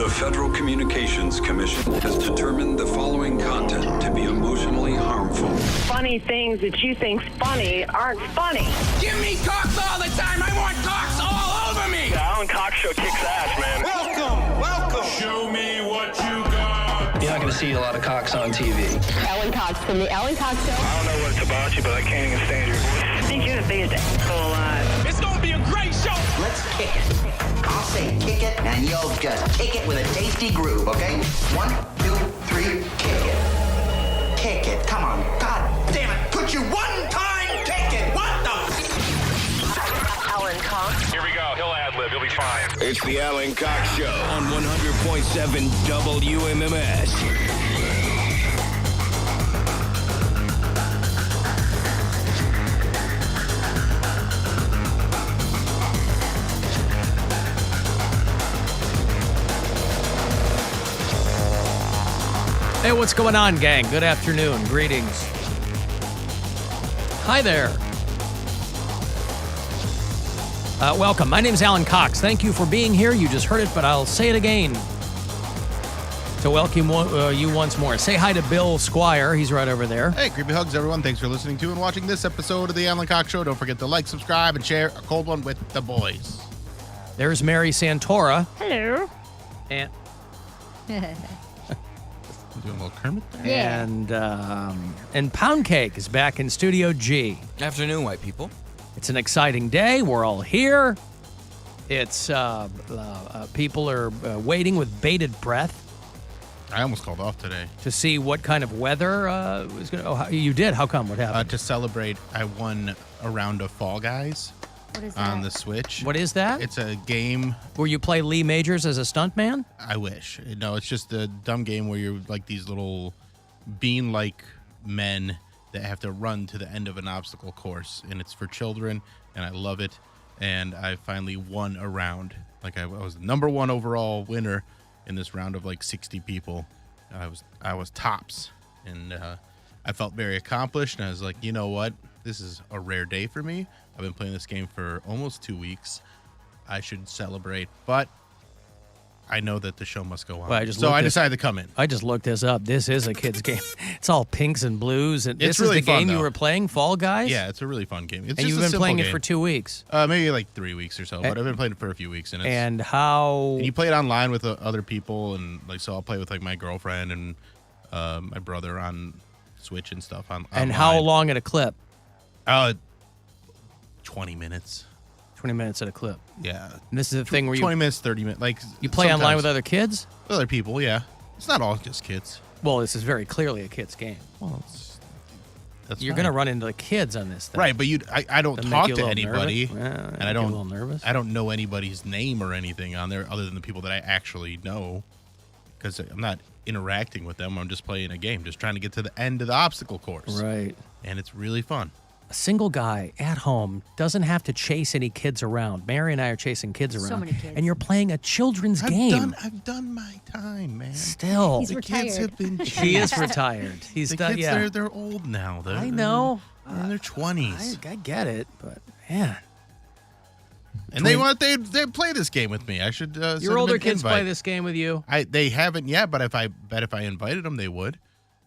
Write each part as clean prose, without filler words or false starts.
The Federal Communications Commission has determined the following content to be emotionally harmful. Funny things that you think's funny aren't funny. Give me cocks all the time. I want cocks all over me. The Alan Cox Show kicks ass, man. Welcome. Show me what you got. You're not going to see a lot of cocks on TV. Alan Cox from the Alan Cox Show. I don't know what it's about you, but I can't even stand your voice. I think you're the biggest asshole alive. It's going to be a great show. Let's kick it. I'll say kick it, and you'll just kick it with a tasty groove, okay? 1, 2, 3, kick it. Kick it. Come on. God damn it. Could you one time kick it? What the? Alan Cox. Here we go. He'll ad-lib. He'll be fine. It's the Alan Cox Show on 100.7 WMMS. Hey, what's going on, gang? Good afternoon. Greetings. Hi there. Welcome. My name's Alan Cox. Thank you for being here. You just heard it, but I'll say it again to welcome you once more. Say hi to Bill Squire. He's right over there. Hey, creepy hugs, everyone. Thanks for listening to and watching this episode of the Alan Cox Show. Don't forget to like, subscribe, and share a cold one with the boys. There's Mary Santora. Hello. And Doing a little Kermit there. Yeah. And Poundcake is back in Studio G. Afternoon, white people. It's an exciting day. We're all here. It's people are waiting with bated breath I almost called off today. to see what kind of weather was going to. Oh, you did? How come? What happened? To celebrate, I won a round of Fall Guys What is that? on the Switch. What is that? It's a game. Where you play Lee Majors as a stuntman? I wish. No, it's just a dumb game where you're like these little bean-like men that have to run to the end of an obstacle course, and it's for children, and I love it. And I finally won a round. Like I was the number one overall winner in this round of like 60 people. I was tops, and I felt very accomplished. And I was like, you know what? This is a rare day for me. I've been playing this game for almost 2 weeks. I should celebrate, but I know that the show must go on. Well, I decided to come in. I just looked this up. This is a kid's game. It's all pinks and blues. And It's this really is the fun, game you though. were playing, Fall Guys? Yeah, it's a really fun game. It's And just you've a been simple playing game. it for 2 weeks. Maybe like 3 weeks or so, but I've been playing it for a few weeks. And how... And you play it online with other people, and like so I'll play with like my girlfriend and my brother on Switch and stuff. And how long at a clip? 20 minutes. 20 minutes at a clip. Yeah. And this is the thing where 20 minutes, 30 minutes. Like you play online with other kids? Other people, yeah. It's not all just kids. Well, this is very clearly a kid's game. Well, that's You're fine. going to run into the kids on this thing. Right, but I don't Doesn't talk make you to a little anybody, nervous? Yeah, and I make you a don't. little nervous? I don't know anybody's name or anything on there other than the people that I actually know, because I'm not interacting with them. I'm just playing a game, just trying to get to the end of the obstacle course. Right. And it's really fun. A single guy at home doesn't have to chase any kids around. Mary and I are chasing kids around. So many kids. And you're playing a children's game. I've done my time, man. Still. He's The kids retired. have been He is chased. retired. He's The done, kids, yeah. they're old now. I know. They're in their 20s. I get it, but man. And they play this game with me. I should send Your them older an kids invite. play this game with you? They haven't yet, but if I invited them, they would.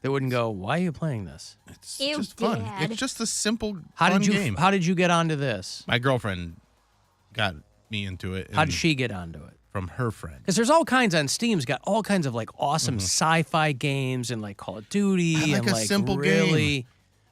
They wouldn't go, why are you playing this? It's Ew, just fun. Dad. It's just a simple, How fun did you game. How did you get onto this? My girlfriend got me into it. How did she get onto it? From her friend. Because there's all kinds on Steam's got all kinds of like awesome sci-fi games and like Call of Duty I like and a like simple really, game.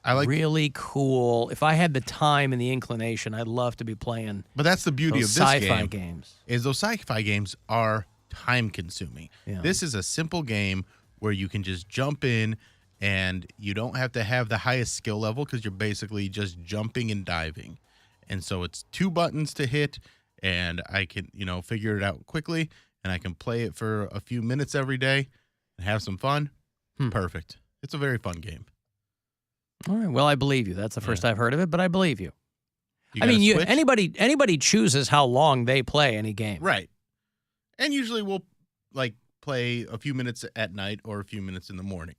I like, really cool. If I had the time and the inclination, I'd love to be playing. but that's the beauty those of this sci-fi game. games. Is those sci-fi games are time consuming. Yeah. This is a simple game where you can just jump in and you don't have to have the highest skill level because you're basically just jumping and diving. And so it's 2 buttons to hit, and I can, figure it out quickly, and I can play it for a few minutes every day and have some fun. Perfect. It's a very fun game. All right. Well, I believe you. That's the first I've heard of it, but I believe you. You I got a mean, Switch? anybody chooses how long they play any game. Right. And usually we'll like play a few minutes at night or a few minutes in the morning.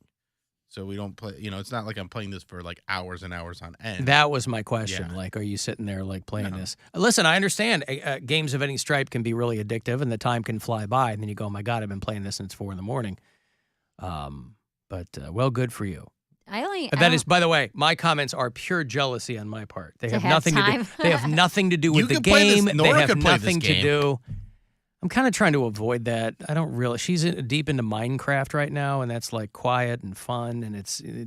So we don't play, it's not like I'm playing this for like hours and hours on end. That was my question. Yeah. Like, are you sitting there like playing this? Listen, I understand games of any stripe can be really addictive and the time can fly by. And then you go, oh my God, I've been playing this since 4 a.m. But well, good for you. That is, by the way, my comments are pure jealousy on my part. They have nothing to do. They have nothing to do with the game. They have nothing to do. I'm kind of trying to avoid that. I don't really. She's deep into Minecraft right now, and that's like quiet and fun, and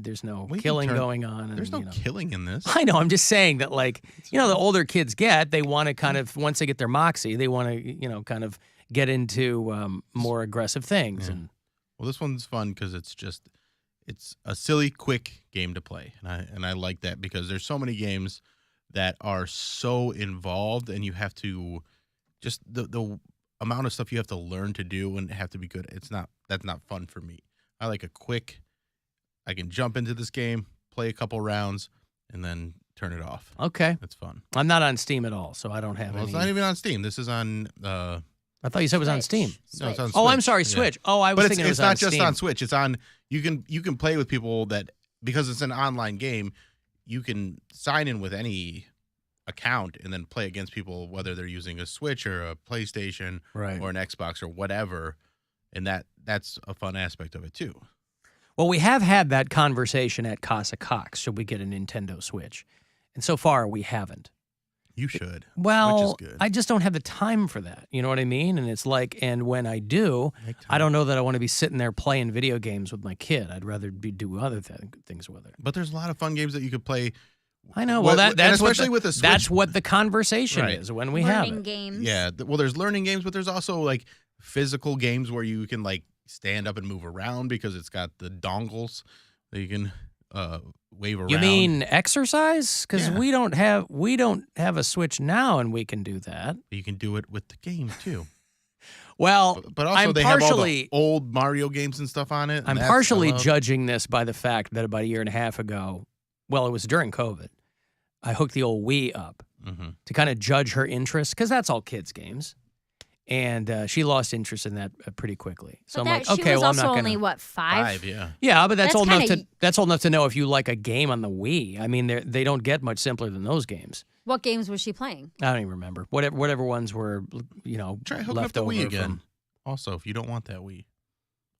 there's no killing going on. And, there's no killing in this. I know. I'm just saying that, like, the older kids they want to kind of, once they get their moxie, they want to, kind of get into more aggressive things. Yeah. And well, this one's fun because it's a silly, quick game to play, and I like that because there's so many games that are so involved, and you have to just the amount of stuff you have to learn to do and have to be good. That's not fun for me. I like a quick. I can jump into this game, play a couple rounds, and then turn it off. Okay, that's fun. I'm not on Steam at all, so I don't have. Well, it's not even on Steam. This is on. I thought you said it was on Steam. No, it's on Switch. Oh, I'm sorry, Switch. Yeah. Oh, I was thinking it was on Steam. It's not just on Switch. It's on. You can play with people that, because it's an online game, you can sign in with any account and then play against people, whether they're using a Switch or a PlayStation or an Xbox or whatever, and that's a fun aspect of it too. Well, we have had that conversation at Casa Cox. Should we get a Nintendo Switch? And so far, we haven't. You should. Well, Switch is good. I just don't have the time for that. You know what I mean? And it's like, and when I do, I don't know that I want to be sitting there playing video games with my kid. I'd rather do other things with it. But there's a lot of fun games that you could play. I know. Well, that's especially with the Switch. That's what the conversation is when we have it. Learning games. Yeah. Well, there's learning games, but there's also like physical games where you can like stand up and move around because it's got the dongles that you can wave around. You mean exercise? Because we don't have a Switch now, and we can do that. You can do it with the game too. Well, but also they have all the old Mario games and stuff on it. I'm partially judging this by the fact that about a year and a half ago, well, it was during COVID, I hooked the old Wii up to kind of judge her interest, because that's all kids' games. And she lost interest in that pretty quickly. So I'm like, okay, well, I'm not going to. Only what, 5? 5, yeah. Yeah, but that's old enough to. That's old enough to know if you like a game on the Wii. I mean, they don't get much simpler than those games. What games was she playing? I don't even remember. Whatever ones were, try hooking left up the over Wii again. from. Also, if you don't want that Wii,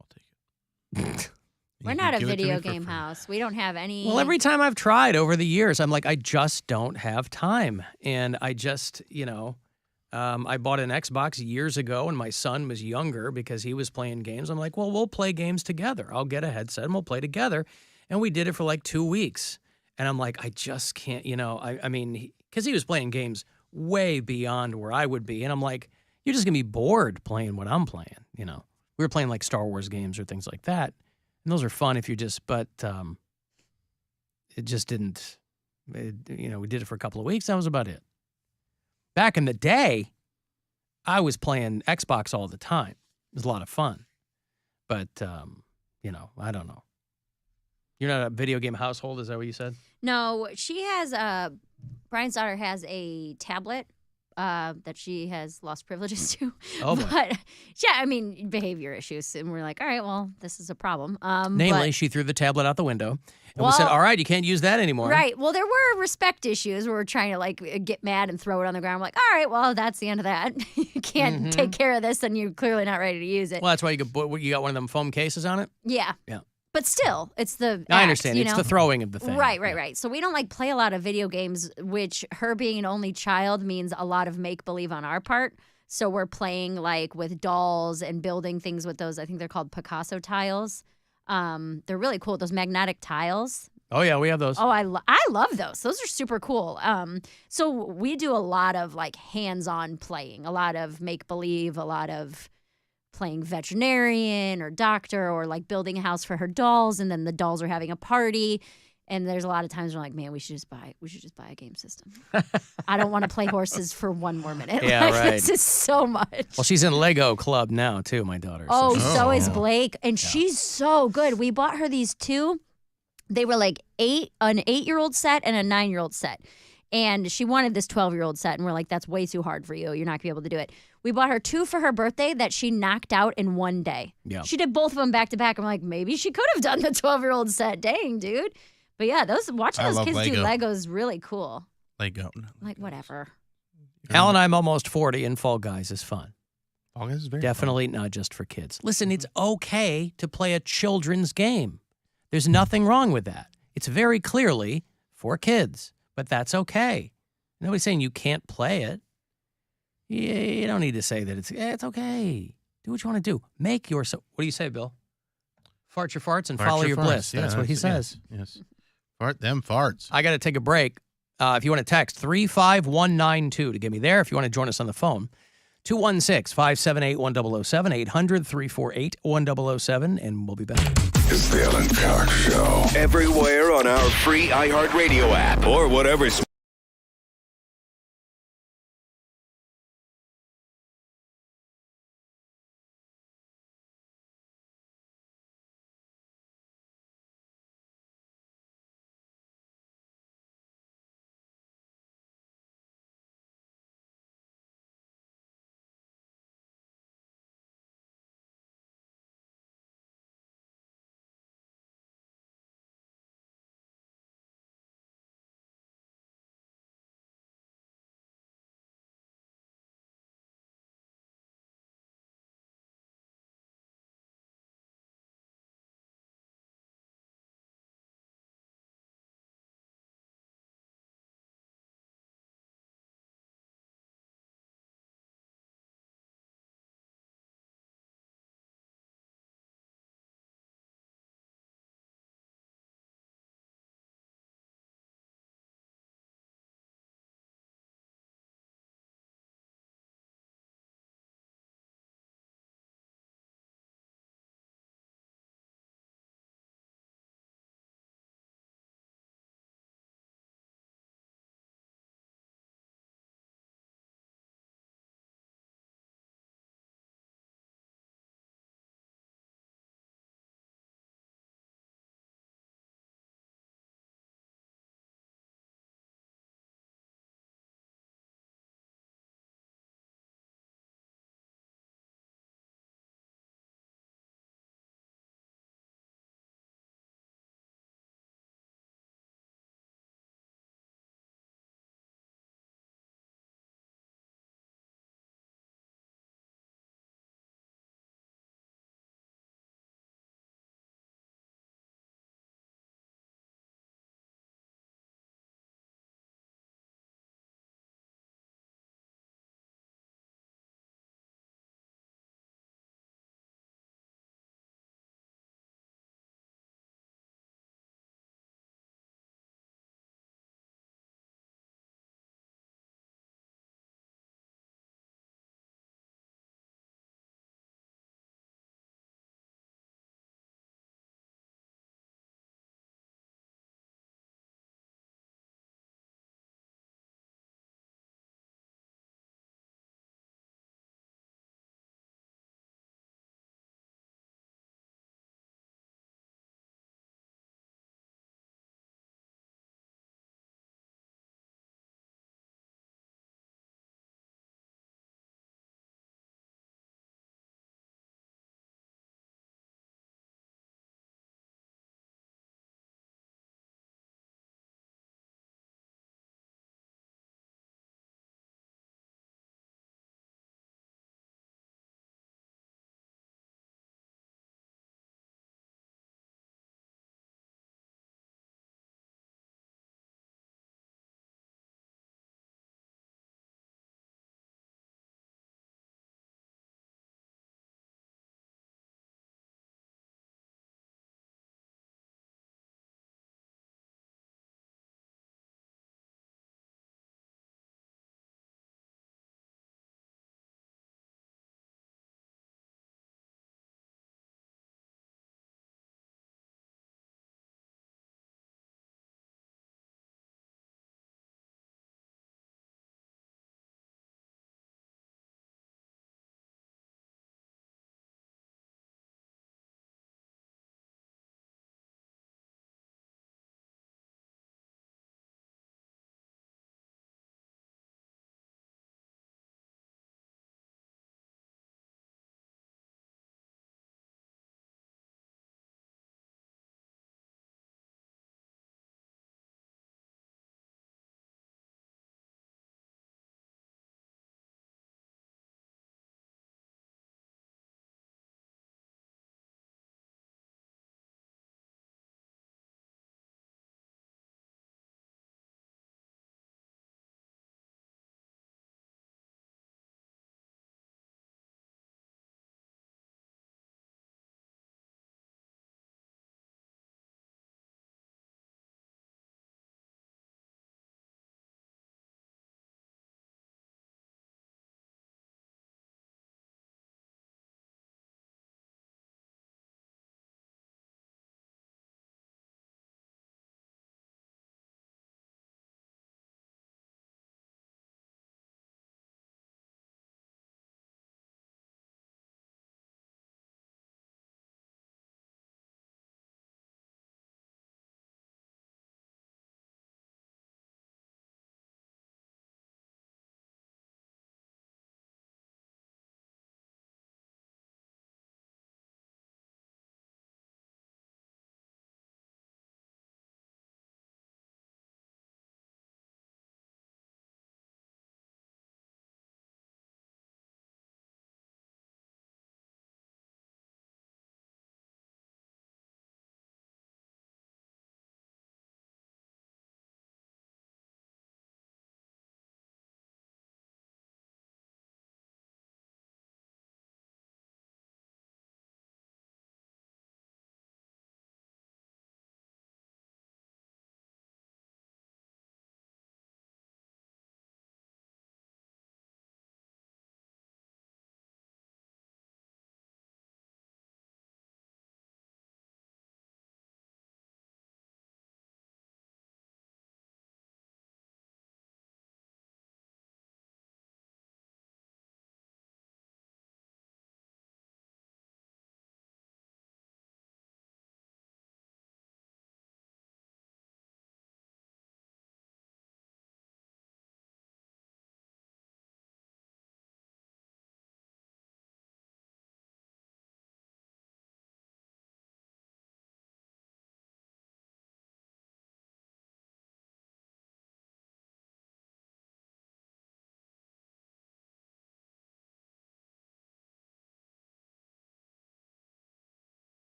I'll take it. We're not a video game house. We don't have any. Well, every time I've tried over the years, I'm like, I just don't have time, and I just, I bought an Xbox years ago when my son was younger because he was playing games. I'm like, well, we'll play games together. I'll get a headset and we'll play together. And we did it for like 2 weeks. And I'm like, I just can't, I mean, because he was playing games way beyond where I would be. And I'm like, you're just going to be bored playing what I'm playing, We were playing like Star Wars games or things like that. And those are fun if you just, but it just didn't, we did it for a couple of weeks. That was about it. Back in the day, I was playing Xbox all the time. It was a lot of fun. But, I don't know. You're not a video game household, is that what you said? No, she has Brian's daughter has a tablet that she has lost privileges to. Oh, boy. But, yeah, I mean, behavior issues. And we're like, all right, well, this is a problem. Namely, she threw the tablet out the window. And we said, all right, you can't use that anymore. Right. Well, there were respect issues where we're trying to, get mad and throw it on the ground. I'm like, all right, well, that's the end of that. You can't take care of this, and you're clearly not ready to use it. Well, that's why you got one of them foam cases on it? Yeah. Yeah. But still, it's the I understand. It's the throwing of the thing. Right. So we don't play a lot of video games, which her being an only child means a lot of make-believe on our part. So we're playing with dolls and building things with those. I think they're called Picasso tiles. They're really cool. Those magnetic tiles. Oh, yeah, we have those. Oh, I love those. Those are super cool. So we do a lot of hands-on playing, a lot of make-believe, a lot of playing veterinarian or doctor, or building a house for her dolls, and then the dolls are having a party. And there's a lot of times we're like, man, we should just buy a game system. I don't want to play horses for one more minute. Yeah, right. This is so much. Well, she's in Lego Club now too, my daughter. So is Blake, and she's so good. We bought her these two. They were an 8-year-old set and a 9-year-old set. And she wanted this 12-year-old set, and we're like, that's way too hard for you. You're not going to be able to do it. We bought her 2 for her birthday that she knocked out in one day. Yeah. She did both of them back to back. I'm like, maybe she could have done the 12-year-old set. Dang, dude. But yeah, watching I those love kids do Lego. Lego is really cool. Lego. Like, whatever. Alan, I'm almost 40, and Fall Guys is fun. Fall Guys is very Definitely not just for kids. Listen, it's okay to play a children's game. There's nothing wrong with that. It's very clearly for kids, but that's okay. Nobody's saying you can't play it. You don't need to say that it's okay. Do what you want to do. Make your... What do you say, Bill? Fart your farts and follow your bliss. Yeah, that's what he says. Yes. Fart them farts. I got to take a break. If you want to text 35192 to get me there. If you want to join us on the phone, 216-578-1007, 800-348-1007, and we'll be back. It's the Alan Cox Show. Everywhere on our free iHeartRadio app or whatever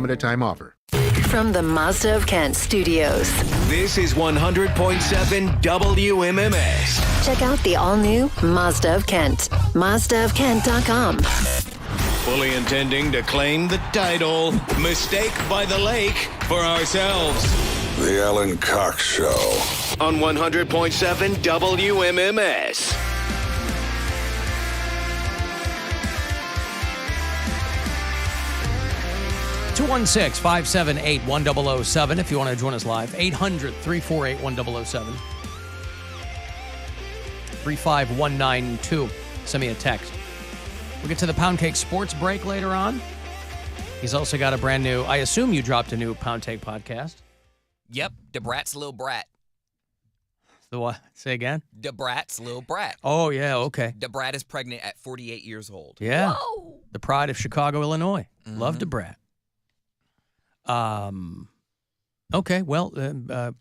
limited time offer. From the Mazda of Kent studios. This is 100.7 WMMS. Check out the all-new Mazda of Kent. MazdaofKent.com. Fully intending to claim the title, Mistake by the Lake, for ourselves. The Alan Cox Show. On 100.7 WMMS. 216-578-1007 if you want to join us live. 800-348-1007. 35192. Send me a text. We'll get to the Poundcake sports break later on. He's also got a brand new, I assume you dropped a new Poundcake podcast. Yep, the Brat's Little Brat. The what? Say again? The Brat's Little Brat. Oh, yeah, okay. The Brat is pregnant at 48 years old. Yeah. Whoa. The pride of Chicago, Illinois. Love DeBrat. Okay, well,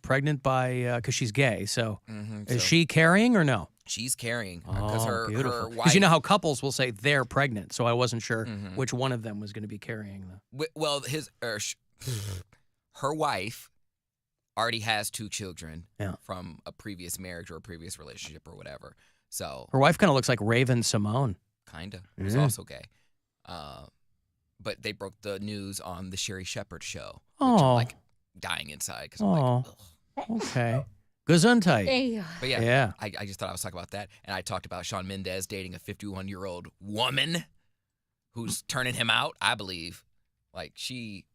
pregnant by, because she's gay, so is she carrying or no? She's carrying. Oh, her beautiful. wife. Because you know how couples will say they're pregnant, so I wasn't sure which one of them was going to be carrying them. Well, her wife already has 2 children from a previous marriage or a previous relationship or whatever. So her wife kind of looks like Raven Simone. Kind of. Who's also gay. But they broke the news on the Sherry Shepherd show. Which I'm like dying inside because I'm like, ugh. Okay. Gesundheit. But yeah. I just thought I was talking about that. And I talked about Shawn Mendes dating a 51-year-old woman who's turning him out, I believe. Like she.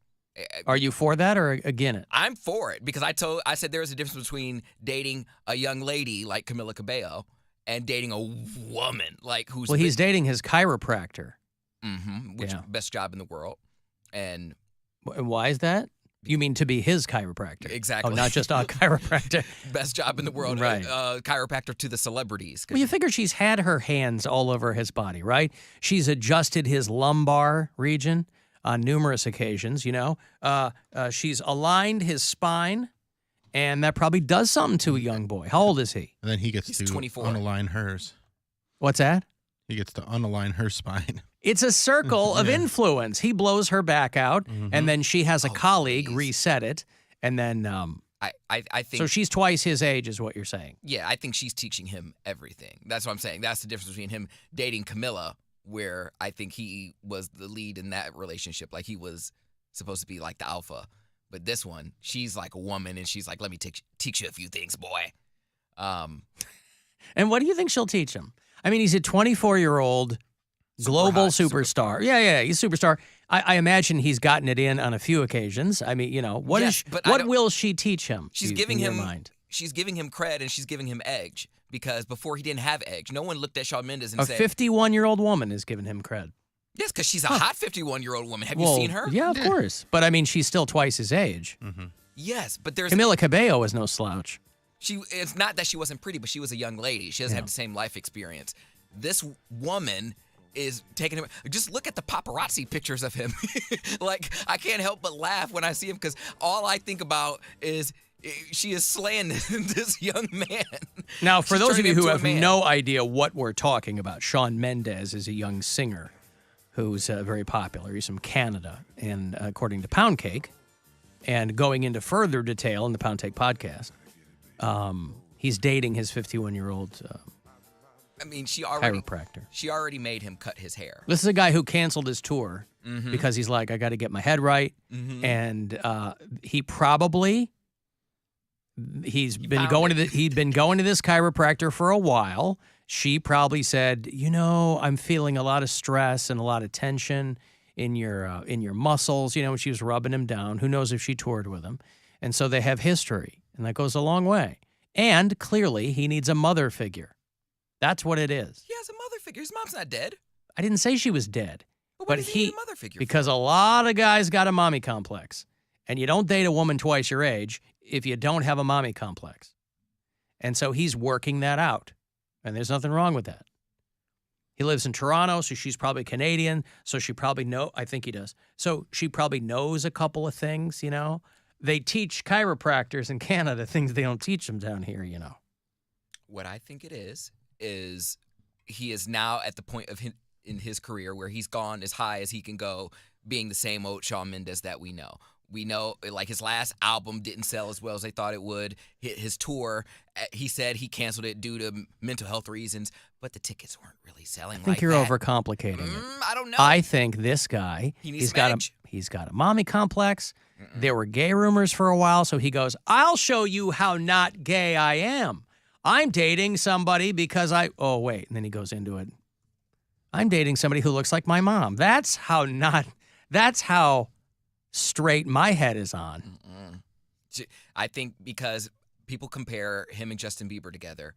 Are you for that or against it? I'm for it because I said there was a difference between dating a young lady like Camila Cabello and dating a woman like who's. Well, he's dating his chiropractor. Which best job in the world. And why is that? You mean to be his chiropractor? Exactly. Oh, not just a chiropractor. Best job in the world. Right. Chiropractor to the celebrities. Well, you figure she's had her hands all over his body, right? She's adjusted his lumbar region on numerous occasions, you know. She's aligned his spine, and that probably does something to a young boy. How old is he? And then he gets to 24. unalign hers. What's that? He gets to unalign her spine. It's a circle of influence. He blows her back out, and then she has a colleague reset it, and then I think so she's twice his age, is what you're saying. Yeah, I think she's teaching him everything. That's what I'm saying. That's the difference between him dating Camilla, where I think he was the lead in that relationship, like he was supposed to be like the alpha. But this one, she's like a woman, and she's like, "Let me teach you a few things, boy." And what do you think she'll teach him? I mean, he's a 24-year-old global superstar. Yeah, he's a superstar. I imagine he's gotten it in on a few occasions. I mean, you know, what will she teach him? She's giving him cred and she's giving him edge because before he didn't have edge. No one looked at Shawn Mendes and said, a 51-year-old woman is giving him cred. Yes, because she's a hot 51-year-old woman. Have you seen her? Yeah, of course. But I mean, she's still twice his age. Yes, but there's Camila Cabello is no slouch. It's not that she wasn't pretty, but she was a young lady. She doesn't have the same life experience. This woman is taking him. Just look at the paparazzi pictures of him. Like, I can't help but laugh when I see him because all I think about is she is slaying this young man. Now, for those of you who have no idea what we're talking about, Shawn Mendes is a young singer who's very popular. He's from Canada, and according to Poundcake, and going into further detail in the Poundcake podcast, he's dating his 51-year-old I mean, chiropractor. She already made him cut his hair. This is a guy who canceled his tour because he's like, I got to get my head right. And he'd been going to this chiropractor for a while. She probably said, you know, I'm feeling a lot of stress and a lot of tension in your muscles. You know, when she was rubbing him down. Who knows if she toured with him? And so they have history, and that goes a long way. And clearly, he needs a mother figure. That's what it is. He has a mother figure. His mom's not dead. I didn't say she was dead. But he needs a mother figure because a lot of guys got a mommy complex. And you don't date a woman twice your age if you don't have a mommy complex. And so he's working that out. And there's nothing wrong with that. He lives in Toronto, so she's probably Canadian. So she probably I think he does. So she probably knows a couple of things, you know. They teach chiropractors in Canada things they don't teach them down here, you know. What I think it is he is now at the point of in his career where he's gone as high as he can go, being the same old Shawn Mendes that we know. We know, like, his last album didn't sell as well as they thought it would. His tour, he said he canceled it due to mental health reasons, but the tickets weren't really selling. I think you're overcomplicating it. I don't know. I think this guy, he's got a mommy complex. There were gay rumors for a while, so he goes, I'll show you how not gay I am. I'm dating somebody because oh, wait. And then he goes into it. I'm dating somebody who looks like my mom. That's how straight my head is on. I think because people compare him and Justin Bieber together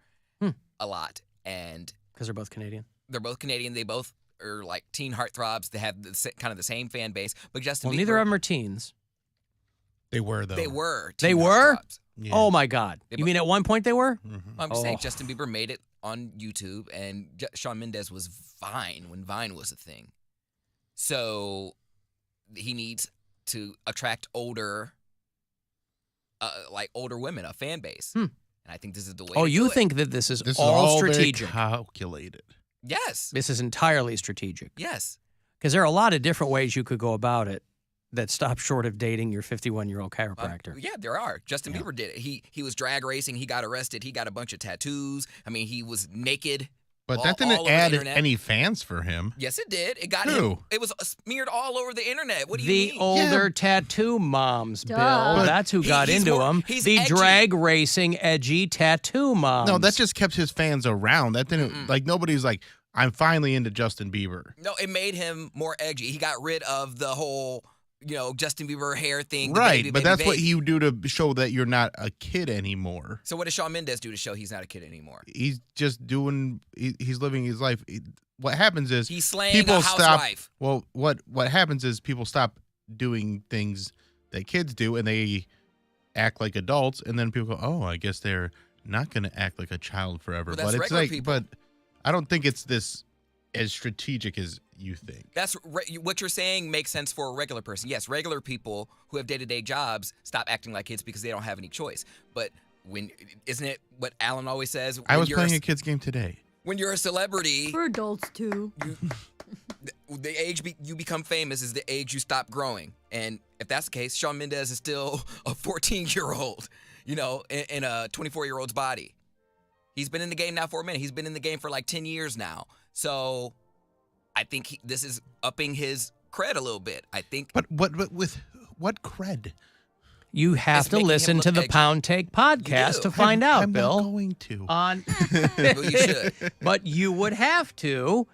a lot. And because they're both Canadian? They're both Canadian. They both are like teen heartthrobs. They have kind of the same fan base. But Justin Bieber... neither of them are teens. They were, though. They were. They were? Yeah. Oh, my God. You mean at one point they were? Mm-hmm. I'm just saying Justin Bieber made it on YouTube, and Shawn Mendes was Vine when Vine was a thing. So he needs to attract older women, a fan base. And I think this is the way to you do think it. that this is This all is all strategic? calculated. Yes. This is entirely strategic. Yes. Because there are a lot of different ways you could go about it that stop short of dating your 51-year-old chiropractor. Yeah, there are. Justin Bieber did it. He was drag racing. He got arrested. He got a bunch of tattoos. I mean, he was naked. But all, that didn't all over add the internet. any fans for him. Yes, it did. It got Who? him. It was smeared all over the internet. What do you mean? The older tattoo moms, Duh. Bill. But That's who got he's into more- him. he's The edgy. drag racing, edgy tattoo moms. No, that just kept his fans around. That didn't, like, nobody's like, I'm finally into Justin Bieber. No, it made him more edgy. He got rid of the whole, Justin Bieber hair thing. the Right, baby, but baby, that's what baby. you do to show that you're not a kid anymore. So what does Shawn Mendes do to show he's not a kid anymore? He's just doing, he's living his life. What happens is He's slaying people a stop. housewife. Well, what happens is people stop doing things that kids do and they act like adults, and then people go, oh, I guess they're not going to act like a child forever. Well, that's but it's regular like, people. but I don't think it's this as strategic as you think. That's what you're saying makes sense for a regular person. Yes, regular people who have day-to-day jobs stop acting like kids because they don't have any choice. But isn't it what Alan always says? I was playing a kid's game today. When you're a celebrity, For adults, too. the age you become famous is the age you stop growing. And if that's the case, Shawn Mendes is still a 14-year-old, in a 24-year-old's body. He's been in the game now for a minute. He's been in the game for like 10 years now. So I think this is upping his cred a little bit. I think. But with what cred? You have It's to making him listen look to the edgy. Poundcake podcast do. to find out, I'm Bill. not going to. Well, you should. But you would have to,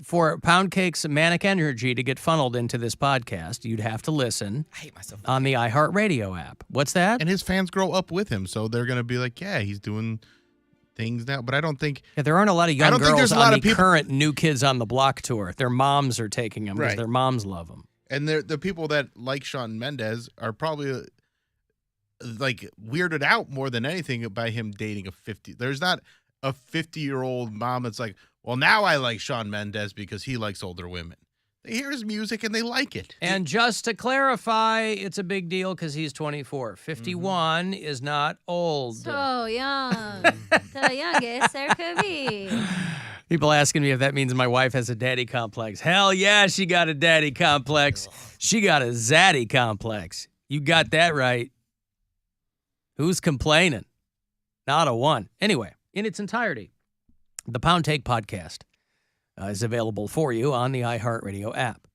for Poundcake's manic energy to get funneled into this podcast, you'd have to listen I hate myself. on the iHeartRadio app. What's that? And his fans grow up with him, so they're going to be like, yeah, he's doing things now. But I don't think Yeah, there aren't a lot of young don't think girls there's a on lot the of people- current New Kids on the Block tour. Their moms are taking them because Right. their moms love them. And the people that like Shawn Mendes are probably like weirded out more than anything by him dating a 50. There's not a 50-year-old mom that's like, well, now I like Shawn Mendes because he likes older women. They hear his music and they like it. And just to clarify, it's a big deal because he's 24. 51 is not old. So young. The youngest there could be. People asking me if that means my wife has a daddy complex. Hell yeah, she got a daddy complex. She got a zaddy complex. You got that right. Who's complaining? Not a one. Anyway, in its entirety, the Poundcake podcast is available for you on the iHeartRadio app.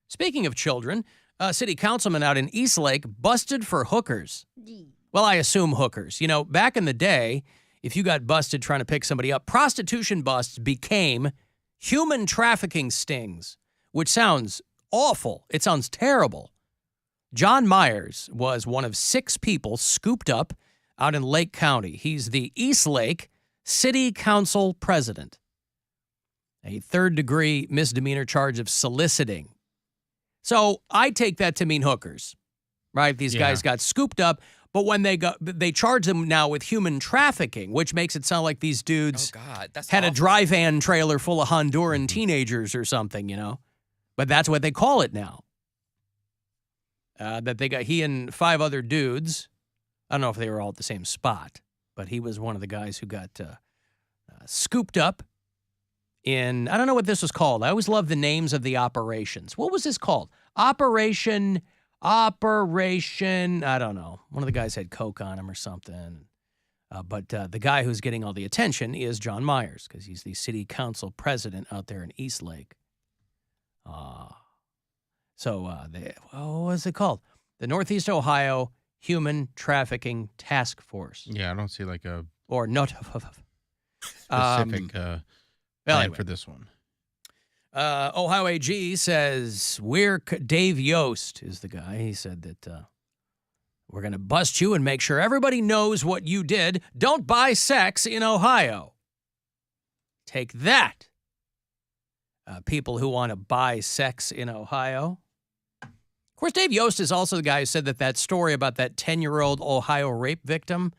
Speaking of children, a city councilman out in Eastlake busted for hookers. Well, I assume hookers. Back in the day, if you got busted trying to pick somebody up, prostitution busts became human trafficking stings, which sounds awful. It sounds terrible. John Myers was one of 6 people scooped up out in Lake County. He's the Eastlake City Council president. A 3rd-degree misdemeanor charge of soliciting. So I take that to mean hookers, right? These guys got scooped up, but when they charge them now with human trafficking, which makes it sound like these dudes had a dry van trailer full of Honduran teenagers or something, But that's what they call it now. That they got he and 5 other dudes. I don't know if they were all at the same spot, but he was one of the guys who got scooped up I don't know what this was called. I always love the names of the operations. What was this called? Operation, I don't know. One of the guys had coke on him or something. But the guy who's getting all the attention is John Myers because he's the city council president out there in Eastlake. What was it called? The Northeast Ohio Human Trafficking Task Force. Yeah, I don't see like a or not specific plan for this one. Ohio AG says Dave Yost is the guy. He said that we're going to bust you and make sure everybody knows what you did. Don't buy sex in Ohio. Take that. People who want to buy sex in Ohio. Of course, Dave Yost is also the guy who said that story about that 10-year-old Ohio rape victim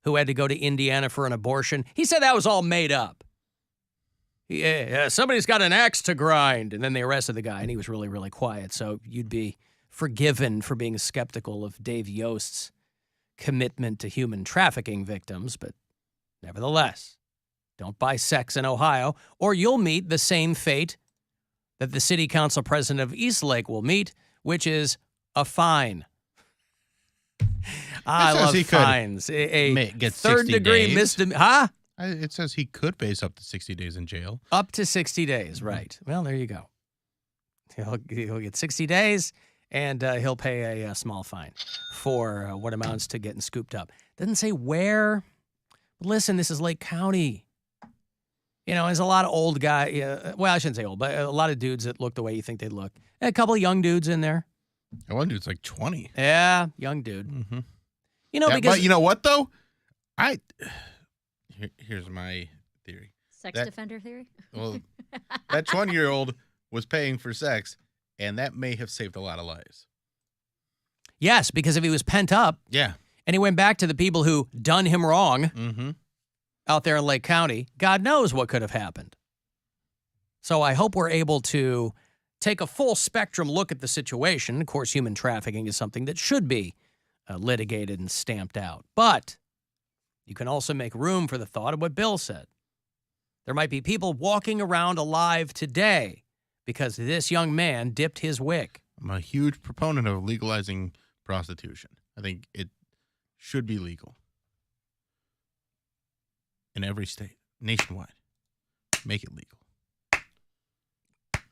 who had to go to Indiana for an abortion. He said that was all made up. Somebody's got an axe to grind. And then they arrested the guy, and he was really, really quiet. So you'd be forgiven for being skeptical of Dave Yost's commitment to human trafficking victims. But nevertheless, don't buy sex in Ohio, or you'll meet the same fate that the city council president of Eastlake will meet, which is a fine. I love fines. Get third-degree misdemeanor. Huh? It says he could face up to 60 days in jail. Up to 60 days, right. Well, there you go. He'll get 60 days, and he'll pay a small fine for what amounts to getting scooped up. Doesn't say where. Listen, this is Lake County. You know, there's a lot of old guys. Well, I shouldn't say old, but a lot of dudes that look the way you think they'd look. And a couple of young dudes in there. That one dude's like 20. Yeah, young dude. Mm-hmm. You know, because... But you know what, though? Here's my theory. Sex defender theory? Well, that 20-year-old was paying for sex, and that may have saved a lot of lives. Yes, because if he was pent up, yeah, and he went back to the people who done him wrong out there in Lake County, God knows what could have happened. So I hope we're able to take a full spectrum look at the situation. Of course, human trafficking is something that should be litigated and stamped out. But you can also make room for the thought of what Bill said. There might be people walking around alive today because this young man dipped his wick. I'm a huge proponent of legalizing prostitution. I think it should be legal in every state, nationwide. Make it legal.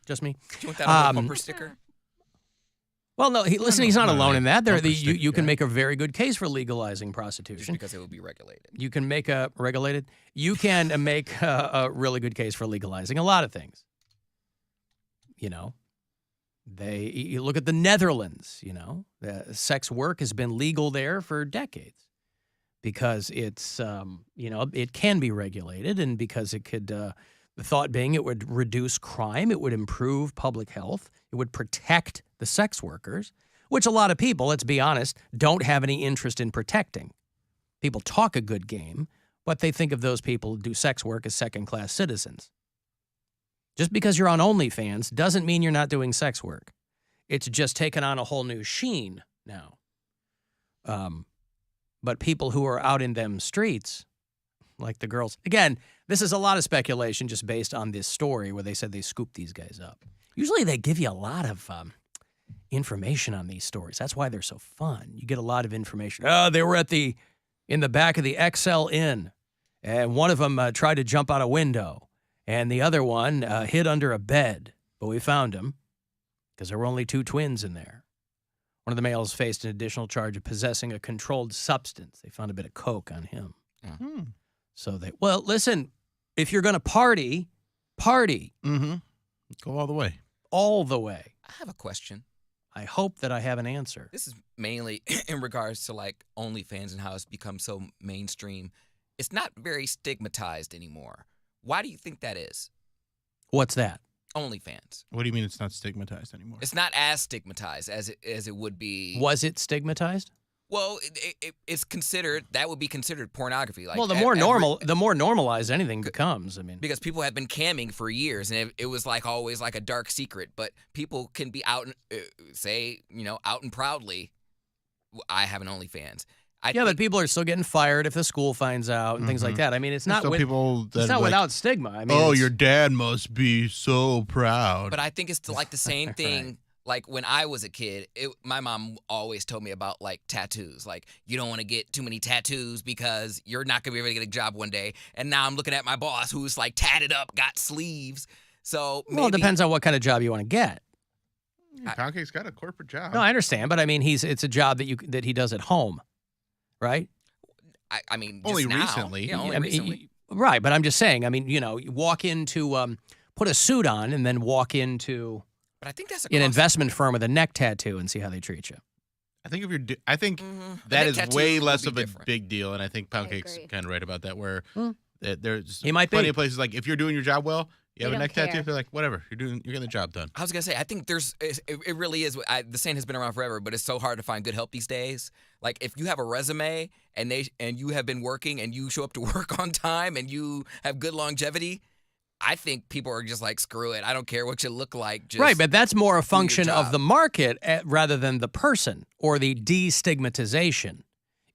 Just me? Do you want that on the bumper sticker? Well, no, listen, he's not alone in that. You can make a very good case for legalizing prostitution. Just because it will be regulated. You can make a really good case for legalizing a lot of things. You know, you look at the Netherlands, you know, sex work has been legal there for decades because it's, it can be regulated and because it could, the thought being it would reduce crime, it would improve public health, it would protect the sex workers, which a lot of people, let's be honest, don't have any interest in protecting. People talk a good game, but they think of those people who do sex work as second-class citizens. Just because you're on OnlyFans doesn't mean you're not doing sex work. It's just taken on a whole new sheen now. But people who are out in them streets, like the girls, again, this is a lot of speculation just based on this story where they said they scooped these guys up. Usually they give you a lot of information on these stories. That's why they're so fun. You get a lot of information. Oh, they were in the back of the XL Inn, and one of them tried to jump out a window, and the other one hid under a bed, but we found him because there were only two twins in there. One of the males faced an additional charge of possessing a controlled substance. They found a bit of coke on him. Mm-hmm. So well, listen, if you're going to party. Mm-hmm. Go all the way. All the way. I have a question. I hope that I have an answer. This is mainly in regards to like OnlyFans and how it's become so mainstream. It's not very stigmatized anymore. Why do you think that is? What's that? OnlyFans. What do you mean it's not stigmatized anymore? It's not as stigmatized as it would be. Was it stigmatized? Well, it's considered, that would be considered pornography. Like, well, the more normalized anything becomes. I mean, because people have been camming for years, and it was like always like a dark secret. But people can be out, say, out and proudly, I have an OnlyFans. Yeah, but people are still getting fired if the school finds out and things like that. I mean, it's not Still people that it's not like, without stigma. I mean, oh, it's- your dad must be so proud. But I think it's like the same thing. Like when I was a kid, my mom always told me about like tattoos. Like you don't want to get too many tattoos because you're not gonna be able to get a job one day. And now I'm looking at my boss who's like tatted up, got sleeves. So maybe, well, it depends on what kind of job you want to get. Poundcake's got a corporate job. No, I understand, but I mean, it's a job that he does at home, right? I mean, Only just now. recently. Yeah, only I mean, recently. right, but I'm just saying. I mean, you walk into put a suit on and then walk into But I think that's an investment firm with a neck tattoo and see how they treat you. I think if you're, I think neck that is tattoo way will less be of a different. big deal, and I think Poundcake's agree. kind of right about that. Where there's He might plenty be. of places like if you're doing your job well, you have They a don't neck tattoo. care. They're like, whatever, you're getting the job done. I was gonna say, I think it really is. The saying has been around forever, but it's so hard to find good help these days. Like if you have a resume and you have been working and you show up to work on time and you have good longevity, I think people are just like, screw it. I don't care what you look like. Just Right, but that's more a your function of job. the market rather than the person or the destigmatization.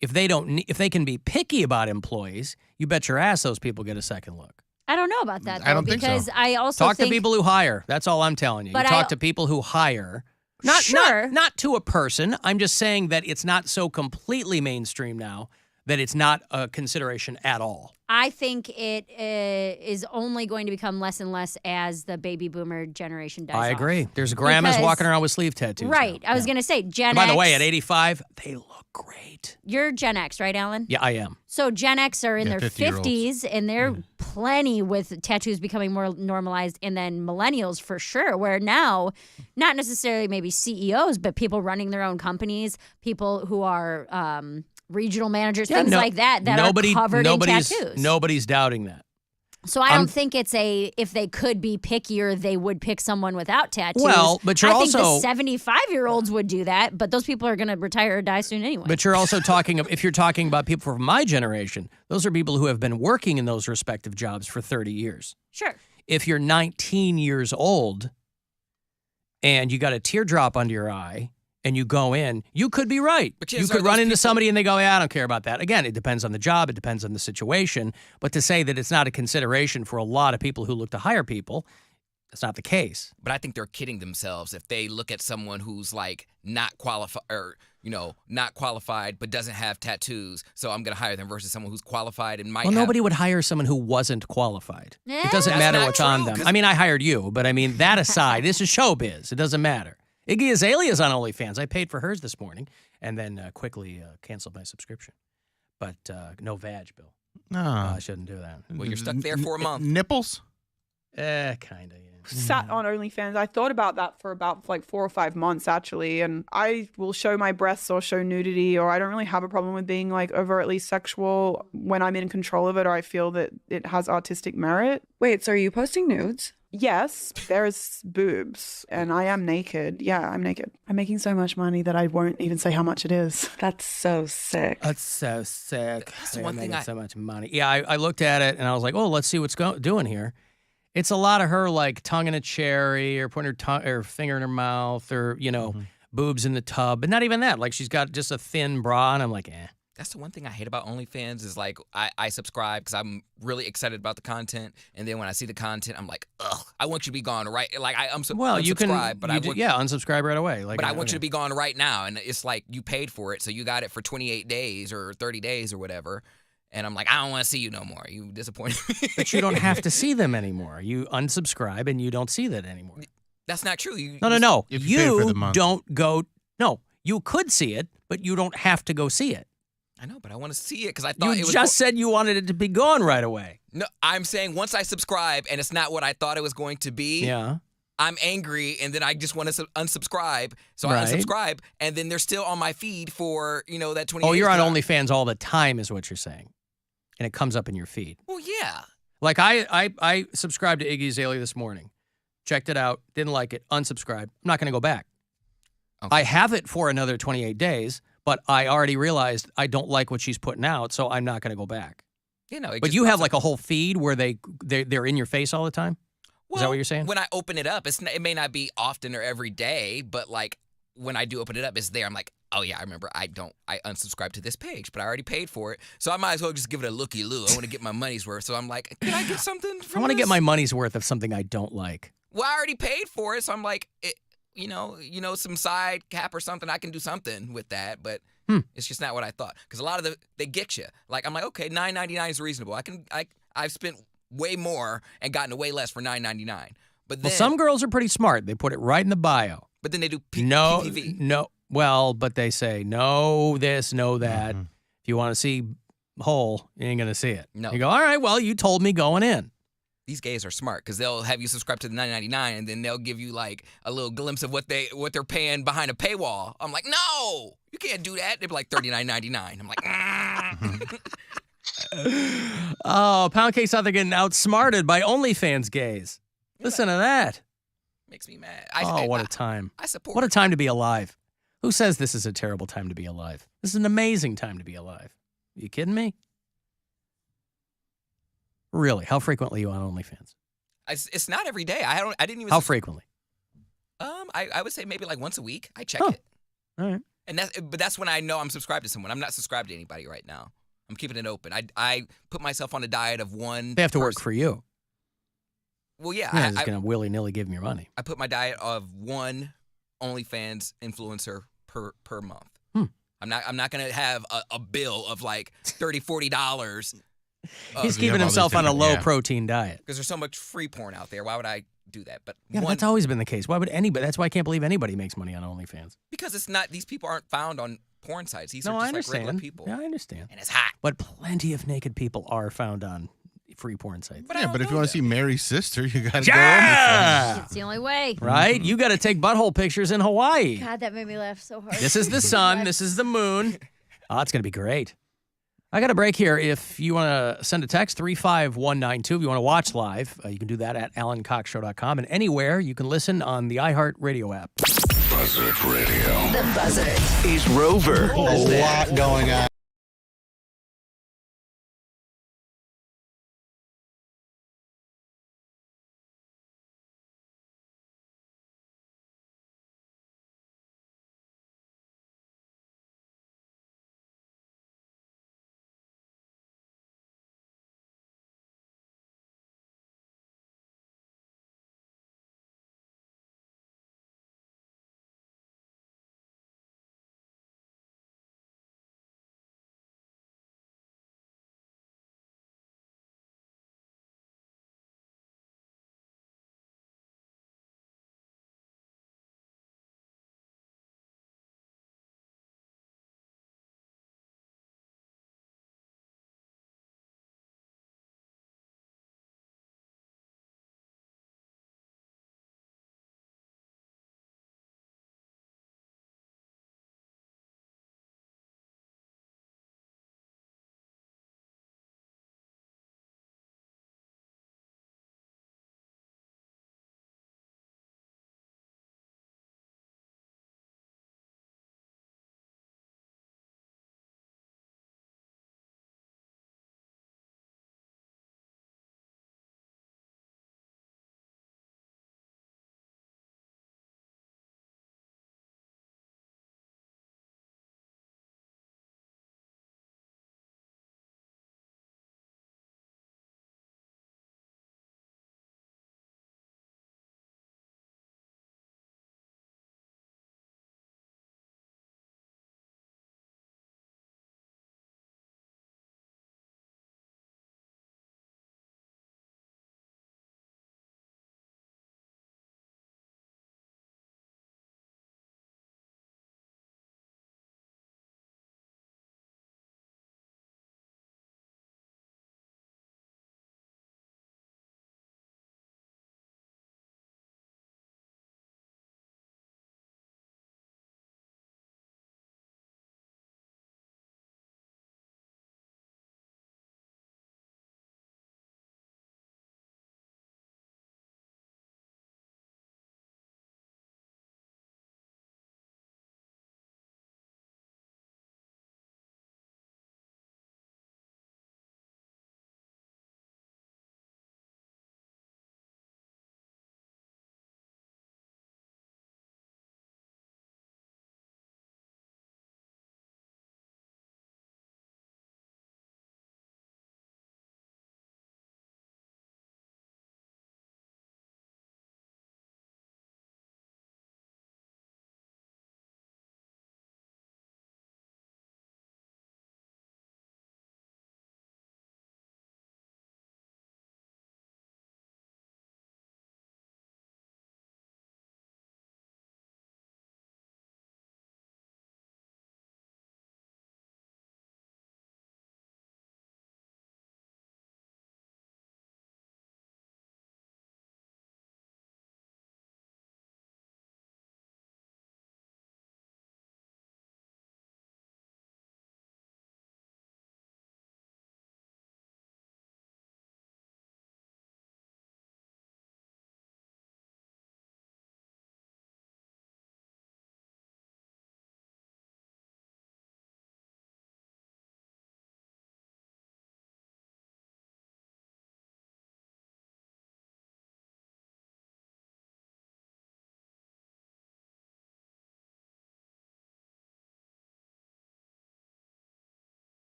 If they can be picky about employees, you bet your ass those people get a second look. I don't know about that, though, I don't think so. because I also Talk think to people who hire. That's all I'm telling you. You But talk I- to people who hire. Sure. Not to a person. I'm just saying that it's not so completely mainstream now that it's not a consideration at all. I think it is only going to become less and less as the baby boomer generation dies I off. agree. There's grandmas Because- walking around with sleeve tattoos. Right. now. I was Yeah. going to say Gen And by X. the way, at 85, they look great. You're Gen X, right, Alan? Yeah, I am. So Gen X are in Yeah, their 50-year-olds. 50s, and they're plenty with tattoos becoming more normalized. And then millennials, for sure, where now, not necessarily maybe CEOs, but people running their own companies, people who are regional managers, things like that are covered in tattoos. Nobody's doubting that. So I don't think it's if they could be pickier, they would pick someone without tattoos. Well, but you're I think also- the 75-year-olds would do that, but those people are going to retire or die soon anyway. But you're also if you're talking about people from my generation, those are people who have been working in those respective jobs for 30 years. Sure. If you're 19 years old and you got a teardrop under your eye and you go in, you could be right. But You chances could are run those into people- somebody and they go, yeah, I don't care about that. Again, it depends on the job. It depends on the situation. But to say that it's not a consideration for a lot of people who look to hire people, that's not the case. But I think they're kidding themselves if they look at someone who's like not qualified or not qualified but doesn't have tattoos. So I'm gonna hire them versus someone who's qualified and might. Well, have, nobody would hire someone who wasn't qualified. Yeah. It doesn't That's matter not what's true, on them. 'cause- I mean, I hired you, but I mean, that aside, this is showbiz. It doesn't matter. Iggy Azalea's on OnlyFans. I paid for hers this morning and then quickly canceled my subscription. But no vag, Bill. No, I shouldn't do that. Well, you're stuck there for a month. Nipples? Kind of, yeah. Sat on OnlyFans. I thought about that for about like 4 or 5 months actually, and I will show my breasts or show nudity, or I don't really have a problem with being like overtly sexual when I'm in control of it or I feel that it has artistic merit. Wait, so are you posting nudes? Yes, there's boobs and I am naked. Yeah, I'm naked. I'm making so much money that I won't even say how much it is. That's so sick. That's so sick. That's They're one thing making so much money. Yeah, I looked at it and I was like, oh, let's see what's doing here. It's a lot of her like tongue in a cherry or putting her finger in her mouth or, boobs in the tub. But not even that. Like she's got just a thin bra and I'm like, eh. That's the one thing I hate about OnlyFans is like I subscribe because I'm really excited about the content, and then when I see the content, I'm like, ugh, I want you to be gone right. Like Well, you can, unsubscribe, but unsubscribe right away. Like, But I want you to be gone right now, and it's like you paid for it, so you got it for 28 days or 30 days or whatever. And I'm like, I don't want to see you no more. You disappointed me. But you don't have to see them anymore. You unsubscribe and you don't see that anymore. That's not true. No. If you pay for the month. Don't go. No, you could see it, but you don't have to go see it. I know, but I want to see it because I thought You it was. just said you wanted it to be gone right away. No, I'm saying once I subscribe and it's not what I thought it was going to be. Yeah. I'm angry, and then I just want to unsubscribe. So I Right. unsubscribe, and then they're still on my feed for that 20. Oh, days you're on that I- OnlyFans all the time, is what you're saying, and it comes up in your feed. Well, yeah. Like I subscribed to Iggy Azalea this morning, checked it out, didn't like it, unsubscribed. I'm not going to go back. Okay. I have it for another 28 days, but I already realized I don't like what she's putting out, so I'm not going to go back. It But just you have pops like up. a whole feed where they're in your face all the time? Is that what you're saying? When I open it up, it may not be often or every day, but like when I do open it up, it's there. I'm like, oh yeah, I remember. I unsubscribed to this page, but I already paid for it, so I might as well just give it a looky-loo. I want to get my money's worth, so I'm like, can I get something from I want to this? get my money's worth of something I don't like. Well, I already paid for it, so I'm like, some side cap or something. I can do something with that, but it's just not what I thought. Because a lot of they get you. Like I'm like, okay, $9.99 is reasonable. I've spent way more and gotten way less for $9.99. But then, some girls are pretty smart. They put it right in the bio. But then they do PPV. No. Well, but they say no this, no that. Mm-hmm. If you want to see whole, you ain't gonna see it. No. You go, all right. Well, you told me going in. These gays are smart because they'll have you subscribe to the $9.99 and then they'll give you like a little glimpse of what they're paying behind a paywall. I'm like, no, you can't do that. They'd be like $39.99. I'm like, Oh, Poundcake's out there getting outsmarted by OnlyFans gays. Listen to that. Makes me mad. What a time. I support What a time to be alive. Who says this is a terrible time to be alive? This is an amazing time to be alive. Are you kidding me? Really? How frequently are you on OnlyFans? It's not every day. I didn't even. How frequently? I would say maybe like once a week. I check it. All right. And that's when I know I'm subscribed to someone. I'm not subscribed to anybody right now. I'm keeping it open. I put myself on a diet of one. They have to work for you. Well, yeah. You're not just going to willy-nilly give them your money. I put my diet of one OnlyFans influencer per month. I'm not going to have a bill of like $30, $40. He's keeping himself on a low-protein diet. Because there's so much free porn out there. Why would I do that? But that's always been the case. Why would anybody? That's why I can't believe anybody makes money on OnlyFans. Because it's not. These people aren't found on porn sites. These are I just understand. like regular people. Yeah, I understand. And it's hot. But plenty of naked people are found on free porn sites. But if you want to see Mary's sister, you got to go Yeah! It's the only way. Right? You got to take butthole pictures in Hawaii. God, that made me laugh so hard. This is the sun. This is the moon. Oh, it's going to be great. I got a break here. If you want to send a text, 35192. If you want to watch live, you can do that at alancoxshow.com. And anywhere you can listen on the iHeartRadio app. Buzzard Radio. The Buzzard. Is Rover. A lot going on.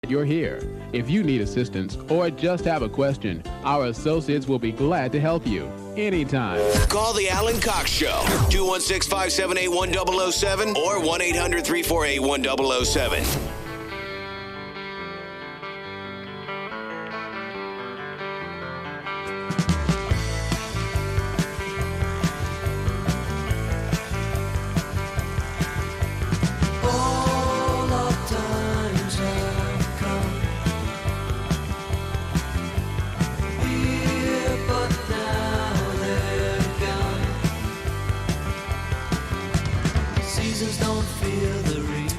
you're here. If you need assistance or just have a question, our associates will be glad to help you anytime. Call the Alan Cox Show, 216-578-1007 or 1-800-348-1007.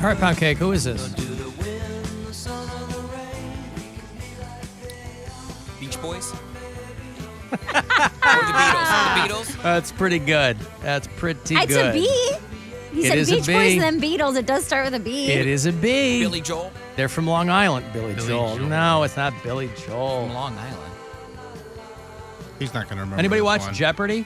All right, Poundcake, who is this? Beach Boys? Or the Beatles? The Beatles? That's pretty good. That's pretty It's good. a B. He It said is a Beach B. Boys and then Beatles. It does start with a B. It is a B. Billy Joel? They're from Long Island. Billy Joel. No, it's not Billy Joel. From Long Island. He's not going to remember. Anybody this watch one. Jeopardy?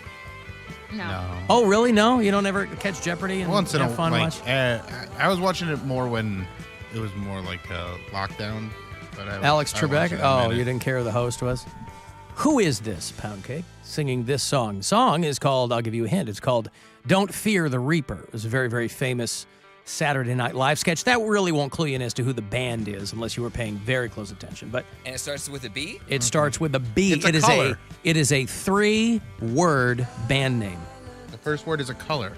No. Oh, really? No? You don't ever catch Jeopardy and Once in have a fun watch? I was watching it more when it was more like a lockdown. But Alex I watched Trebek? it in a Oh, minute. you didn't care who the host was? Who is this, Poundcake, singing this song? The song is called, I'll give you a hint, it's called Don't Fear the Reaper. It was a very, very famous Saturday Night Live sketch. That really won't clue you in as to who the band is unless you were paying very close attention. But And it starts with a B? it starts with a B. It's a It is color. it is a 3-word band name. The first word is a color.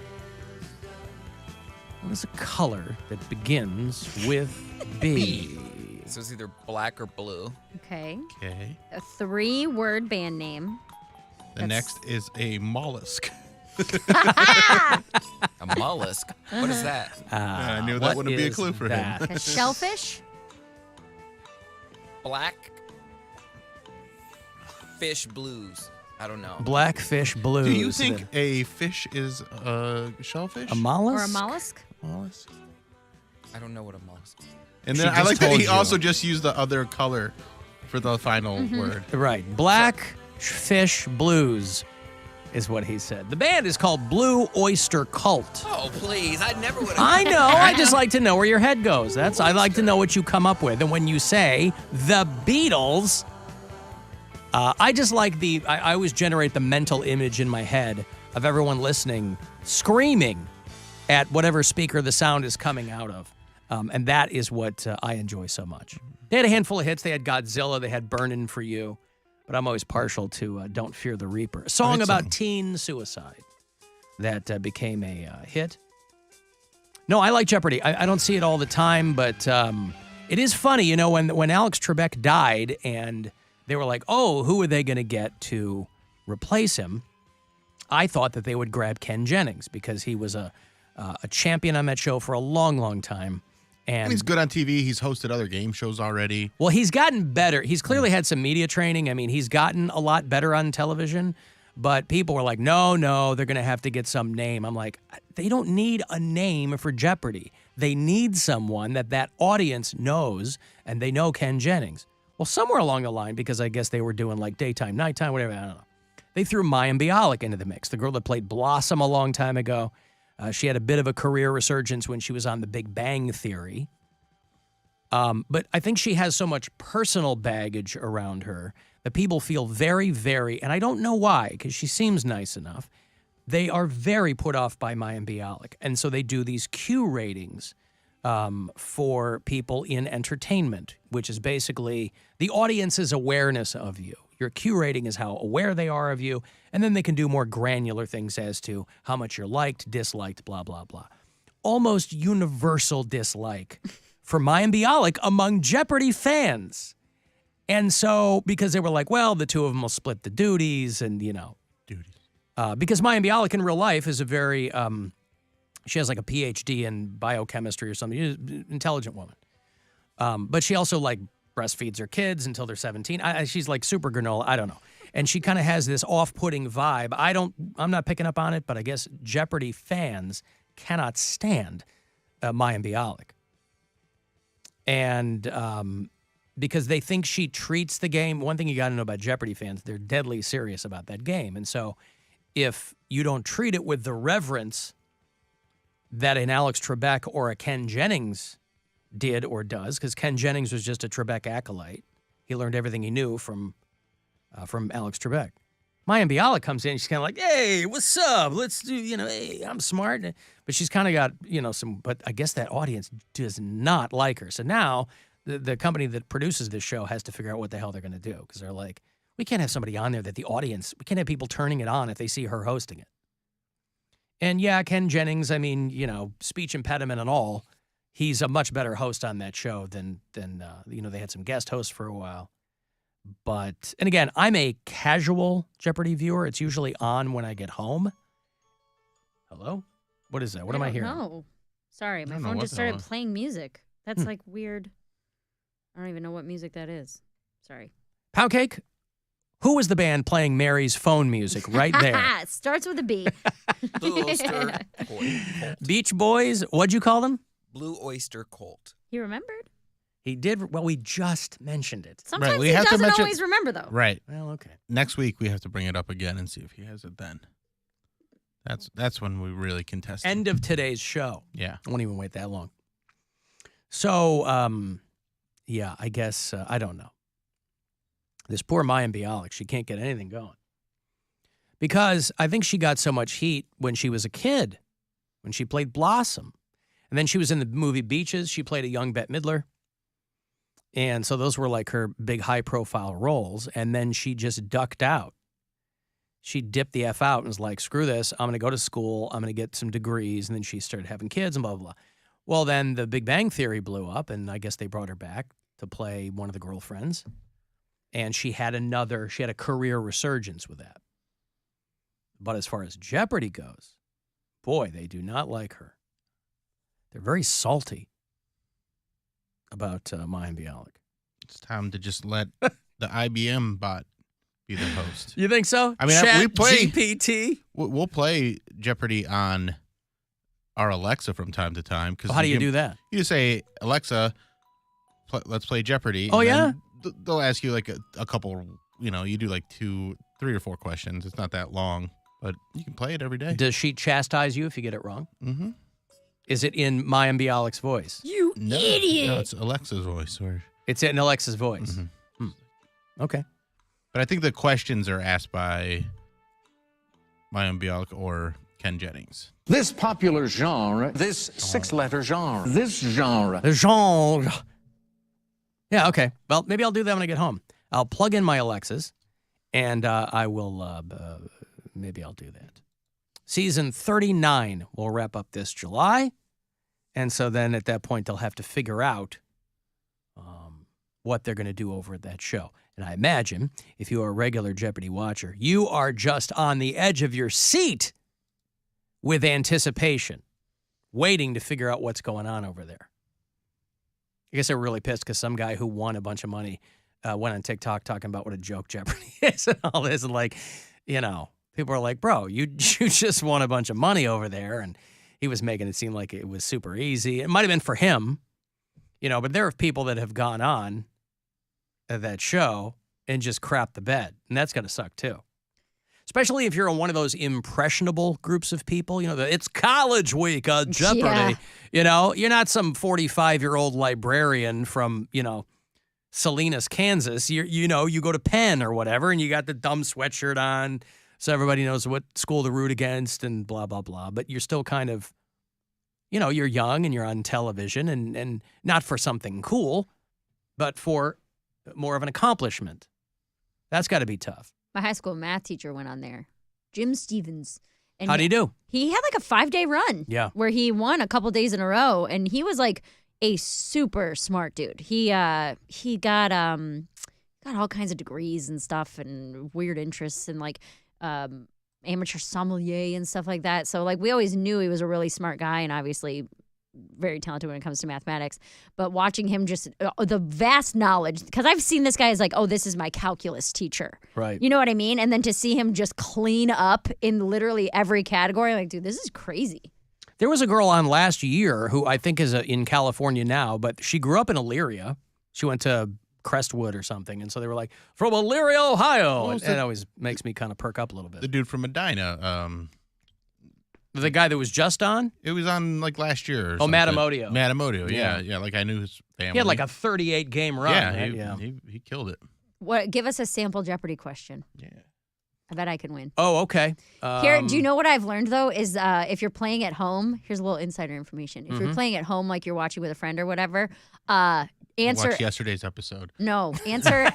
What is a color that begins with B? So it's either black or blue. Okay. Okay. A 3-word band name. The next is a mollusk. A mollusk? What is that? I knew that what wouldn't be a is clue for that? him. A shellfish. Black fish blues. I don't know. Blackfish Blues. Do you think a fish is a shellfish? a mollusk? Or a mollusk. mollusk? I don't know what a mollusk is. And She then I just like that told he you. also just used the other color for the final word. Right. Blackfish Blues is what he said. The band is called Blue Oyster Cult. Oh, please. I never would have. I know. I just like to know where your head goes. I like to know what you come up with. And when you say the Beatles, I just like I always generate the mental image in my head of everyone listening, screaming at whatever speaker the sound is coming out of. And that is what I enjoy so much. They had a handful of hits. They had Godzilla. They had Burnin' For You. But I'm always partial to Don't Fear the Reaper, a song about teen suicide that became a hit. No, I like Jeopardy. I don't see it all the time, but it is funny, you know, when Alex Trebek died and they were like, oh, who are they going to get to replace him? I thought that they would grab Ken Jennings because he was a champion on that show for a long, long time. And he's good on TV. He's hosted other game shows already. Well, he's gotten better. He's clearly had some media training. I mean, he's gotten a lot better on television, but people were like, no, they're going to have to get some name. I'm like, they don't need a name for Jeopardy. They need someone that audience knows, and they know Ken Jennings. Well, somewhere along the line, because I guess they were doing like daytime, nighttime, whatever, I don't know. They threw Mayim Bialik into the mix, the girl that played Blossom a long time ago. She had a bit of a career resurgence when she was on The Big Bang Theory. But I think she has so much personal baggage around her that people feel very, very, and I don't know why, because she seems nice enough, they are very put off by Mayim Bialik. And so they do these Q ratings for people in entertainment, which is basically the audience's awareness of you. Your Q rating is how aware they are of you, and then they can do more granular things as to how much you're liked, disliked, blah, blah, blah. Almost universal dislike for Mayim Bialik among Jeopardy fans. And so, because they were like, well, the two of them will split the duties and, you know. Because Mayim Bialik in real life is a very, she has like a PhD in biochemistry or something. She's an intelligent woman. But she also like breastfeeds her kids until they're 17. She's like super granola. I don't know. And she kind of has this off-putting vibe. I'm not picking up on it, but I guess Jeopardy fans cannot stand Mayim Bialik. And because they think she treats the game, one thing you got to know about Jeopardy fans, they're deadly serious about that game. And so if you don't treat it with the reverence that an Alex Trebek or a Ken Jennings did or does, because Ken Jennings was just a Trebek acolyte. He learned everything he knew from Alex Trebek. Mayim Bialik comes in, she's kind of like, hey, what's up? Let's do, hey, I'm smart. But she's kind of got, but I guess that audience does not like her. So now the company that produces this show has to figure out what the hell they're going to do, because they're like, we can't have somebody on there that the audience, we can't have people turning it on if they see her hosting it. And yeah, Ken Jennings, I mean, speech impediment and all, he's a much better host on that show than they had some guest hosts for a while. But, and again, I'm a casual Jeopardy viewer. It's usually on when I get home. Hello? What is that? What am I hearing? No. Sorry, my phone just started playing music. That's like weird. I don't even know what music that is. Sorry. Poundcake? Who was the band playing Mary's phone music right there? It starts with a B. Blue Oyster Cult. Beach Boys? What'd you call them? Blue Oyster Cult. He remembered? He did. Well, we just mentioned it. Sometimes he doesn't always remember, though. Right. Well, okay. Next week, we have to bring it up again and see if he has it then. That's when we really contest it. End of today's show. Yeah. I won't even wait that long. So, yeah, I guess, I don't know. This poor Mayim Bialik, she can't get anything going. Because I think she got so much heat when she was a kid, when she played Blossom. And then she was in the movie Beaches. She played a young Bette Midler. And so those were like her big high-profile roles. And then she just ducked out. She dipped the F out and was like, screw this. I'm going to go to school. I'm going to get some degrees. And then she started having kids and blah, blah, blah. Well, then the Big Bang Theory blew up, and I guess they brought her back to play one of the girlfriends. And she had a career resurgence with that. But as far as Jeopardy goes, boy, they do not like her. They're very salty about Mayim Bialik. It's time to just let the IBM bot be the host. You think so? I mean, Chat we play GPT. We'll play Jeopardy on our Alexa from time to time. Well, how do you do that? You just say, Alexa, let's play Jeopardy. Oh, and yeah? then they'll ask you like a couple, you do like 3 or 4 questions. It's not that long, but you can play it every day. Does she chastise you if you get it wrong? Mm-hmm. Is it in Mayim Bialik's voice? You idiot! No, it's Alexa's voice. It's in Alexa's voice. Mm-hmm. Okay. But I think the questions are asked by Mayim Bialik or Ken Jennings. This popular genre, this 6-letter genre, this genre. The genre. Yeah, okay. Well, maybe I'll do that when I get home. I'll plug in my Alexas, and I will, maybe I'll do that. Season 39 will wrap up this July, and so then at that point they'll have to figure out what they're going to do over at that show. And I imagine if you are a regular Jeopardy watcher, you are just on the edge of your seat with anticipation, waiting to figure out what's going on over there. I guess they're really pissed because some guy who won a bunch of money went on TikTok talking about what a joke Jeopardy is and all this. And like, people are like, bro, you just won a bunch of money over there. And he was making it seem like it was super easy. It might have been for him, but there are people that have gone on that show and just crap the bed. And that's going to suck too. Especially if you're on one of those impressionable groups of people, it's college week on Jeopardy. Yeah. You're not some 45-year-old librarian from, Salinas, Kansas. You go to Penn or whatever, and you got the dumb sweatshirt on, so everybody knows what school to root against and blah, blah, blah. But you're still kind of, you're young and you're on television and not for something cool, but for more of an accomplishment. That's got to be tough. My high school math teacher went on there, Jim Stevens. And How'd he do? He had like a 5-day run. Yeah. Where he won a couple days in a row, and he was like a super smart dude. He got all kinds of degrees and stuff and weird interests and like amateur sommelier and stuff like that. So like we always knew he was a really smart guy and obviously very talented when it comes to mathematics. But watching him just the vast knowledge, because I've seen this guy as like, oh, this is my calculus teacher. Right. You know what I mean? And then to see him just clean up in literally every category, like, dude, this is crazy. There was a girl on last year who I think is in California now, but she grew up in Elyria. She went to Crestwood or something, and so they were like, from Elyria, Ohio. And it always makes me kind of perk up a little bit. The dude from Medina, The guy that was just on? It was on like last year. Or Matt something. Amodio. Matt Amodio, yeah. Like I knew his family. He had like a 38 game run. Yeah, right? he killed it. What? Give us a sample Jeopardy question. Yeah. I bet I can win. Oh, okay. Here, do you know what I've learned though? Is if you're playing at home, here's a little insider information. If you're playing at home, like you're watching with a friend or whatever, answer. Watch yesterday's episode. No, answer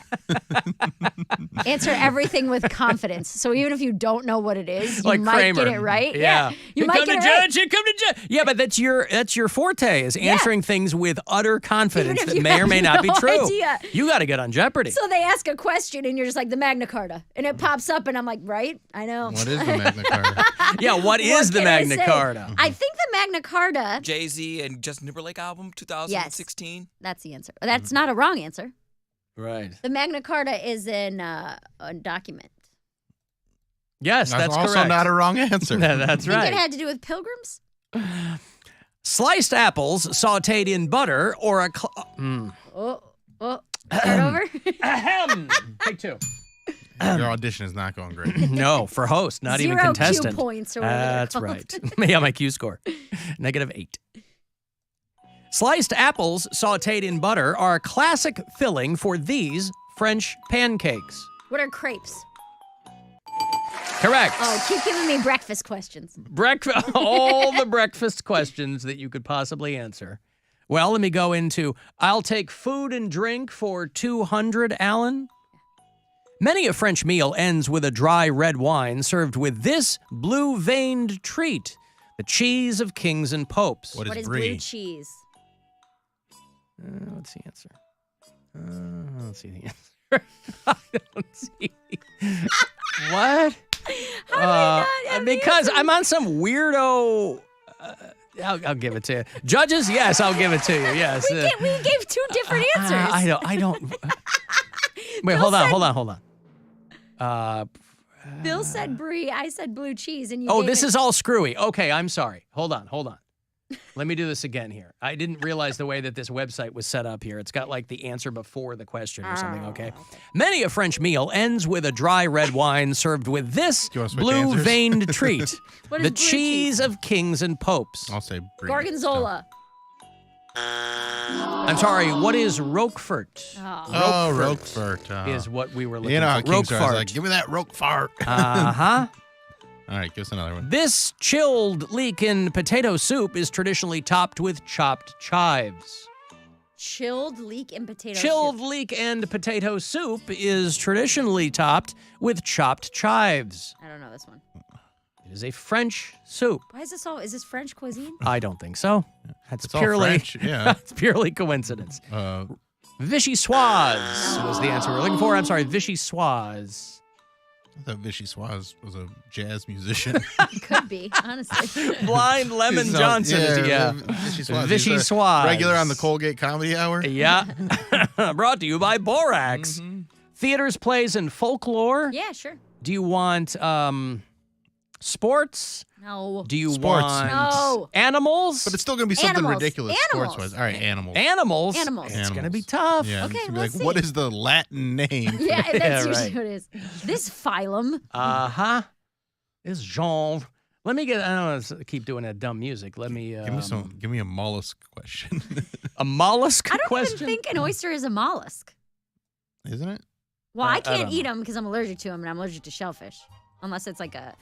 everything with confidence. So even if you don't know what it is, you like might Kramer. get it right. Yeah. You might get it right. Here come the judge. Yeah, but that's your forte is answering things with utter confidence Even if that you may or have may not be no true. idea. You got to get on Jeopardy. So they ask a question and you're just like the Magna Carta, and it pops up, and I'm like, right? I know. What is the Magna Carta? Yeah, what is the can I Magna say? Carta? I think the Magna Carta. Jay-Z and Justin Timberlake album, 2016. That's the answer. That's not a wrong answer. Right. The Magna Carta is in a document. Yes, that's also correct. not a wrong answer. That's I right. think it had to do with pilgrims. Sliced apples sautéed in butter or a... Start over. Ahem. Take two. Your audition is not going great. No, for host, not even 0 contestant. Q points or whatever they're That's called. right. Yeah, my Q score. -8. Sliced apples sautéed in butter are a classic filling for these French pancakes. What are crepes? Correct. Oh, keep giving me breakfast questions. All the breakfast questions that you could possibly answer. Well, let me go into, I'll take food and drink for 200, Alan. Many a French meal ends with a dry red wine served with this blue-veined treat, the cheese of kings and popes. What is blue cheese? What's the answer? I don't see the answer. I don't see. What? How do I not have Because the answer? I'm on some weirdo. I'll give it to you. Judges, yes, I'll give it to you. Yes. We gave two different answers. I don't. Wait, hold on. Bill said brie, I said blue cheese, and you. Oh, gave this it- is all screwy. Okay, I'm sorry. Hold on. Let me do this again here. I didn't realize the way that this website was set up here. It's got like the answer before the question or something, okay? Many a French meal ends with a dry red wine served with this you wanna switch answers? blue-veined treat, What is the blue cheese of kings and popes. I'll say brie. Gorgonzola. I'm sorry, what is Roquefort? Oh, Roquefort. Is what we were looking You know how for. Kings are. I was Roquefort. like, give me that Roquefort. Uh-huh. All right, give us another one. This chilled leek-in potato soup is traditionally topped with chopped chives. Chilled leek and potato Chilled soup. leek and potato soup is traditionally topped with chopped chives. I don't know this one. It is a French soup. Why is this all? Is this French cuisine? I don't think so. That's It's all purely French, yeah. That's purely coincidence. Vichyssoise was the answer we were looking for. I'm sorry, vichyssoise. I thought Vichyssoise was a jazz musician. Could be, honestly. Blind Lemon He's Johnson. yeah, Vichyssoise. Vichyssoise. Regular on the Colgate Comedy Hour. Yeah. Brought to you by Borax. Theaters, plays, and folklore. Yeah, sure. Do you want sports? No. Do you Sports. want No. animals? But it's still going to be something Animals. ridiculous Animals. sports-wise. All right, animals. Animals? Animals. It's going to be tough. Yeah, Okay, it's gonna be let's like, what see. is the Latin name? Yeah, that's usually right. what it is. This phylum. Uh-huh. This genre. Let me get, I don't want to keep doing that dumb music. Let me, Give me a mollusk question. a mollusk I don't question? even think an oyster is a mollusk. Isn't it? Well, I I can't don't eat know. them because I'm allergic to them, and I'm allergic to shellfish. Unless it's like a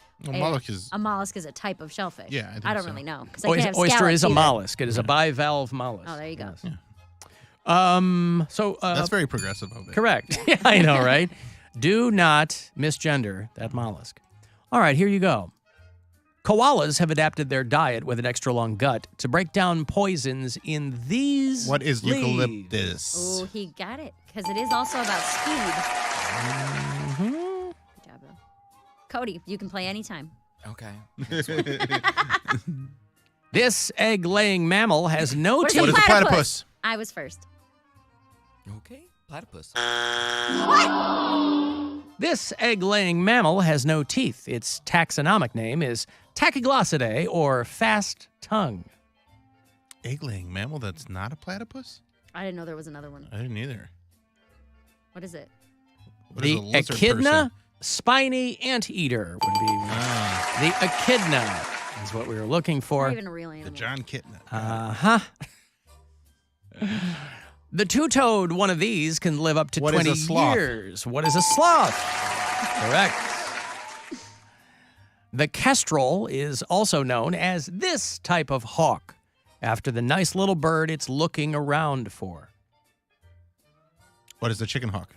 mollusk is a type of shellfish. Yeah, I think I don't so. really know because I can't have Oyster scallops is a either. mollusk. It is a bivalve mollusk. Oh, there you go. Yes. So that's very progressive of it. Correct. Yeah, I know, right? Do not misgender that mollusk. All right, here you go. Koalas have adapted their diet with an extra long gut to break down poisons in these What is leaves. eucalyptus? Oh, he got it because it is also about speed. Mm-hmm. Good job, Bill. Cody, you can play anytime. Okay. This egg-laying mammal has no What is teeth. a What is a platypus? platypus? I was first. Okay. Platypus. This egg-laying mammal has no teeth. Its taxonomic name is Tachyglossidae or fast tongue. Egg-laying mammal that's not a platypus? I didn't know there was another one. I didn't either. What is it? What is The a lizard echidna person? spiny anteater would be the echidna. is what we were looking for. Not even a real animal. The John Kitten. The two-toed one of these can live up to What is 20 a sloth? years. What is a sloth? Correct. The kestrel is also known as this type of hawk, after the nice little bird it's looking around for. What is the chicken hawk?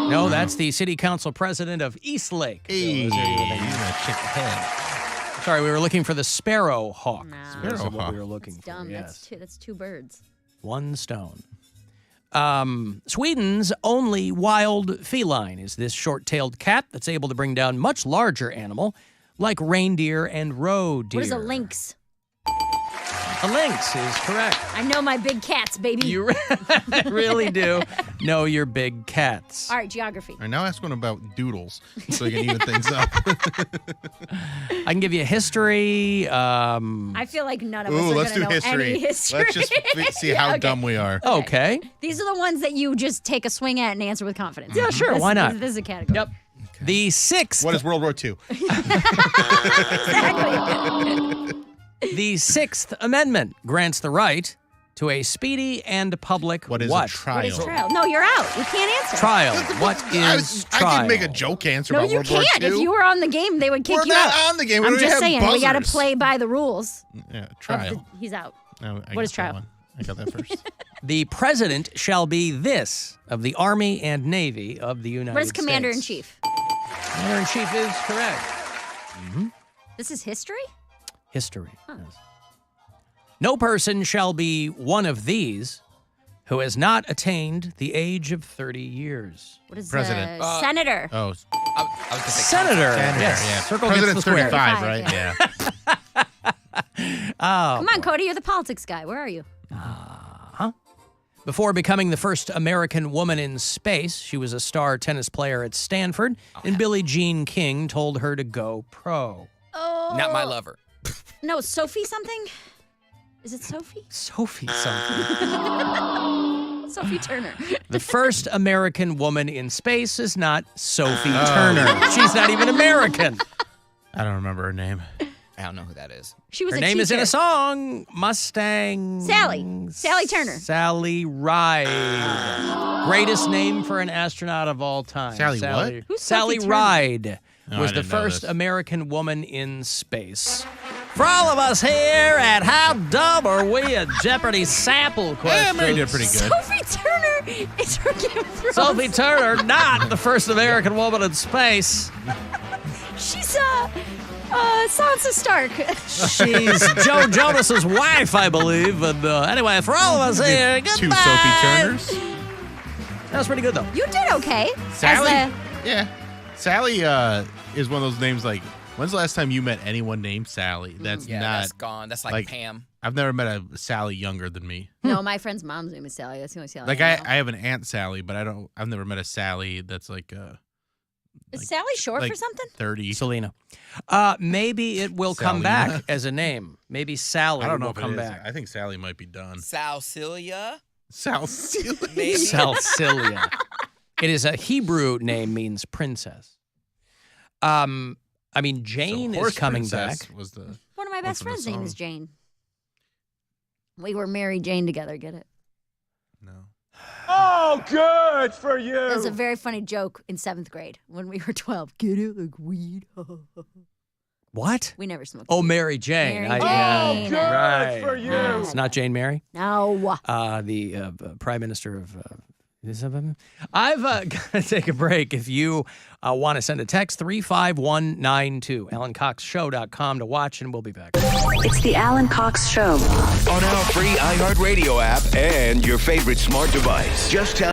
No, that's the city council president of Eastlake. Hey, Sorry, we were looking for the sparrow hawk. No. That's what Sparrow we were looking for. Dumb. Yes. That's two birds. One stone. Sweden's only wild feline is this short-tailed cat that's able to bring down much larger animal like reindeer and roe deer. What is a lynx? A lynx is correct. I know my big cats, baby. You really do know your big cats. All right, geography. All right, now ask one about doodles so we can even things up. I can give you history. I feel like none of us are let's going do to know any history. Let's just see how Okay. dumb we are. Okay. These are the ones that you just take a swing at and answer with confidence. Yeah, sure. This- Why not? This is a category. Yep. The sixth. What is World War II? The Sixth Amendment grants the right to a speedy and public What is a trial? What is trial? No, you're out. You can't answer. Trial. What is trial? I can make a joke answer No, about you World War can't. II. If you were on the game, they would kick We're you not out. on the game. We I'm don't just have saying, we got to buzzers. play by the rules. Yeah, trial. He's out. Oh, I What got is that trial? one. I got that first. The president shall be this of the Army and Navy of the United What is States. commander-in-chief? Commander-in-chief is correct. This is history? History. Yes. No person shall be one of these who has not attained the age of 30 years. What is President. senator? Oh, I was gonna say Senator. Senator, Yes. yeah. Circle President's gets the square. 35, right? Yeah. Oh, Come on, Cody, you're the politics guy. Where are you? Before becoming the first American woman in space, she was a star tennis player at Stanford, and Billie Jean King told her to go pro. Oh. Not my lover. No, Sophie something? Is it Sophie? Sophie something. Sophie Turner. The first American woman in space is not Sophie Turner. She's not even American. I don't remember her name. I don't know who that is. She was Her a name is in teacher. a song, Mustang. Sally Turner. Sally Ride. Greatest name for an astronaut of all time. Sally what? Who's Sally Sophie Turner? Ride No, was I the didn't know first this. American woman in space. For all of us here at How Dumb Are We? A Jeopardy sample Yeah, question. Mary did pretty good. Sophie Turner is her Game of Thrones. Sophie Turner, not the first American woman in space. She's Sansa Stark. She's Joe Jonas's wife, I believe. And anyway, for all of us here, goodbye. Two Sophie Turners. That was pretty good, though. You did okay. Sally? As Yeah. Sally is one of those names like, when's the last time you met anyone named Sally? That's Yeah, not. that's gone. That's like Pam. I've never met a Sally younger than me. no, my friend's mom's name is Sally. That's the only Sally. Like I I know. have an Aunt Sally, but I've never met a Sally that's like Is Sally short like for something? 30. Selena. Maybe it will come Salina. back as a name. Maybe Sally I don't know will if it come is. back. I think Sally might be done. Salcilia? Salcilia. Maybe. Salcilia. It is a Hebrew name, means princess. I mean, Jane So is Horse coming Princess back. Was the One of my best from the friends' name is song. Jane. We were Mary Jane together. Get it? no. Oh, good for you. It was a very funny joke in 7th grade when we were 12. Get it like weed. What? We never smoked. Oh, Mary Jane. Mary yeah. Jane. Good Right. for you. Yeah. It's not Jane Mary. No. The Prime Minister of. I've got to take a break. If you want to send a text, 35192, AlanCoxShow.com to watch, and we'll be back. It's the Alan Cox Show. On our free iHeartRadio app and your favorite smart device. Just tell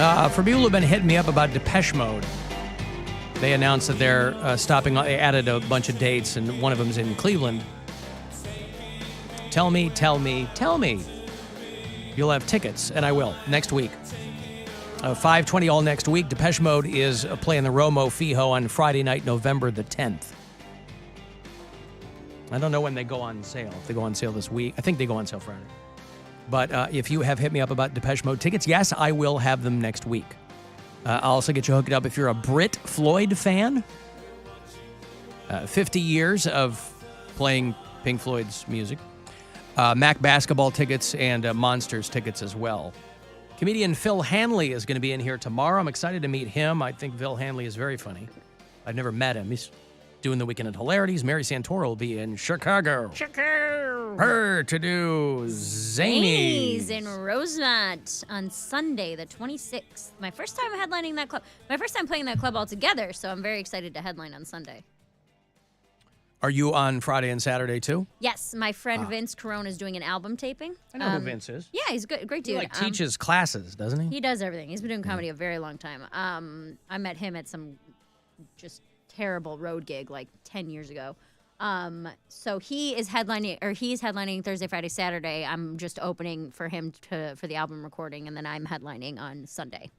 For people who've been hitting me up about Depeche Mode, they announced that they're stopping. They added a bunch of dates, and one of them's in Cleveland. Tell me. You'll have tickets, and I will, next week. 5:20 all next week. Depeche Mode is playing the Romo Fijo on Friday night, November the 10th. I don't know when they go on sale. If they go on sale this week. I think they go on sale Friday. But if you have hit me up about Depeche Mode tickets, yes, I will have them next week. I'll also get you hooked up if you're a Brit Floyd fan. 50 years of playing Pink Floyd's music. Mac basketball tickets and Monsters tickets as well. Comedian Phil Hanley is going to be in here tomorrow. I'm excited to meet him. I think Phil Hanley is very funny. I've never met him. He's doing the Weekend at Hilarities. Mary Santora will be in Chicago. Her to do Zanies in Rosemont on Sunday, the 26th. My first time headlining that club. My first time playing that club altogether, so I'm very excited to headline on Sunday. Are you on Friday and Saturday too? Yes, my friend Vince Corona is doing an album taping. I know who Vince is. Yeah, he's good, great dude. He teaches classes, doesn't he? He does everything. He's been doing comedy a very long time. I met him at some just terrible road gig like 10 years ago. So he's headlining Thursday, Friday, Saturday. I'm just opening for him for the album recording, and then I'm headlining on Sunday.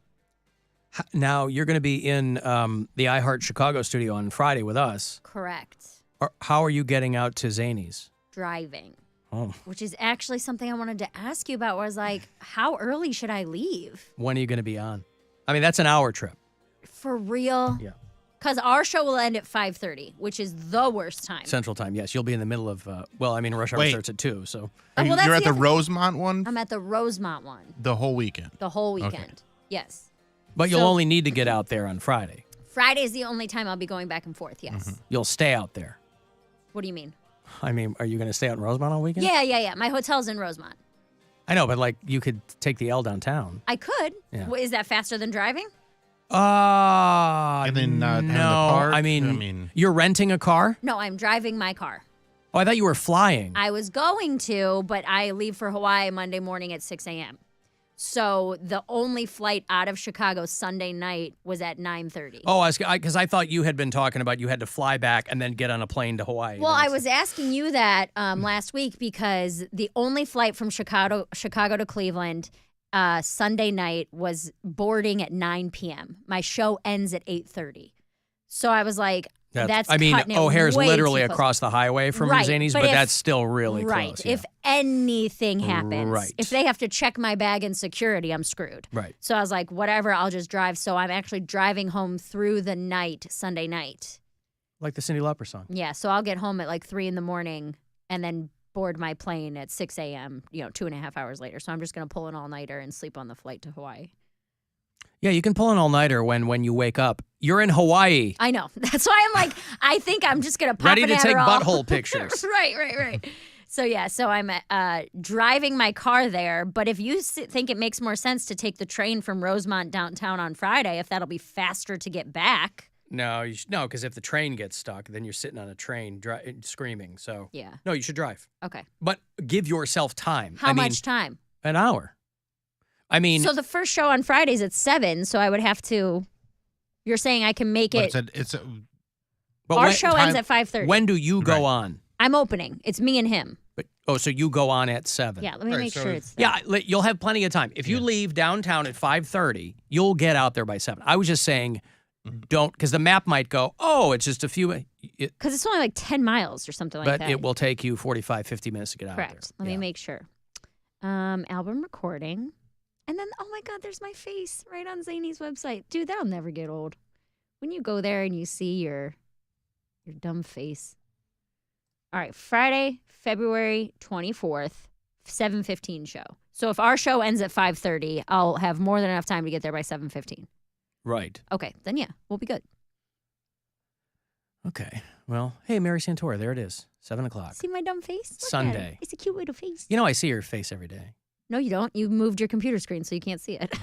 Now, you're going to be in the iHeart Chicago studio on Friday with us. Correct. How are you getting out to Zanies? Driving. Oh. Which is actually something I wanted to ask you about, was like, how early should I leave? When are you going to be on? I mean, that's an hour trip. For real? Yeah. Because our show will end at 5:30, which is the worst time. Central Time, yes. You'll be in the middle of, rush hour starts at 2, so. You're at the Rosemont one? I'm at the Rosemont one. The whole weekend? The whole weekend, Okay. yes. But you'll only need to get out there on Friday. Friday is the only time I'll be going back and forth, yes. You'll stay out there. What do you mean? I mean, are you going to stay out in Rosemont all weekend? Yeah. My hotel's in Rosemont. I know, but you could take the L downtown. I could. Yeah. Is that faster than driving? And then not having the no. park? I mean, you're renting a car? No, I'm driving my car. Oh, I thought you were flying. I was going to, but I leave for Hawaii Monday morning at 6 a.m. So the only flight out of Chicago Sunday night was at 9:30. Oh, because I thought you had been talking about you had to fly back and then get on a plane to Hawaii. Well, I was asking you that last week because the only flight from Chicago to Cleveland Sunday night was boarding at 9 p.m. My show ends at 8:30. So I was like, that's cutting it O'Hare's way literally too close. across the highway from Zanies, but that's still really close. Yeah. If anything happens, Right. if they have to check my bag in security, I'm screwed. Right. So I was like, whatever, I'll just drive. So I'm actually driving home through the night, Sunday night. Like the Cyndi Lauper song. Yeah, so I'll get home at like 3 in the morning and then board my plane at 6 a.m., 2.5 hours later. So I'm just going to pull an all-nighter and sleep on the flight to Hawaii. Yeah, you can pull an all-nighter when you wake up. You're in Hawaii. I know. That's why I'm like, I think I'm just going to pop Ready an to take Adderall. butthole pictures. Right. So I'm driving my car there. But if you think it makes more sense to take the train from Rosemont downtown on Friday, if that'll be faster to get back. No, because if the train gets stuck, then you're sitting on a train screaming. So Yeah. No, you should drive. Okay. But give yourself time. How much time? An hour. I mean, so the first show on Friday's at 7, so I would have to. You're saying I can make it. but our show ends at 5:30. When do you go on? I'm opening. It's me and him. So you go on at 7. Yeah, let me make sure it's. Yeah, you'll have plenty of time. If you leave downtown at 5:30, you'll get out there by 7. I was just saying, don't, because the map might go, it's just a few. Because it's only like 10 miles or something like that. But it will take you 45, 50 minutes to get out there. Correct. Let me make sure. Album recording. And then, oh my God, there's my face right on Zany's website. Dude, that'll never get old. When you go there and you see your dumb face. All right, Friday, February 24th, 7:15 show. So if our show ends at 5:30, I'll have more than enough time to get there by 7:15. Right. Okay, then yeah, we'll be good. Okay. Well, hey, Mary Santora, there it is, 7 o'clock. See my dumb face? Look at Sunday. it. It's a cute little face. I see your face every day. No, you don't. You moved your computer screen so you can't see it.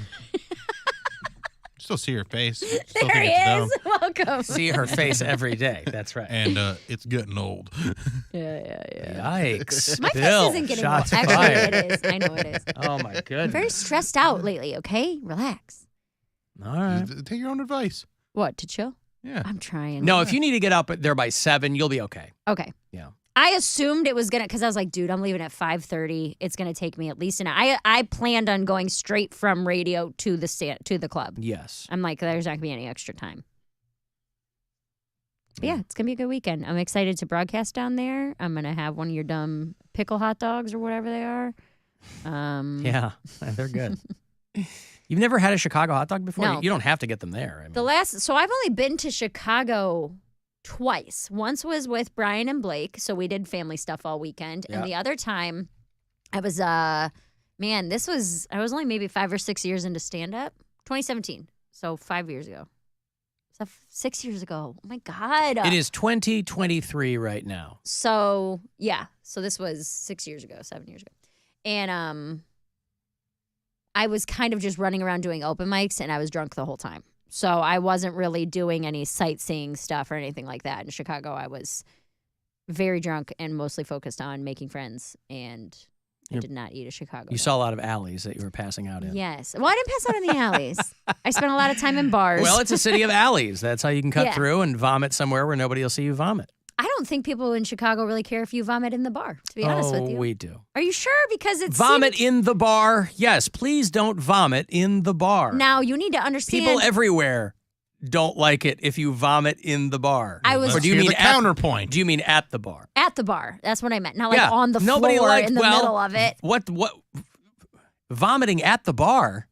Still see her face. Still There think he it's is. dumb. Welcome. See her face every day. That's right. And it's getting old. Yeah. Yikes. My Bill, face isn't getting shots old. Actually, fired. it is. I know it is. Oh, my goodness. I'm very stressed out lately, okay? Relax. All right. Take your own advice. What, to chill? Yeah. I'm trying. No, if you need to get up there by 7, you'll be okay. Okay. Yeah. I assumed it was going to, because I was like, dude, I'm leaving at 5:30. It's going to take me at least an hour. I planned on going straight from radio to the club. Yes. I'm like, there's not going to be any extra time. But yeah, it's going to be a good weekend. I'm excited to broadcast down there. I'm going to have one of your dumb pickle hot dogs or whatever they are. Yeah, they're good. You've never had a Chicago hot dog before? No. You don't have to get them there. I mean. So I've only been to Chicago twice. Once was with Brian and Blake, so we did family stuff all weekend. Yeah. And the other time, I was, I was only maybe 5 or 6 years into stand-up. 2017, so 5 years ago. So 6 years ago. Oh, my God. It is 2023 right now. So, yeah. So this was 6 years ago, 7 years ago. And I was kind of just running around doing open mics, and I was drunk the whole time. So I wasn't really doing any sightseeing stuff or anything like that. In Chicago, I was very drunk and mostly focused on making friends, and I did not eat a Chicago. You saw a lot of alleys that you were passing out in. Yes. Well, I didn't pass out in the alleys. I spent a lot of time in bars. Well, it's a city of alleys. That's how you can cut Yeah. through and vomit somewhere where nobody will see you vomit. I don't think people in Chicago really care if you vomit in the bar, to be honest with you. We do. Are you sure? Because it's Vomit in the bar. Yes, please don't vomit in the bar. Now, you need to understand. People everywhere don't like it if you vomit in the bar. Or do you mean the counterpoint? Do you mean at the bar? At the bar. That's what I meant. Not like Yeah, on the nobody floor liked- in the well, middle of it. What vomiting at the bar?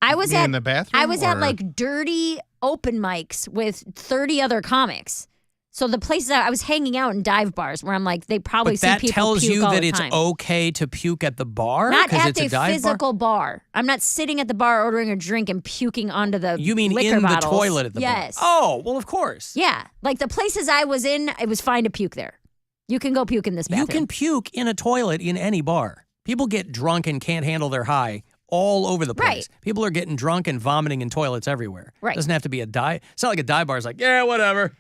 I was You mean at in the bathroom, I was at or- like dirty open mics with 30 other comics. So the places I was hanging out in dive bars where I'm like, they probably But see that people tells puke you all that the it's time. okay to puke at the bar? Not 'Cause at it's the a dive bar? physical bar. I'm not sitting at the bar ordering a drink and puking onto the You mean liquor in the bottles. toilet at the yes. bar? Oh, well, of course. Yeah. Like the places I was in, it was fine to puke there. You can go puke in this bathroom. You can puke in a toilet in any bar. People get drunk and can't handle their high all over the place. Right. People are getting drunk and vomiting in toilets everywhere. Right. Doesn't have to be a dive. It's not like a dive bar is like, yeah, whatever.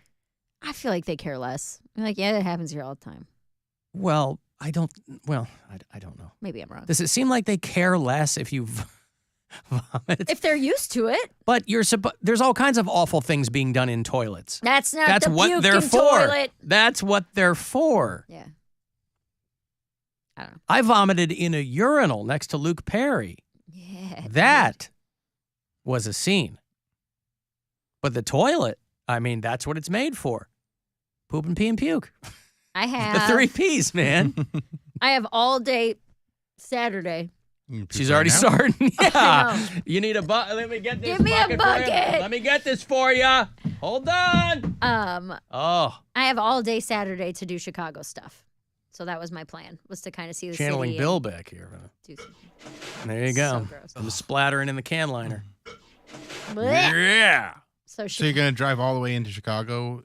I feel like they care less. I'm like, yeah, that happens here all the time. Well, I don't know. Maybe I'm wrong. Does it seem like they care less if you vomit? If they're used to it. But there's all kinds of awful things being done in toilets. That's not That's the what they're puking for. toilet. That's what they're for. Yeah. I don't know. I vomited in a urinal next to Luke Perry. Yeah. That was a scene. But the toilet, I mean, that's what it's made for. Poop and pee and puke. I The have 3 Ps, man. I have all day Saturday. She's already starting. Yeah. You need a bucket. Let me get this Give me a bucket for you. bucket. Let me get this for you. Hold on. Oh. I have all day Saturday to do Chicago stuff. So that was my plan, was to kind of see the Channeling city. Bill and back here. do some- There you go. So gross. I'm splattering in the can liner. Blech. Yeah. So So you're gonna drive all the way into Chicago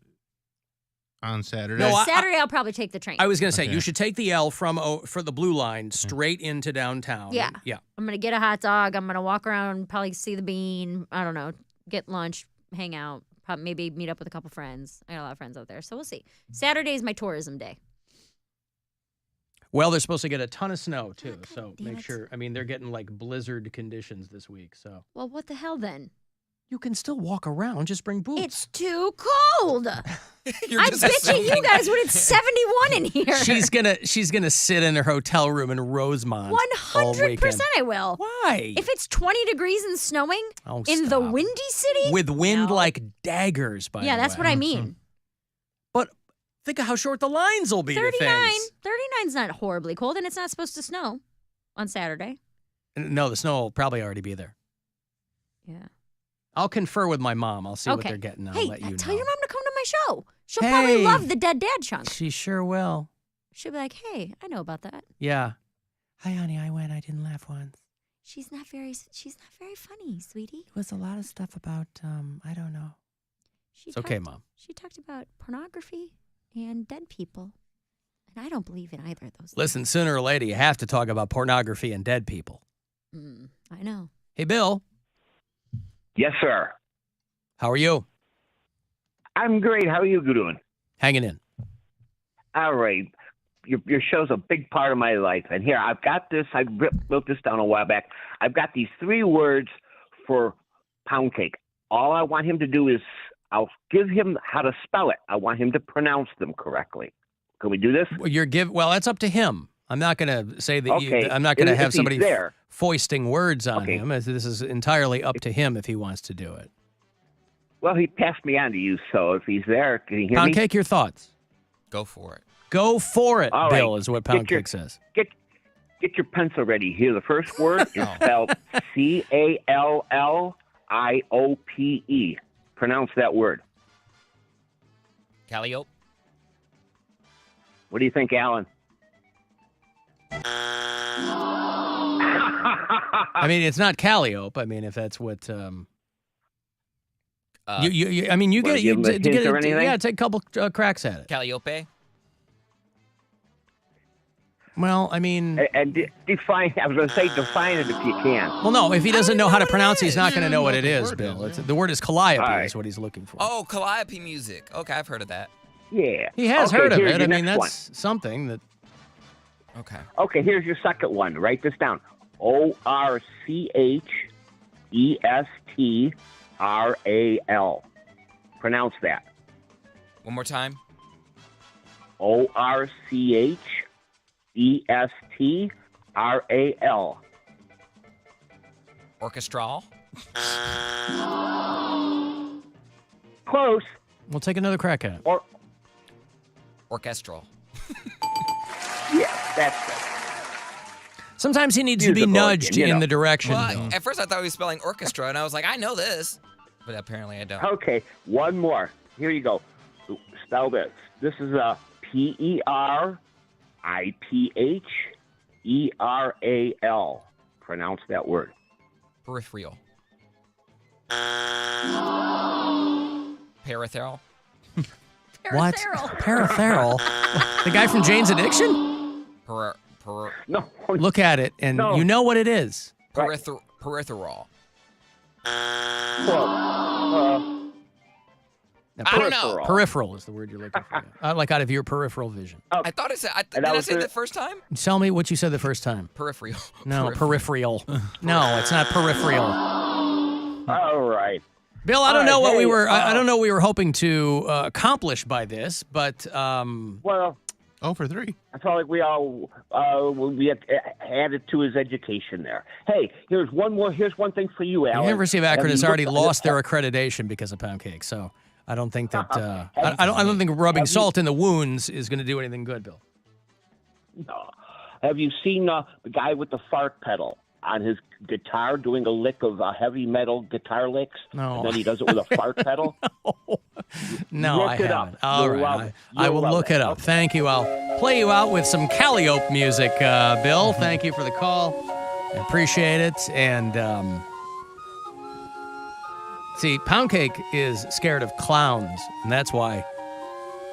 on Saturday? No, Saturday I'll probably take the train. I was going to say, Okay. you should take the L for the blue line straight into downtown. Yeah. Yeah. I'm going to get a hot dog. I'm going to walk around, probably see the bean. I don't know. Get lunch, hang out, probably maybe meet up with a couple friends. I got a lot of friends out there. So we'll see. Saturday is my tourism day. Well, they're supposed to get a ton of snow, too. So damn make it. sure. I mean, they're getting like blizzard conditions this week. So Well, what the hell then? you can still walk around. Just bring boots. It's too cold. You're I just bet you assuming. guys when it's 71 in here. She's gonna sit in her hotel room in Rosemont. all 100% weekend. I will. Why? If it's 20 degrees and snowing Oh, in the stop. windy city? With wind No. like daggers, by Yeah, the that's way. what I mean. But think of how short the lines will be to 39. things. 39's not horribly cold, and it's not supposed to snow on Saturday. No, the snow will probably already be there. Yeah. I'll confer with my mom. I'll see what Okay. they're getting. I'll Hey, let you tell know. your mom to come to my show. She'll probably Hey. love the Dead Dad chunk. She sure will. She'll be like, hey, I know about that. Yeah. Hi, honey. I went. I didn't laugh once. She's not very funny, sweetie. It was a lot of stuff about, I don't know. She It's okay, talked- Mom. She talked about pornography and dead people. And I don't believe in either of those. Listen, sooner or later, you have to talk about pornography and dead people. I know. Hey, Bill. Yes, sir. How are you? I'm great. How are you doing? Hanging in. All right. Your show's a big part of my life. And here, I've got this. I wrote this down a while back. I've got these 3 words for Poundcake. All I want him to do is I'll give him how to spell it. I want him to pronounce them correctly. Can we do this? Well, that's up to him. I'm not going to say that Okay. I'm not going to If have he's somebody there. foisting words on Okay. him. This is entirely up to him if he wants to do it. Well, he passed me on to you, so if he's there, can you hear me? Poundcake, your thoughts? Go for it. Go for it, All right. Bill, is what Get your- Poundcake says. Get your pencil ready. Here, the first word is spelled Calliope. Pronounce that word. Calliope. What do you think, Alan? I mean, it's not Calliope. I mean, if that's what you Wanna get give him a hint or anything? yeah, take a couple cracks at it. Calliope. Well, I mean, And define. I was going to say define it if you can. well, no, if he doesn't know how to pronounce it, he's not going to know what it is, Bill. The word is Calliope All right. is what he's looking for. Oh, Calliope music. Okay, I've heard of that. Yeah. He has Okay, heard of here's it. your I mean, next that's something that. Okay. Okay, here's your second one. Write this down. ORCHESTRAL. Pronounce that. One more time. ORCHESTRAL. Orchestral. Close. We'll take another crack at it. Orchestral. Yeah, that's it. Sometimes he needs to be Musical nudged again, you in know. the direction. Well, Bill. at first I thought he was spelling orchestra, and I was like, I know this, but apparently I don't. Okay, one more. Here you go. Spell this. This is a PERIPHERAL. Pronounce that word. Peripheral. Paratheral. What? Paratheral? The guy from Jane's Addiction? No. Look at it, and No. you know what it is. Peripheral. Now, I don't know. Peripheral is the word you're looking for. Like out of your peripheral vision. I thought it said. Did I say it the first time? Tell me what you said the first time. Peripheral. No, peripheral. No, it's not peripheral. All right. Bill, I don't All know right, what we hey, were. I don't know what we were hoping to accomplish by this, but Well, 0 for 3. I felt like we all we had added to his education there. Hey, here's one more. Here's one thing for you, the Alan. University of Akron Have has you already looked- lost their accreditation because of Poundcake. So I don't think that I don't think rubbing salt in the wounds is going to do anything good, Bill. No. Have you seen the guy with the fart pedal on his guitar doing a lick of heavy metal guitar licks? No. And then he does it with a fart pedal? No, Look I it up. haven't. All You'll love right, it. I You'll will love look it. it up. Thank you. I'll play you out with some Calliope music, Bill. Thank you for the call. I appreciate it. And see, Poundcake is scared of clowns, and that's why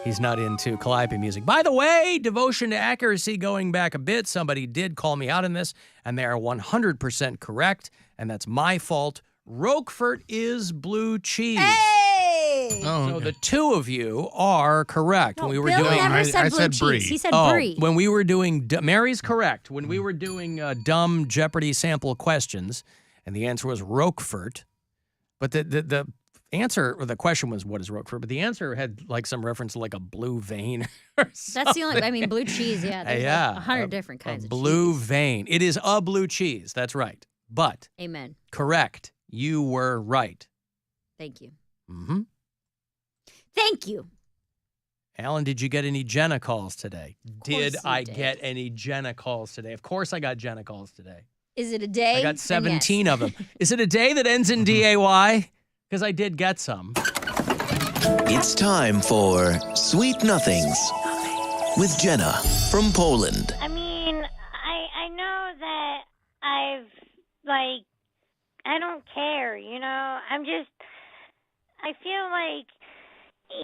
he's not into Calliope music. By the way, devotion to accuracy going back a bit. Somebody did call me out on this, and they are 100% correct, and that's my fault. Roquefort is blue cheese. Hey! So the two of you are correct. No, when we were Bill doing, never said I blue said cheese. brie. He said oh, brie. when we were doing, Mary's correct. When we were doing dumb Jeopardy sample questions, and the answer was Roquefort, but the answer, or the question was, what is Roquefort? But the answer had like some reference to like a blue vein or That's the only. I mean, blue cheese. Yeah. There's Yeah, like 100 different kinds of blue cheese. vein. It is a blue cheese. That's right. But Amen. correct. You were right. Thank you. Mm-hmm. Thank you. Alan, did you get any Jenna calls today? Did you I did. get any Jenna calls today? Of course I got Jenna calls today. Is it a day? I Then got 17 yes. of them. Is it a day that ends in DAY? Because I did get some. It's time for Sweet Nothings with Jenna from Poland. I mean, I know that I don't care, you know. I feel like,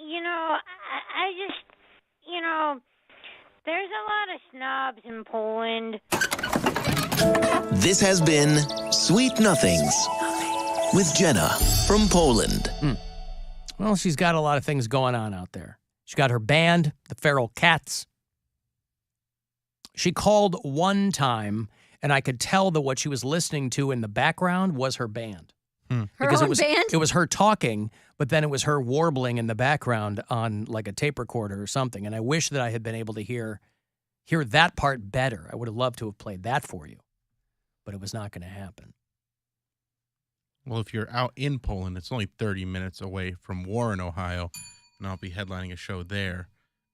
you know, I just, you know, there's a lot of snobs in Poland. This has been Sweet Nothings with Jenna from Poland. Well, she's got a lot of things going on out there. She got her band, the Feral Cats. She called one time, and I could tell that what she was listening to in the background was her band. Her Because own band? it was her talking, but then it was her warbling in the background on like a tape recorder or something. And I wish that I had been able to hear that part better. I would have loved to have played that for you, but it was not going to happen. Well, if you're out in Poland, it's only 30 minutes away from Warren, Ohio, and I'll be headlining a show there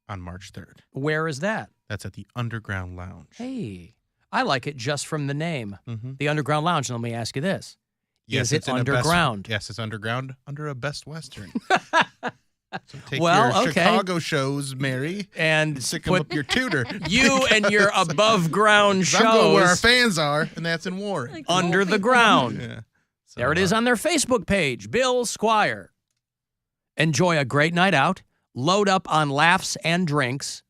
on March 3rd. Where is that? That's at the Underground Lounge. Hey, I like it just from the name, the Underground Lounge. And let me ask you this. Yes, is it it's in underground? Yes, it's underground under a Best Western. So take Well, your okay. Chicago shows, Mary, and stick them up your tutor. You and your above ground shows. I'm going where our fans are, and that's in Warren. Under the ground. Yeah. So, there it is on their Facebook page, Bill Squire. Enjoy a great night out. Load up on laughs and drinks.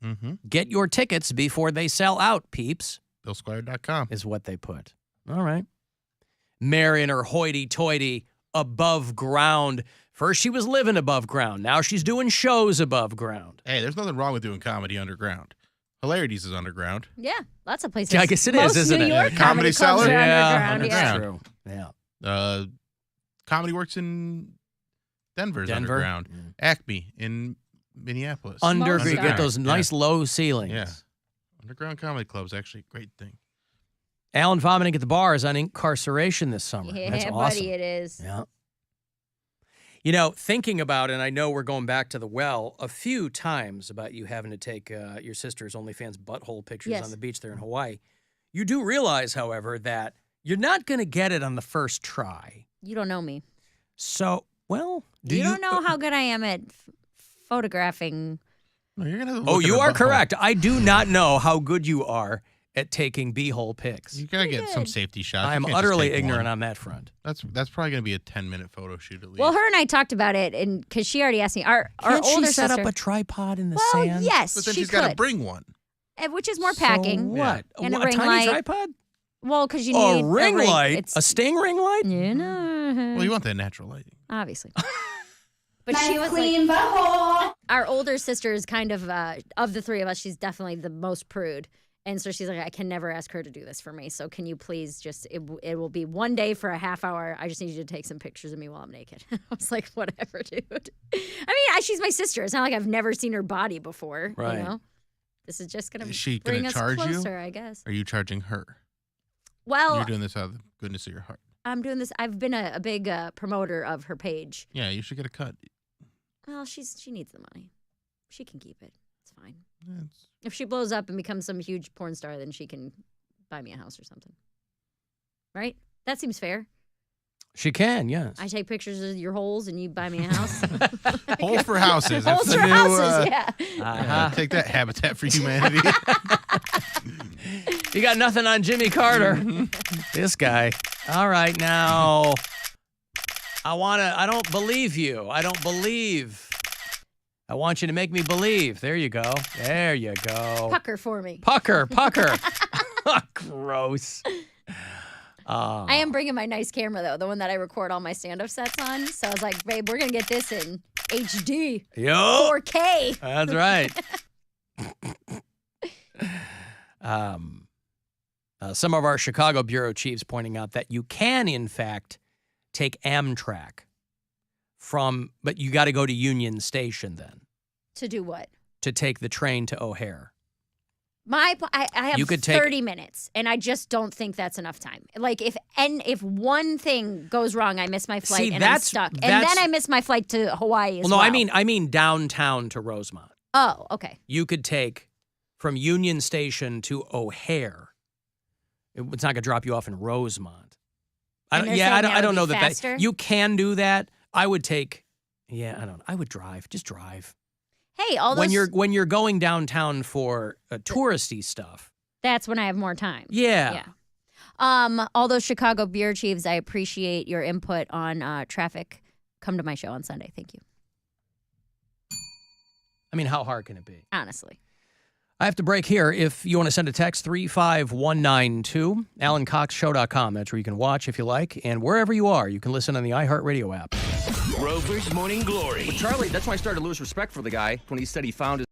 Get your tickets before they sell out, peeps. BillSquire.com is what they put. All right. Mary and her hoity-toity above ground. First she was living above ground. Now she's doing shows above ground. Hey, there's nothing wrong with doing comedy underground. Hilarities is underground. Yeah, lots of places. Yeah, I guess it Most is, isn't New it? York Comedy clubs Cellar? are Yeah, underground. that's Yeah. true. Yeah. Comedy Works in Denver's Denver? underground. Acme in Minneapolis. You get those nice low ceilings. Yeah. Underground comedy club's actually a great thing. Alan vomiting at the bar is on incarceration this summer. Yeah, That's buddy, awesome. it is. Yeah. You know, thinking about it, and I know we're going back to the well a few times about you having to take your sister's OnlyFans butthole pictures Yes. on the beach there in Hawaii. You do realize, however, that you're not going to get it on the first try. You don't know me. So, well, do You don't know how good I am at photographing. No, you're gonna Oh, you are correct. I do not know how good you are at taking beehole pics. You gotta get some safety shots. I You am can't just utterly take ignorant one. on that front. That's probably gonna be a 10-minute photo shoot at least. Well, her and I talked about it, and because she already asked me, our Can't older she set sister. up a tripod in the well, sand? yes, but then she she's could. gotta bring one. Which is more packing. What? And a a ring tiny light. tripod? Well, because you Oh, need a ring light? It's, A sting ring light? you know. Well, you want that natural lighting. Obviously. But she was clean butthole. Our older sister is kind of the three of us, she's definitely the most prude. And so she's like, I can never ask her to do this for me. So can you please just, it will be one day for a half hour. I just need you to take some pictures of me while I'm naked. I was like, whatever, dude. I mean, she's my sister. It's not like I've never seen her body before. Right. You know? This is just going Is she to bring gonna us charge closer, you? I guess. Or are you charging her? Well, You're doing this out of the goodness of your heart. I'm doing this. I've been a big promoter of her page. Yeah, you should get a cut. Well, she needs the money. She can keep it. It's fine. Yeah, If she blows up and becomes some huge porn star, then she can buy me a house or something. Right? That seems fair. She can, yes. I take pictures of your holes and you buy me a house. Hole for houses. That's Holes the for new, houses, yeah. yeah, take that, Habitat for Humanity. You got nothing on Jimmy Carter. This guy. All right, now. I don't believe you. I don't believe. I want you to make me believe. There you go. There you go. Pucker for me. Pucker. Gross. I am bringing my nice camera, though, the one that I record all my stand-up sets on. So I was like, babe, we're going to get this in HD. Yo. 4K. That's right. Some of our Chicago bureau chiefs pointing out that you can, in fact, take Amtrak but you got to go to Union Station then To do what? to take the train to O'Hare. I have You could take- 30 minutes, and I just don't think that's enough time. Like, if one thing goes wrong, I miss my flight See, and I'm that's- stuck. And that's- then I miss my flight to Hawaii as Well, well. no, I mean downtown to Rosemont. Oh, okay. You could take from Union Station to O'Hare. It's not going to drop you off in Rosemont. And they're I saying don't, that I don't would know be that faster? you can do that. I would take. Yeah, I don't know. I would drive. Just drive. Hey, all those... When you're going downtown for touristy stuff. That's when I have more time. Yeah. All those Chicago beer chiefs, I appreciate your input on traffic. Come to my show on Sunday. Thank you. I mean, how hard can it be? Honestly. I have to break here. If you want to send a text, 35192, AlanCoxShow.com. That's where you can watch if you like. And wherever you are, you can listen on the iHeartRadio app. Rover's Morning Glory. Well, Charlie, that's when I started to lose respect for the guy when he said he found his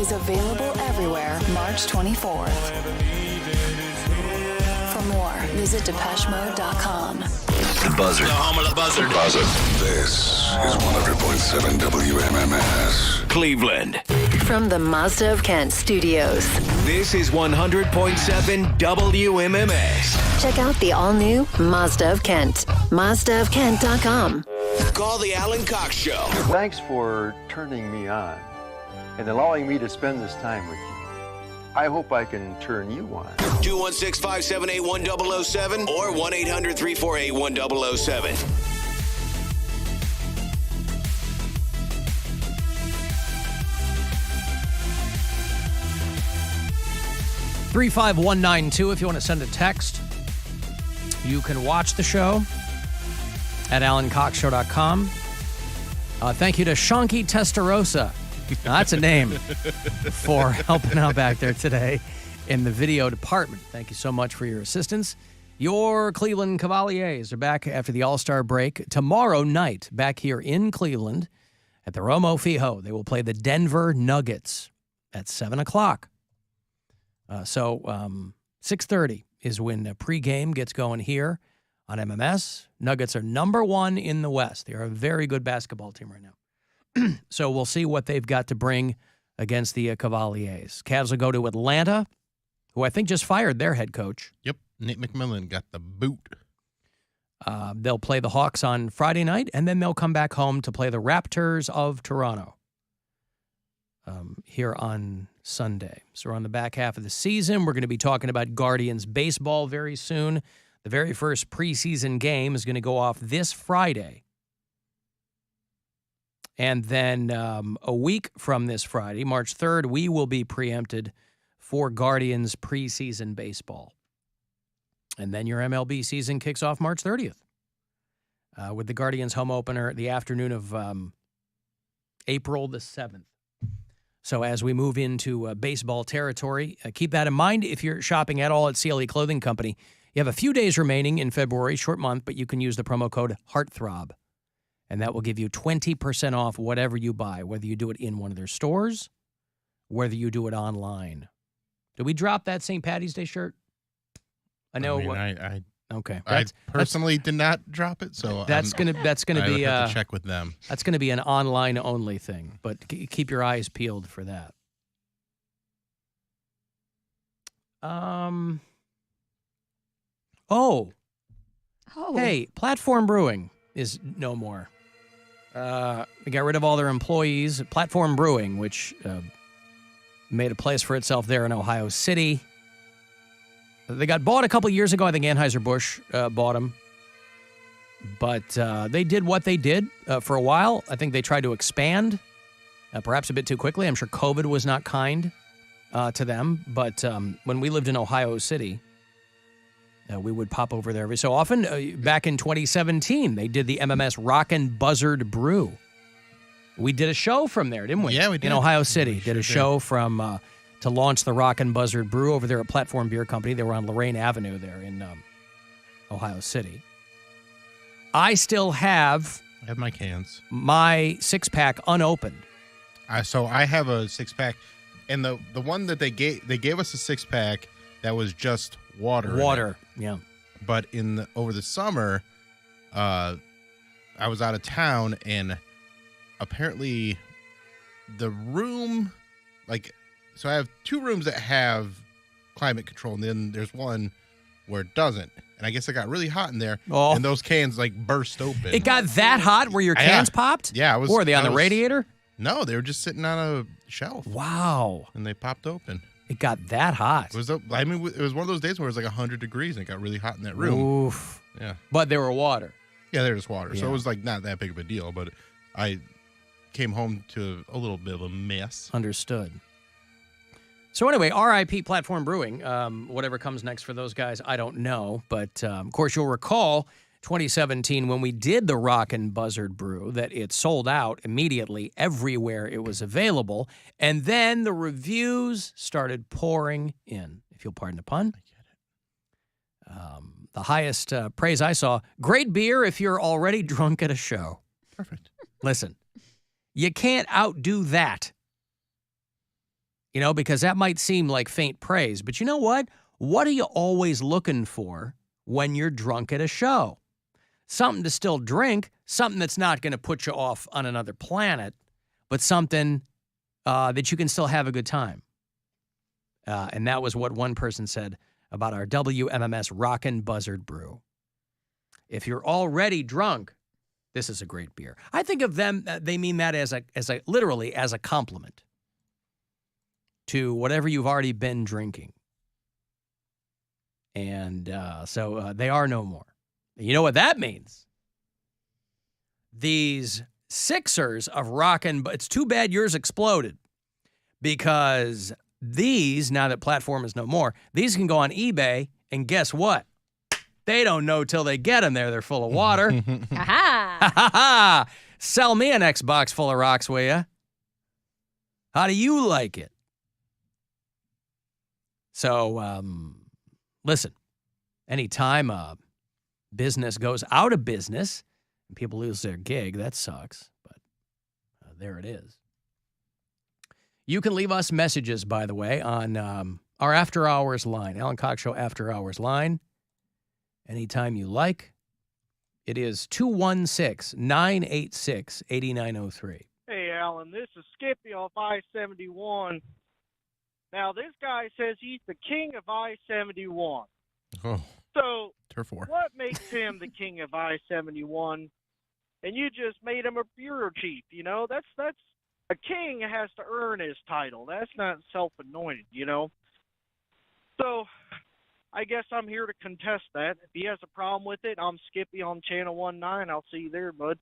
is available everywhere March 24th. For more, visit DepecheMode.com. The Buzzard. The home of the Buzzard. The Buzzard. This is 100.7 WMMS. Cleveland. From the Mazda of Kent studios. This is 100.7 WMMS. Check out the all-new Mazda of Kent. MazdaofKent.com. Call the Alan Cox Show. Thanks for turning me on and allowing me to spend this time with you. I hope I can turn you on. 216-578-1007 or 1-800-348-1007. 35192. If you want to send a text, you can watch the show at AlanCoxShow.com. Thank you to Shonky Testarossa. Now, that's a name for helping out back there today in the video department. Thank you so much for your assistance. Your Cleveland Cavaliers are back after the All-Star break tomorrow night back here in Cleveland at the Romo Fijo. They will play the Denver Nuggets at 7 o'clock. So 6:30 is when the pregame gets going here on MMS. Nuggets are number one in the West. They are a very good basketball team right now. So we'll see what they've got to bring against the Cavaliers. Cavs will go to Atlanta, who I think just fired their head coach. Yep, Nate McMillan got the boot. They'll play the Hawks on Friday night, and then they'll come back home to play the Raptors of Toronto here on Sunday. So we're on the back half of the season. We're going to be talking about Guardians baseball very soon. The very first preseason game is going to go off this Friday. And then a week from this Friday, March 3rd, we will be preempted for Guardians preseason baseball. And then your MLB season kicks off March 30th with the Guardians home opener the afternoon of April the 7th. So as we move into baseball territory, keep that in mind. If you're shopping at all at CLE Clothing Company, you have a few days remaining in February, short month, but you can use the promo code HEARTTHROB. And that will give you 20% off whatever you buy, whether you do it in one of their stores, whether you do it online. Did we drop that St. Patty's Day shirt? I know. Okay. I personally did not drop it, so that's gonna be have to check with them. That's gonna be an online only thing, but keep your eyes peeled for that. Hey, Platform Brewing is no more. They got rid of all their employees. Platform Brewing, which made a place for itself there in Ohio City. They got bought a couple years ago. I think Anheuser-Busch bought them. But they did what they did for a while. I think they tried to expand, perhaps a bit too quickly. I'm sure COVID was not kind to them. But when we lived in Ohio City, we would pop over there every so often. Back in 2017, they did the MMS Rockin' Buzzard Brew. We did a show from there, didn't we? Yeah, we did. In Ohio City. Did a show from to launch the Rockin' Buzzard Brew over there at Platform Beer Company. They were on Lorraine Avenue there in Ohio City. I still have... I have my cans. My six-pack unopened. So I have a six-pack, and the one that they gave us a six-pack that was just water. Water, yeah. But over the summer, I was out of town, and apparently the room, so I have two rooms that have climate control, and then there's one where it doesn't. And I guess it got really hot in there, and those cans burst open. It got that hot where your cans popped? Yeah. Or were they on the radiator? No, they were just sitting on a shelf. Wow. And they popped open. It got that hot. It was one of those days where it was 100 degrees and it got really hot in that room. Oof. Yeah. But they were water. Yeah, they were just water. Yeah. So it was not that big of a deal, but I came home to a little bit of a mess. Understood. So anyway, RIP Platform Brewing. Whatever comes next for those guys, I don't know. But, of course, you'll recall 2017 when we did the Rockin' Buzzard Brew that it sold out immediately everywhere it was available. And then the reviews started pouring in, if you'll pardon the pun. I get it. The highest praise I saw, great beer if you're already drunk at a show. Perfect. Listen, you can't outdo that. because that might seem like faint praise. But you know what? What are you always looking for when you're drunk at a show? Something to still drink, something that's not going to put you off on another planet, but something that you can still have a good time. And that was what one person said about our WMMS Rockin' Buzzard Brew. If you're already drunk, this is a great beer. I think of them, they mean that as literally as a compliment to whatever you've already been drinking. And so they are no more. You know what that means? These Sixers of rockin', but it's too bad yours exploded, because these, now that platform is no more, these can go on eBay, and guess what? They don't know till they get them there. They're full of water. Ha-ha! Sell me an Xbox full of rocks, will ya? How do you like it? So, listen, anytime business goes out of business and people lose their gig, that sucks, but there it is. You can leave us messages, by the way, on our After Hours line, Alan Cox Show After Hours line, anytime you like. It is 216-986-8903. Hey, Alan, this is Skippy off I-71. Now, this guy says he's the king of I-71. Oh. So, Turf war. what makes him the king of I-71? And you just made him a bureau chief, That's a king has to earn his title. That's not self-anointed, So, I guess I'm here to contest that. If he has a problem with it, I'm Skippy on Channel 19. I'll see you there, bud.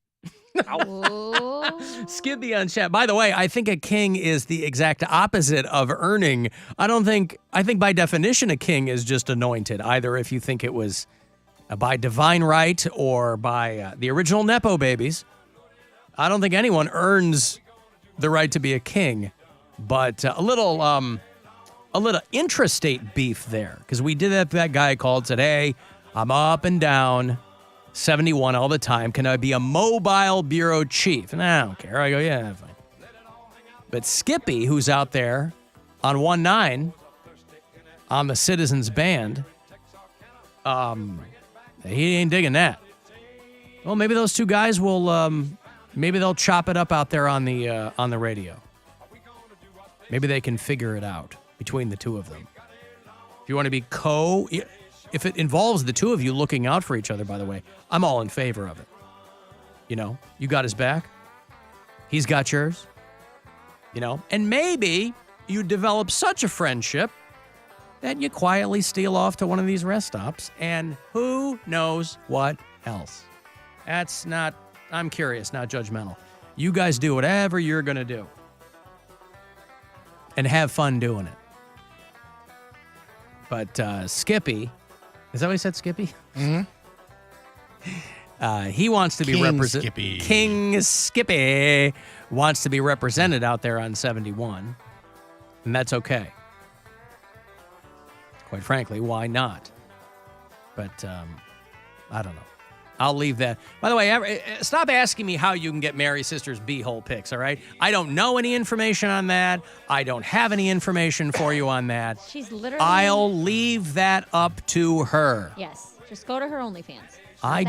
Skippy on chat. By the way, I think a king is the exact opposite of earning. I think by definition a king is just anointed, either if you think it was by divine right or by the original Nepo babies. I don't think anyone earns the right to be a king, but a little intrastate beef there, because we did that guy called today. I'm up and down 71 all the time. Can I be a mobile bureau chief? And I don't care. I go, yeah, fine. But Skippy, who's out there on 19 on the Citizens Band, he ain't digging that. Well, maybe those two guys will, maybe they'll chop it up out there on the radio. Maybe they can figure it out between the two of them. If you want to be if it involves the two of you looking out for each other, by the way, I'm all in favor of it. You got his back. He's got yours. And maybe you develop such a friendship that you quietly steal off to one of these rest stops, and who knows what else. I'm curious, not judgmental. You guys do whatever you're going to do. And have fun doing it. But Skippy, is that what he said, Skippy? Mm-hmm. He wants to be represented. King Skippy wants to be represented out there on 71. And that's okay. Quite frankly, why not? But I don't know. I'll leave that. By the way, stop asking me how you can get Mary Sister's B-hole pics, all right? I don't know any information on that. I don't have any information for you on that. She's literally... I'll leave that up to her. Yes. Just go to her OnlyFans. I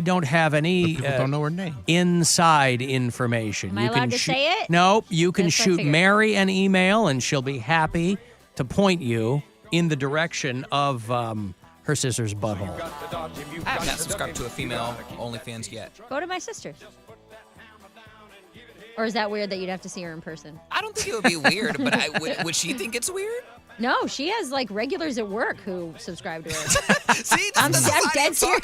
don't have any people don't know her name. Inside information. Am I allowed to say it? Nope. You can Yes, I shoot figured. Mary an email, and she'll be happy to point you in the direction of her sister's butthole. I have not subscribed to a female OnlyFans yet. Go to my sister's. Or is that weird that you'd have to see her in person? I don't think it would be weird, but would she think it's weird? No, she has like regulars at work who subscribe to her. See, I'm dead serious.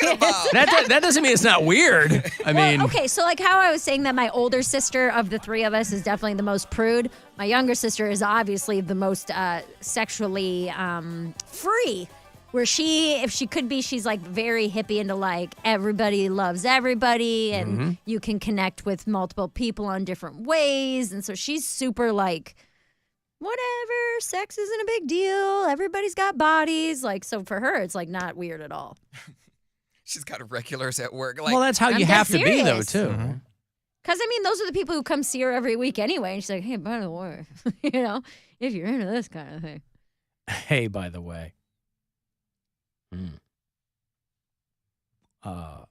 That doesn't mean it's not weird. I mean, okay, so like how I was saying that my older sister of the three of us is definitely the most prude. My younger sister is obviously the most sexually free. Where if she could be, she's like very hippie into like everybody loves everybody and you can connect with multiple people on different ways. And so she's super like, whatever, sex isn't a big deal. Everybody's got bodies. Like, so for her, it's like not weird at all. She's got regulars at work. Like, well, that's how I'm you dead have to be, though, serious. too. Because, I mean, those are the people who come see her every week anyway. And she's like, hey, by the way, if you're into this kind of thing. Hey, by the way.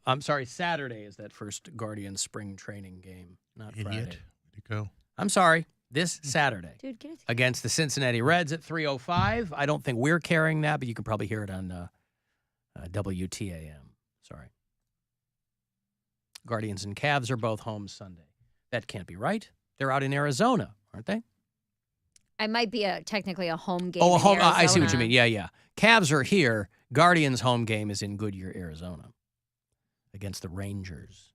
I'm sorry, Saturday is that first Guardian spring training game, not Idiot. Friday. Where'd it go? I'm sorry, this Saturday. Dude, get it. Against the Cincinnati Reds at 3:05. I don't think we're carrying that, but you can probably hear it on WTAM. Sorry. Guardians and Cavs are both home Sunday. That can't be right. They're out in Arizona, aren't they? I might be technically a home game. Oh, in home. I see what you Arizona. mean. Yeah. Cavs are here. Guardians' home game is in Goodyear, Arizona, against the Rangers.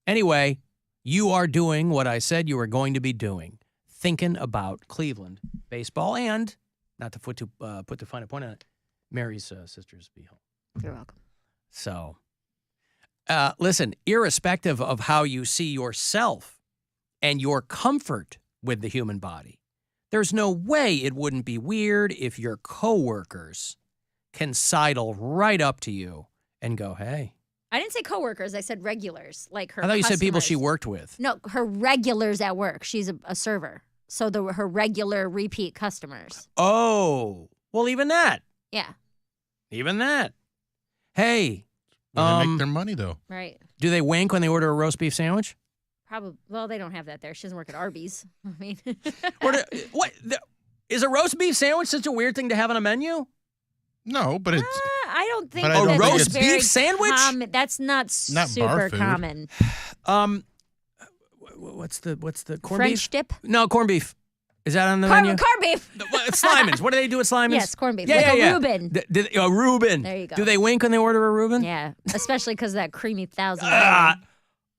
Anyway, you are doing what I said you were going to be doing, thinking about Cleveland baseball, and not to put too fine a point on it, Mary's sisters be home. You're welcome. So, listen, irrespective of how you see yourself and your comfort with the human body, there's no way it wouldn't be weird if your coworkers can sidle right up to you and go, hey. I didn't say coworkers. I said regulars, like her I thought you said people she customers. worked with. No, her regulars at work. She's a server. So her regular repeat customers. Oh, well, even that. Yeah. Even that. Hey. Well, they make their money, though. Right. Do they wink when they order a roast beef sandwich? Probably. Well, they don't have that there. She doesn't work at Arby's. I mean. Is a roast beef sandwich such a weird thing to have on a menu? No, but it's... I don't think But that I don't that's think it's- very beef sandwich? common. That's not Not bar super food. common. What's the corned French beef? dip? No, corned beef. Is that on the Corned menu? beef. It's Slimans. What do they do at Slimans? Yes, corned beef. Yeah, Like yeah, a yeah. Reuben. A Reuben. There you go. Do they wink when they order a Reuben? Yeah, especially because of that creamy thousand.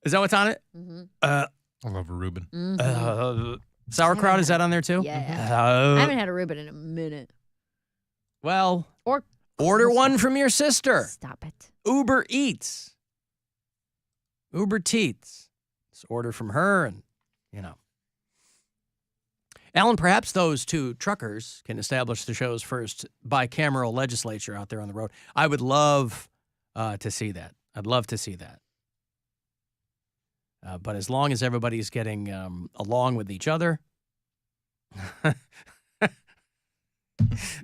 Is that what's on it? Mm-hmm. I love a Reuben. Sauerkraut, is that on there too? Yeah. I Uh, haven't had a Reuben in a minute. well, Or order one from your sister. Stop it. Uber Eats. Uber Teats. Just order from her and, Alan, perhaps those two truckers can establish the show's first bicameral legislature out there on the road. I would love to see that. I'd love to see that. But as long as everybody's getting along with each other,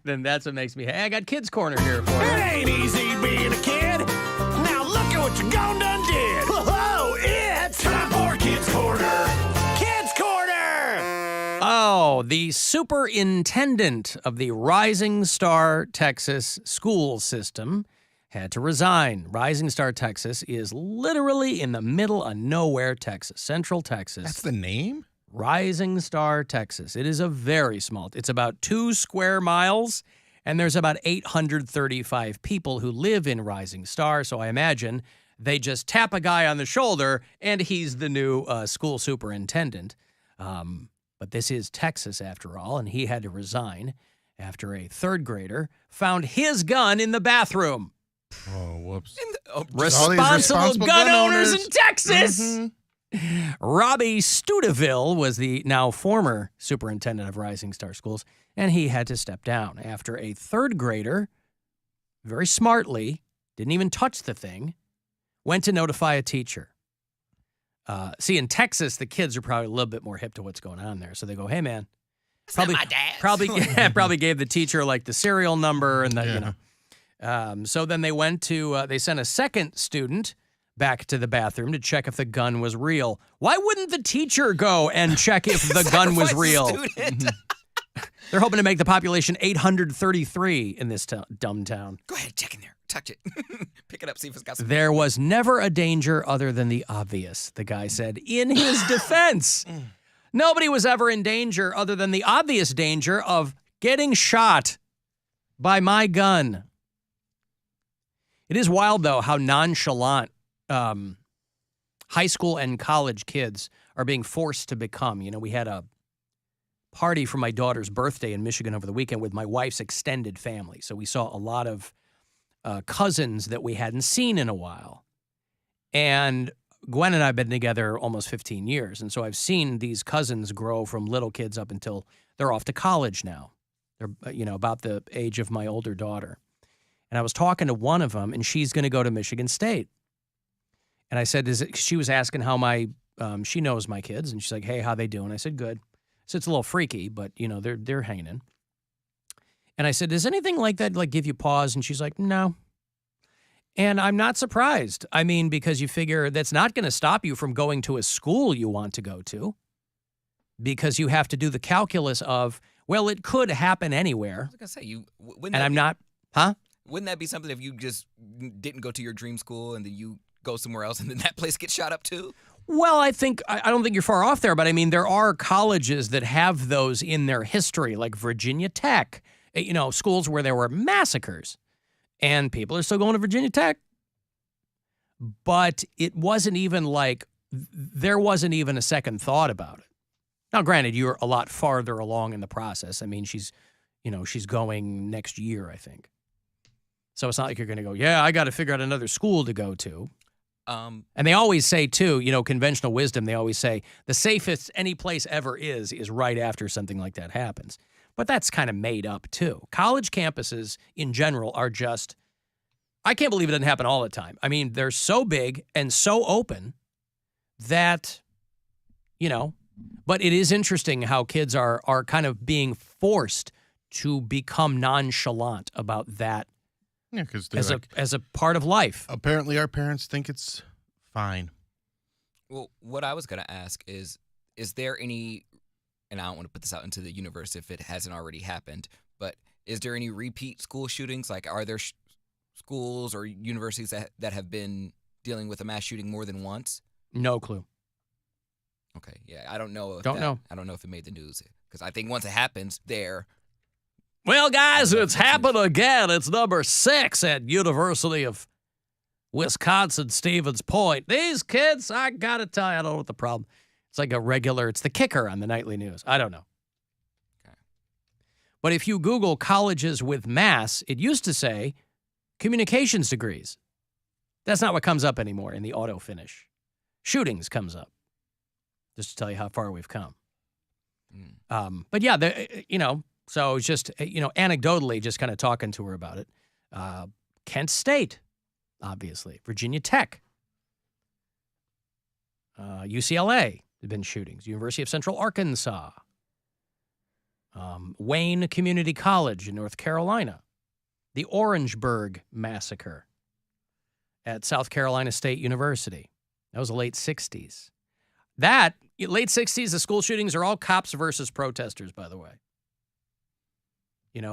then that's what makes me. Hey, I got Kids Corner here for you. It ain't easy being a kid. Now look at what you gone done did. Whoa, it's time for Kids Corner. Kids Corner. Oh, the superintendent of the Rising Star Texas school system had to resign. Rising Star Texas is literally in the middle of nowhere, Texas, Central Texas. That's the name? Rising Star Texas. It is a very small. It's about 2 square miles, and there's about 835 people who live in Rising Star. So I imagine they just tap a guy on the shoulder, and he's the new school superintendent. But this is Texas, after all, and he had to resign after a third grader found his gun in the bathroom. Oh, whoops. Responsible gun owners in Texas. Mm-hmm. Robbie Studeville was the now former superintendent of Rising Star Schools, and he had to step down after a third grader, very smartly, didn't even touch the thing, went to notify a teacher. See, in Texas, the kids are probably a little bit more hip to what's going on there. So they go, hey, man. Probably gave the teacher like the serial number and the, so then they sent a second student back to the bathroom to check if the gun was real. Why wouldn't the teacher go and check if the gun was real? They're hoping to make the population 833 in this dumb town. Go ahead, check in there. Touch it. Pick it up, see if it's got some. There was never a danger other than the obvious, the guy said in his defense. Nobody was ever in danger other than the obvious danger of getting shot by my gun. It is wild, though, how nonchalant high school and college kids are being forced to become. You know, we had a party for my daughter's birthday in Michigan over the weekend with my wife's extended family. So we saw a lot of cousins that we hadn't seen in a while. And Gwen and I have been together almost 15 years. And so I've seen these cousins grow from little kids up until they're off to college now. They're, about the age of my older daughter. And I was talking to one of them, and she's going to go to Michigan State. And I said, she was asking how my she knows my kids, and she's like, "Hey, how they doing?" I said, "Good." So it's a little freaky, but they're hanging in. And I said, "Does anything like that give you pause?" And she's like, "No." And I'm not surprised. I mean, because you figure that's not going to stop you from going to a school you want to go to, because you have to do the calculus of, well, it could happen anywhere. I was gonna say wouldn't. And that I'm be- not, huh? Wouldn't that be something if you just didn't go to your dream school and then you go somewhere else and then that place gets shot up too? Well, I don't think you're far off there, but I mean, there are colleges that have those in their history, like Virginia Tech, schools where there were massacres, and people are still going to Virginia Tech. But it wasn't even there wasn't even a second thought about it. Now, granted, you're a lot farther along in the process. I mean, she's going next year, I think. So it's not like you're going to go, yeah, I got to figure out another school to go to. And they always say, too, conventional wisdom, they always say the safest any place ever is right after something like that happens. But that's kind of made up, too. College campuses in general are just, I can't believe it doesn't happen all the time. I mean, they're so big and so open that, but it is interesting how kids are kind of being forced to become nonchalant about that. Yeah, because as a part of life. Apparently, our parents think it's fine. Well, what I was going to ask is there any, and I don't want to put this out into the universe if it hasn't already happened, but is there any repeat school shootings? Like, are there schools or universities that have been dealing with a mass shooting more than once? No clue. Okay, yeah, I don't know. I don't know if it made the news, because I think once it happens there. Well, guys, it's happened again. It's number 6 at University of Wisconsin, Stevens Point. These kids, I got to tell you, I don't know what the problem. It's like it's the kicker on the nightly news. I don't know. Okay. But if you Google colleges with mass, it used to say communications degrees. That's not what comes up anymore in the auto finish. Shootings comes up, just to tell you how far we've come. But yeah, so it's just, anecdotally, just kind of talking to her about it. Kent State, obviously. Virginia Tech. UCLA, have been shootings. University of Central Arkansas. Wayne Community College in North Carolina. The Orangeburg Massacre at South Carolina State University. That was the late 60s. Late 60s, the school shootings are all cops versus protesters, by the way.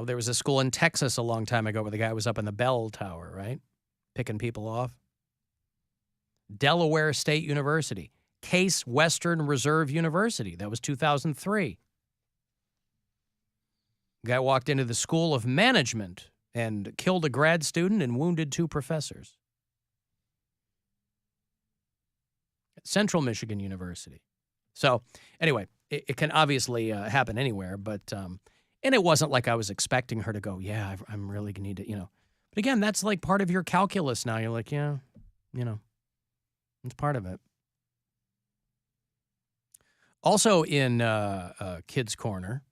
There was a school in Texas a long time ago where the guy was up in the bell tower, right? Picking people off. Delaware State University. Case Western Reserve University. That was 2003. Guy walked into the School of Management and killed a grad student and wounded 2 professors. At Central Michigan University. So, anyway, it can obviously happen anywhere, but... And it wasn't like I was expecting her to go, yeah, I'm really going to need to, But again, that's like part of your calculus now. You're like, yeah, it's part of it. Also in Kids Corner,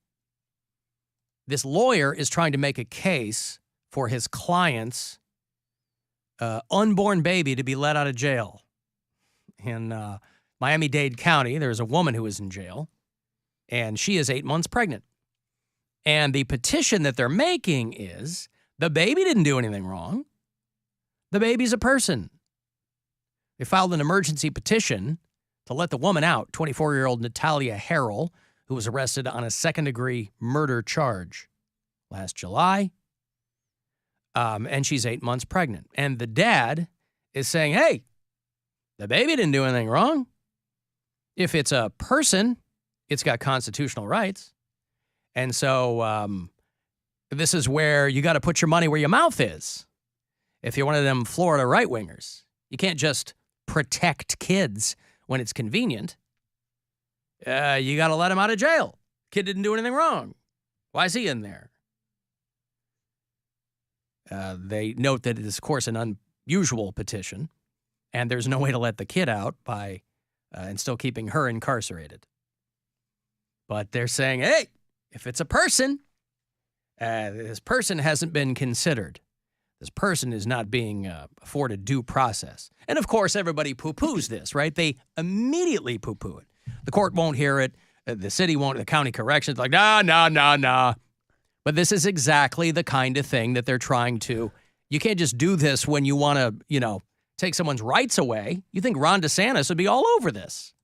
this lawyer is trying to make a case for his client's unborn baby to be let out of jail. In Miami-Dade County, there's a woman who is in jail, and she is 8 months pregnant. And the petition that they're making is the baby didn't do anything wrong. The baby's a person. They filed an emergency petition to let the woman out, 24-year-old Natalia Harrell, who was arrested on a second-degree murder charge last July. And she's 8 months pregnant. And the dad is saying, hey, the baby didn't do anything wrong. If it's a person, it's got constitutional rights. And so this is where you got to put your money where your mouth is. If you're one of them Florida right-wingers, you can't just protect kids when it's convenient. You got to let him out of jail. Kid didn't do anything wrong. Why is he in there? They note that it is, of course, an unusual petition, and there's no way to let the kid out by and still keeping her incarcerated. But they're saying, hey, if it's a person, this person hasn't been considered. This person is not being afforded due process. And of course, everybody poo-poos this, right? They immediately poo-poo it. The court won't hear it. The city won't. The county corrections like, nah. But this is exactly the kind of thing that they're trying to. You can't just do this when you want to, take someone's rights away. You think Ron DeSantis would be all over this.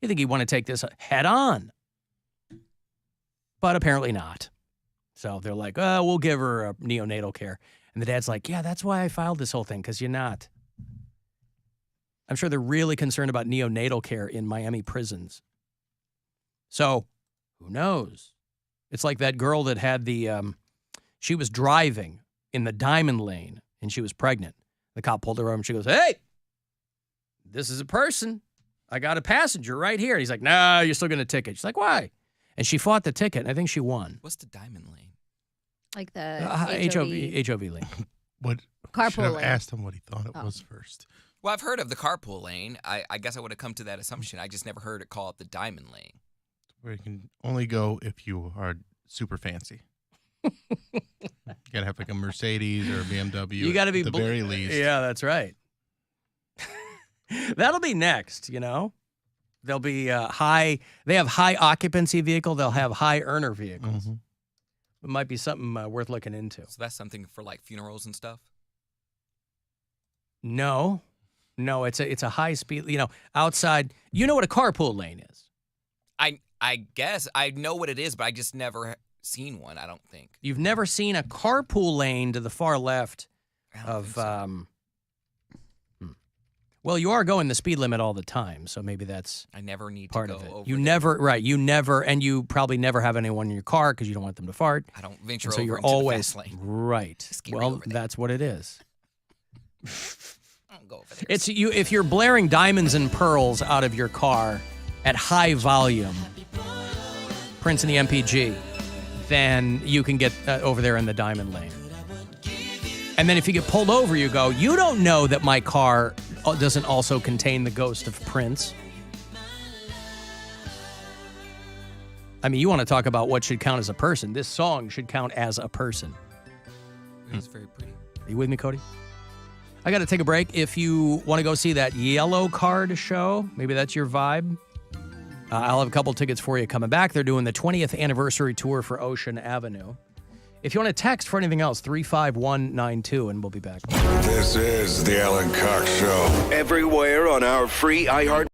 You think he'd want to take this head on. But apparently not. So they're like, we'll give her neonatal care. And the dad's like, yeah, that's why I filed this whole thing, because you're not. I'm sure they're really concerned about neonatal care in Miami prisons. So who knows? It's like that girl that had she was driving in the diamond lane and she was pregnant. The cop pulled her over and she goes, hey, this is a person. I got a passenger right here. And he's like, no, you're still going to ticket. She's like, why? And she fought the ticket, and I think she won. What's the diamond lane? Like the HOV lane. What? Carpool Should have lane. asked him what he thought it was first. Well, I've heard of the carpool lane. I guess I would have come to that assumption. I just never heard it called the diamond lane. Where you can only go if you are super fancy. You gotta have like a Mercedes or a BMW. You got to be at the very least. Yeah, that's right. That'll be next. They'll be high. They have high occupancy vehicle. They'll have high earner vehicles. Mm-hmm. It might be something worth looking into. So that's something for like funerals and stuff. No, it's a high speed. Outside. You know what a carpool lane is? I guess I know what it is, but I just never seen one. I don't think. You've never seen a carpool lane to the far left of. Well, you are going the speed limit all the time, so maybe that's I never need part to go of it. over You there. never, right? You never, and you probably never have anyone in your car because you don't want them to fart. I don't venture And so over you're into always the fast lane. right. Just get right Well, over there. that's what it is. I don't go over there. It's you if you're blaring diamonds and pearls out of your car at high volume, Prince and the MPG, then you can get over there in the diamond lane. And then if you get pulled over, you go, you don't know that my car doesn't also contain the ghost of Prince. I mean, you want to talk about what should count as a person. This song should count as a person. It's very pretty. Are you with me, Cody? I got to take a break. If you want to go see that Yellow Card show, maybe that's your vibe. I'll have a couple tickets for you coming back. They're doing the 20th anniversary tour for Ocean Avenue. If you want to text for anything else, 35192, and we'll be back. This is the Alan Cox Show. Everywhere on our free iHeart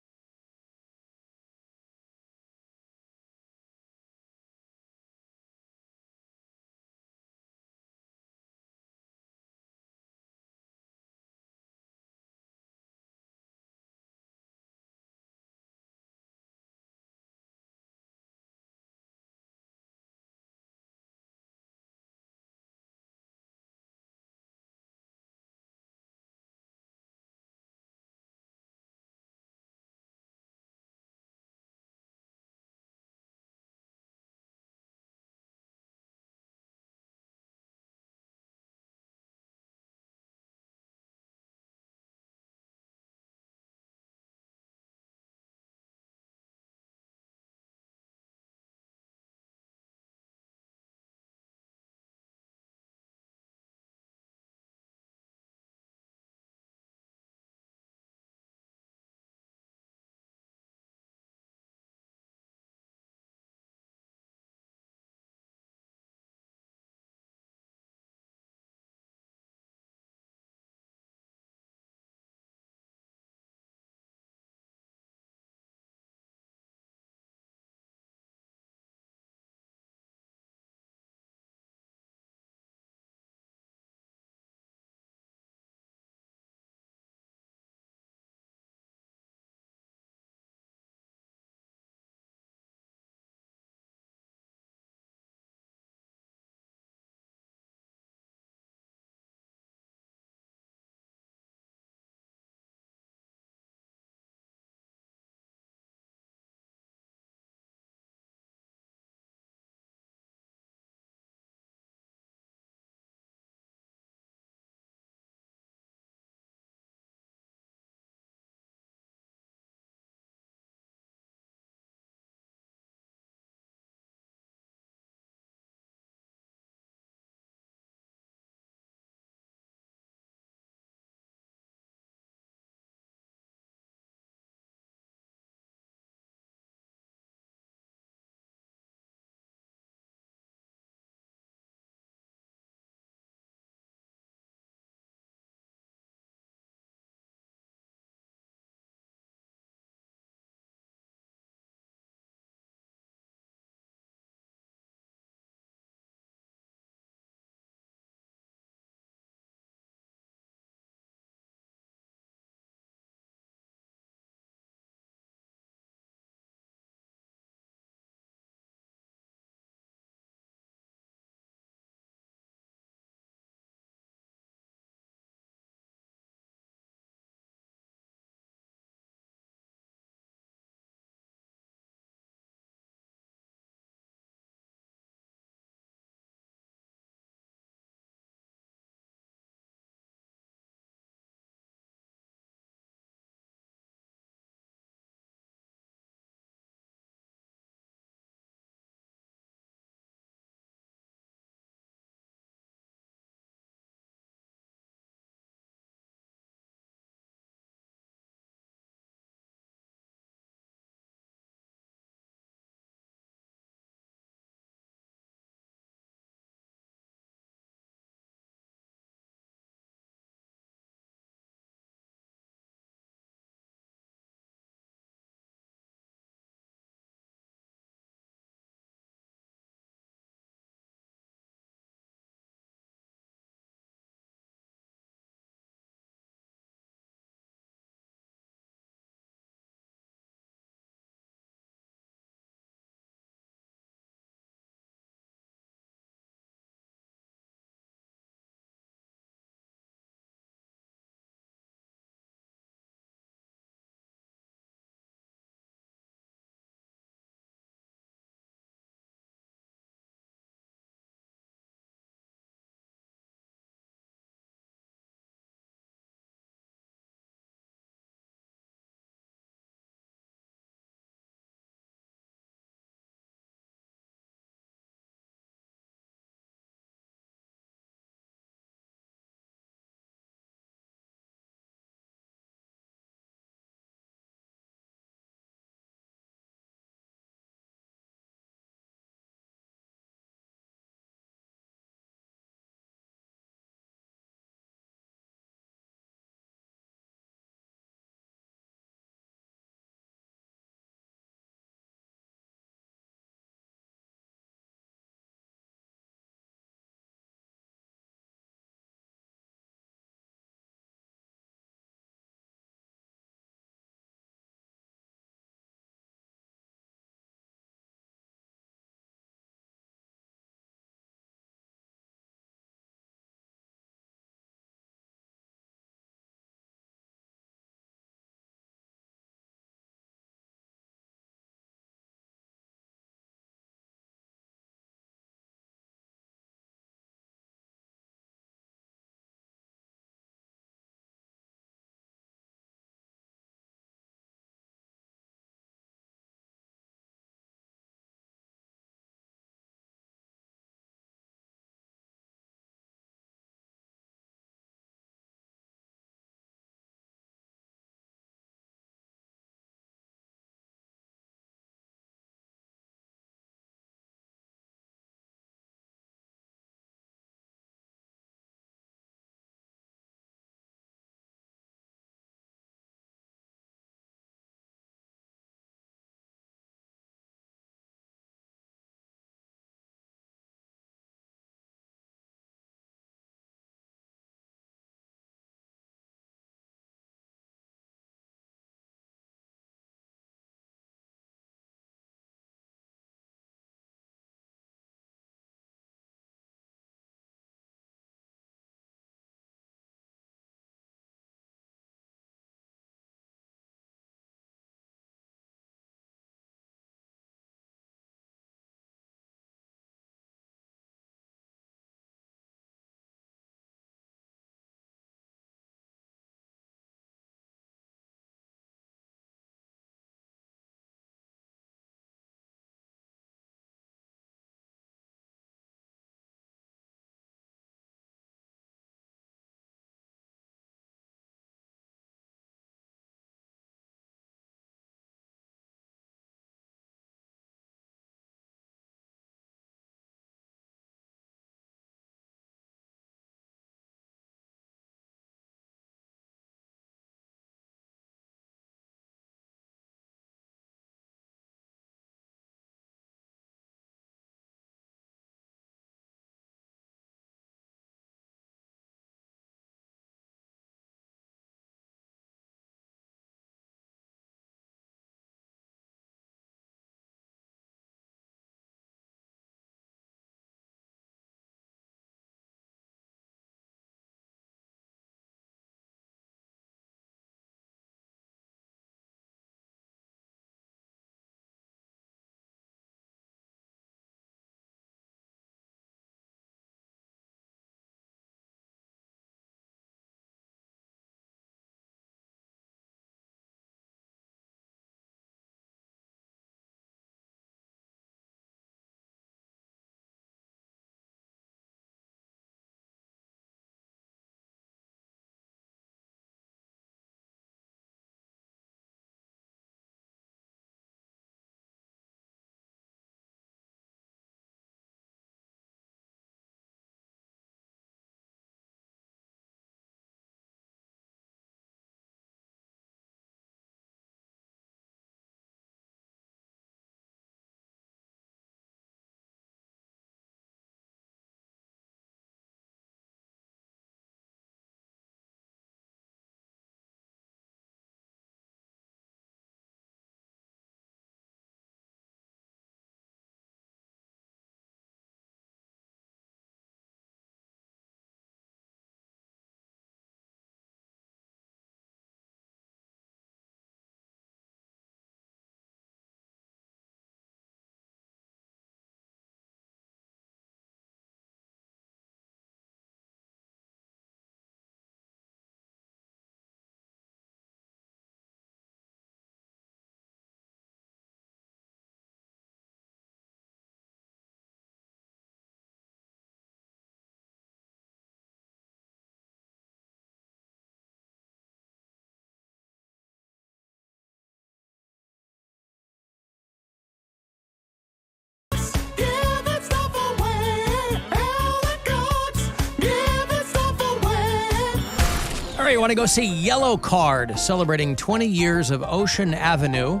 Or you want to go see Yellow Card, celebrating 20 years of Ocean Avenue.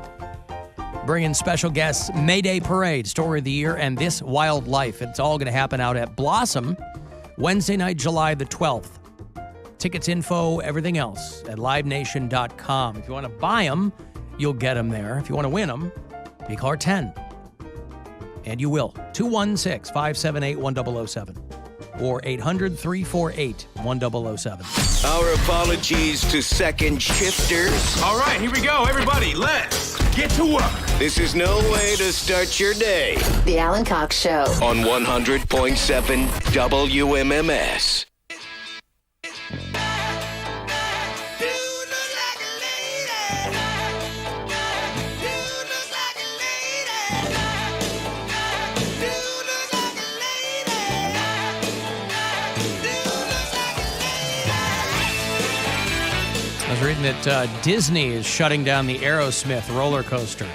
Bringing special guests, Mayday Parade, Story of the Year, and This Wildlife. It's all going to happen out at Blossom, Wednesday night, July the 12th. Tickets, info, everything else at livenation.com. If you want to buy them, you'll get them there. If you want to win them, you call 10. And you will. 216-578-1007 or 800-348-1007. Our apologies to second shifters. All right, here we go, everybody. Let's get to work. This is no way to start your day. The Alan Cox Show. On 100.7 WMMS. I was reading that Disney is shutting down the Aerosmith roller coaster.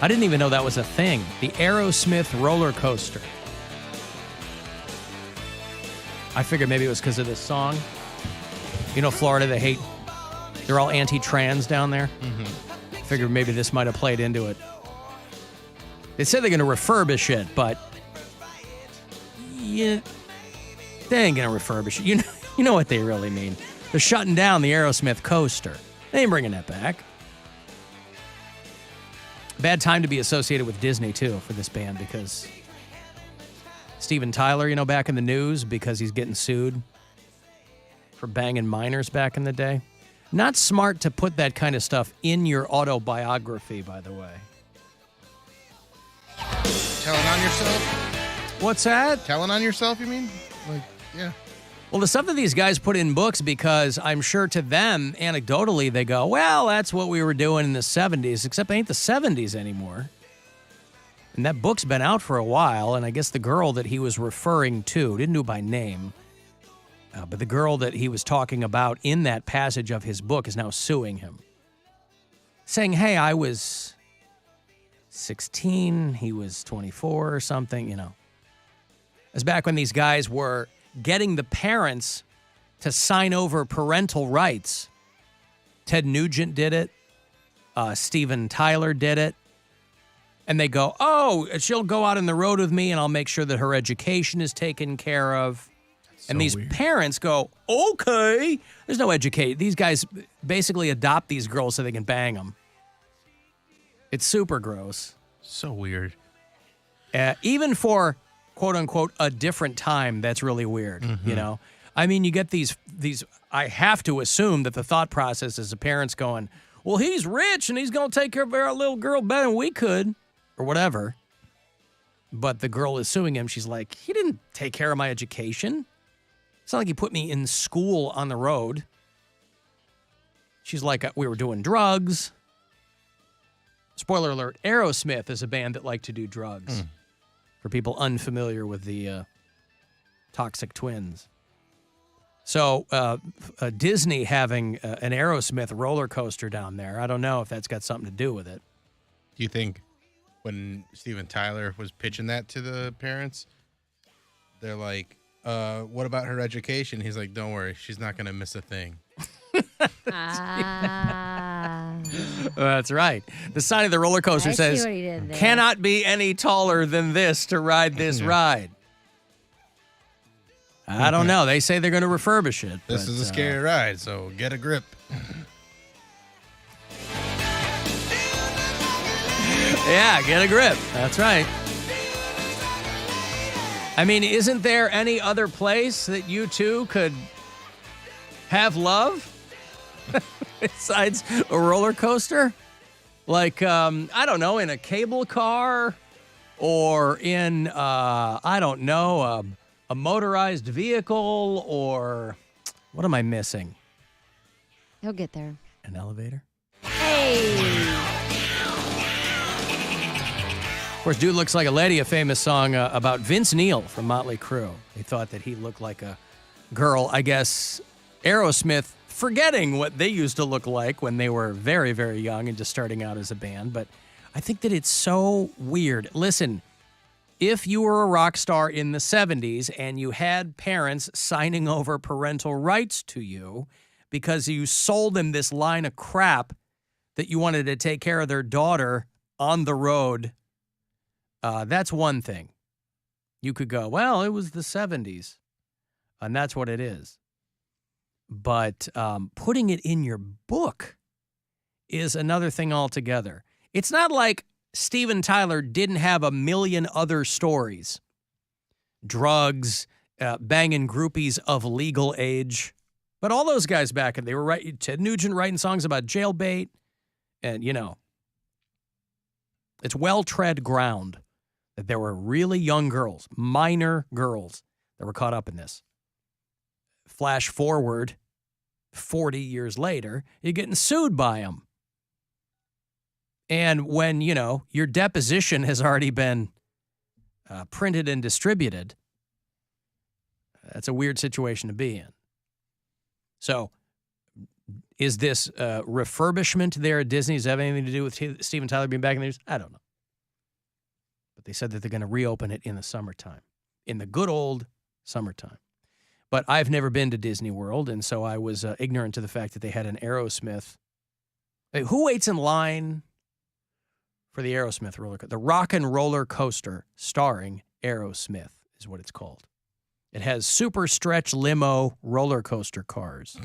I didn't even know that was a thing. The Aerosmith roller coaster. I figured maybe it was because of this song. You know, Florida, they're all anti-trans down there. Mm-hmm. Figured maybe this might have played into it. They said they're going to refurbish it, but yeah, they ain't going to refurbish it. You know what they really mean. They're shutting down the Aerosmith coaster. They ain't bringing that back. Bad time to be associated with Disney, too, for this band, because Steven Tyler, back in the news because he's getting sued for banging minors back in the day. Not smart to put that kind of stuff in your autobiography, by the way. Telling on yourself? What's that? Telling on yourself, you mean? Like, yeah. Well, the stuff that these guys put in books, because I'm sure to them, anecdotally, they go, well, that's what we were doing in the 70s, except it ain't the 70s anymore. And that book's been out for a while, and I guess the girl that he was referring to, didn't know by name, but the girl that he was talking about in that passage of his book is now suing him. Saying, hey, I was 16, he was 24 or something, It was back when these guys were getting the parents to sign over parental rights. Ted Nugent did it. Steven Tyler did it. And they go, oh, she'll go out on the road with me and I'll make sure that her education is taken care of. And these parents go, okay. There's no education. These guys basically adopt these girls so they can bang them. It's super gross. So weird. Even for quote unquote a different time, that's really weird. Mm-hmm. I mean, you get these I have to assume that the thought process is the parents going, well, he's rich and he's going to take care of our little girl better than we could, or whatever. But the girl is suing him. She's like, he didn't take care of my education. It's not like he put me in school on the road. She's like, we were doing drugs. Spoiler alert, Aerosmith is a band that liked to do drugs. For people unfamiliar with the Toxic Twins. So Disney having an Aerosmith roller coaster down there, I don't know if that's got something to do with it. Do you think when Steven Tyler was pitching that to the parents, they're like, what about her education? He's like, don't worry, she's not going to miss a thing. That's right. The sign of the roller coaster says, cannot be any taller than this to ride this ride. I don't know. They say they're going to refurbish it. This is a scary ride, so get a grip. Yeah, get a grip. That's right. I mean, isn't there any other place that you two could have love besides a roller coaster? Like, I don't know, in a cable car or in, I don't know, a motorized vehicle, or what am I missing? He'll get there. An elevator? Hey! Of course, dude looks like a lady, a famous song about Vince Neil from Motley Crue. They thought that he looked like a girl. I guess Aerosmith, forgetting what they used to look like when they were very, very young and just starting out as a band. But I think that it's so weird. Listen, if you were a rock star in the 70s and you had parents signing over parental rights to you because you sold them this line of crap that you wanted to take care of their daughter on the road, that's one thing. You could go, well, it was the 70s, and that's what it is. But putting it in your book is another thing altogether. It's not like Steven Tyler didn't have a million other stories. Drugs, banging groupies of legal age. But all those guys back, they were right. Ted Nugent writing songs about jailbait. And, you know, it's well-tread ground that there were really young girls, minor girls, that were caught up in this. Flash forward 40 years later, you're getting sued by them. And when, you know, your deposition has already been printed and distributed, that's a weird situation to be in. So, is this refurbishment there at Disney? Does that have anything to do with Steven Tyler being back in the news? I don't know. But they said that they're going to reopen it in the summertime, in the good old summertime. But I've never been to Disney World, and so I was ignorant to the fact that they had an Aerosmith. Hey, who waits in line for the Aerosmith roller coaster? The Rock and Roller Coaster starring Aerosmith is what it's called. It has super stretch limo roller coaster cars.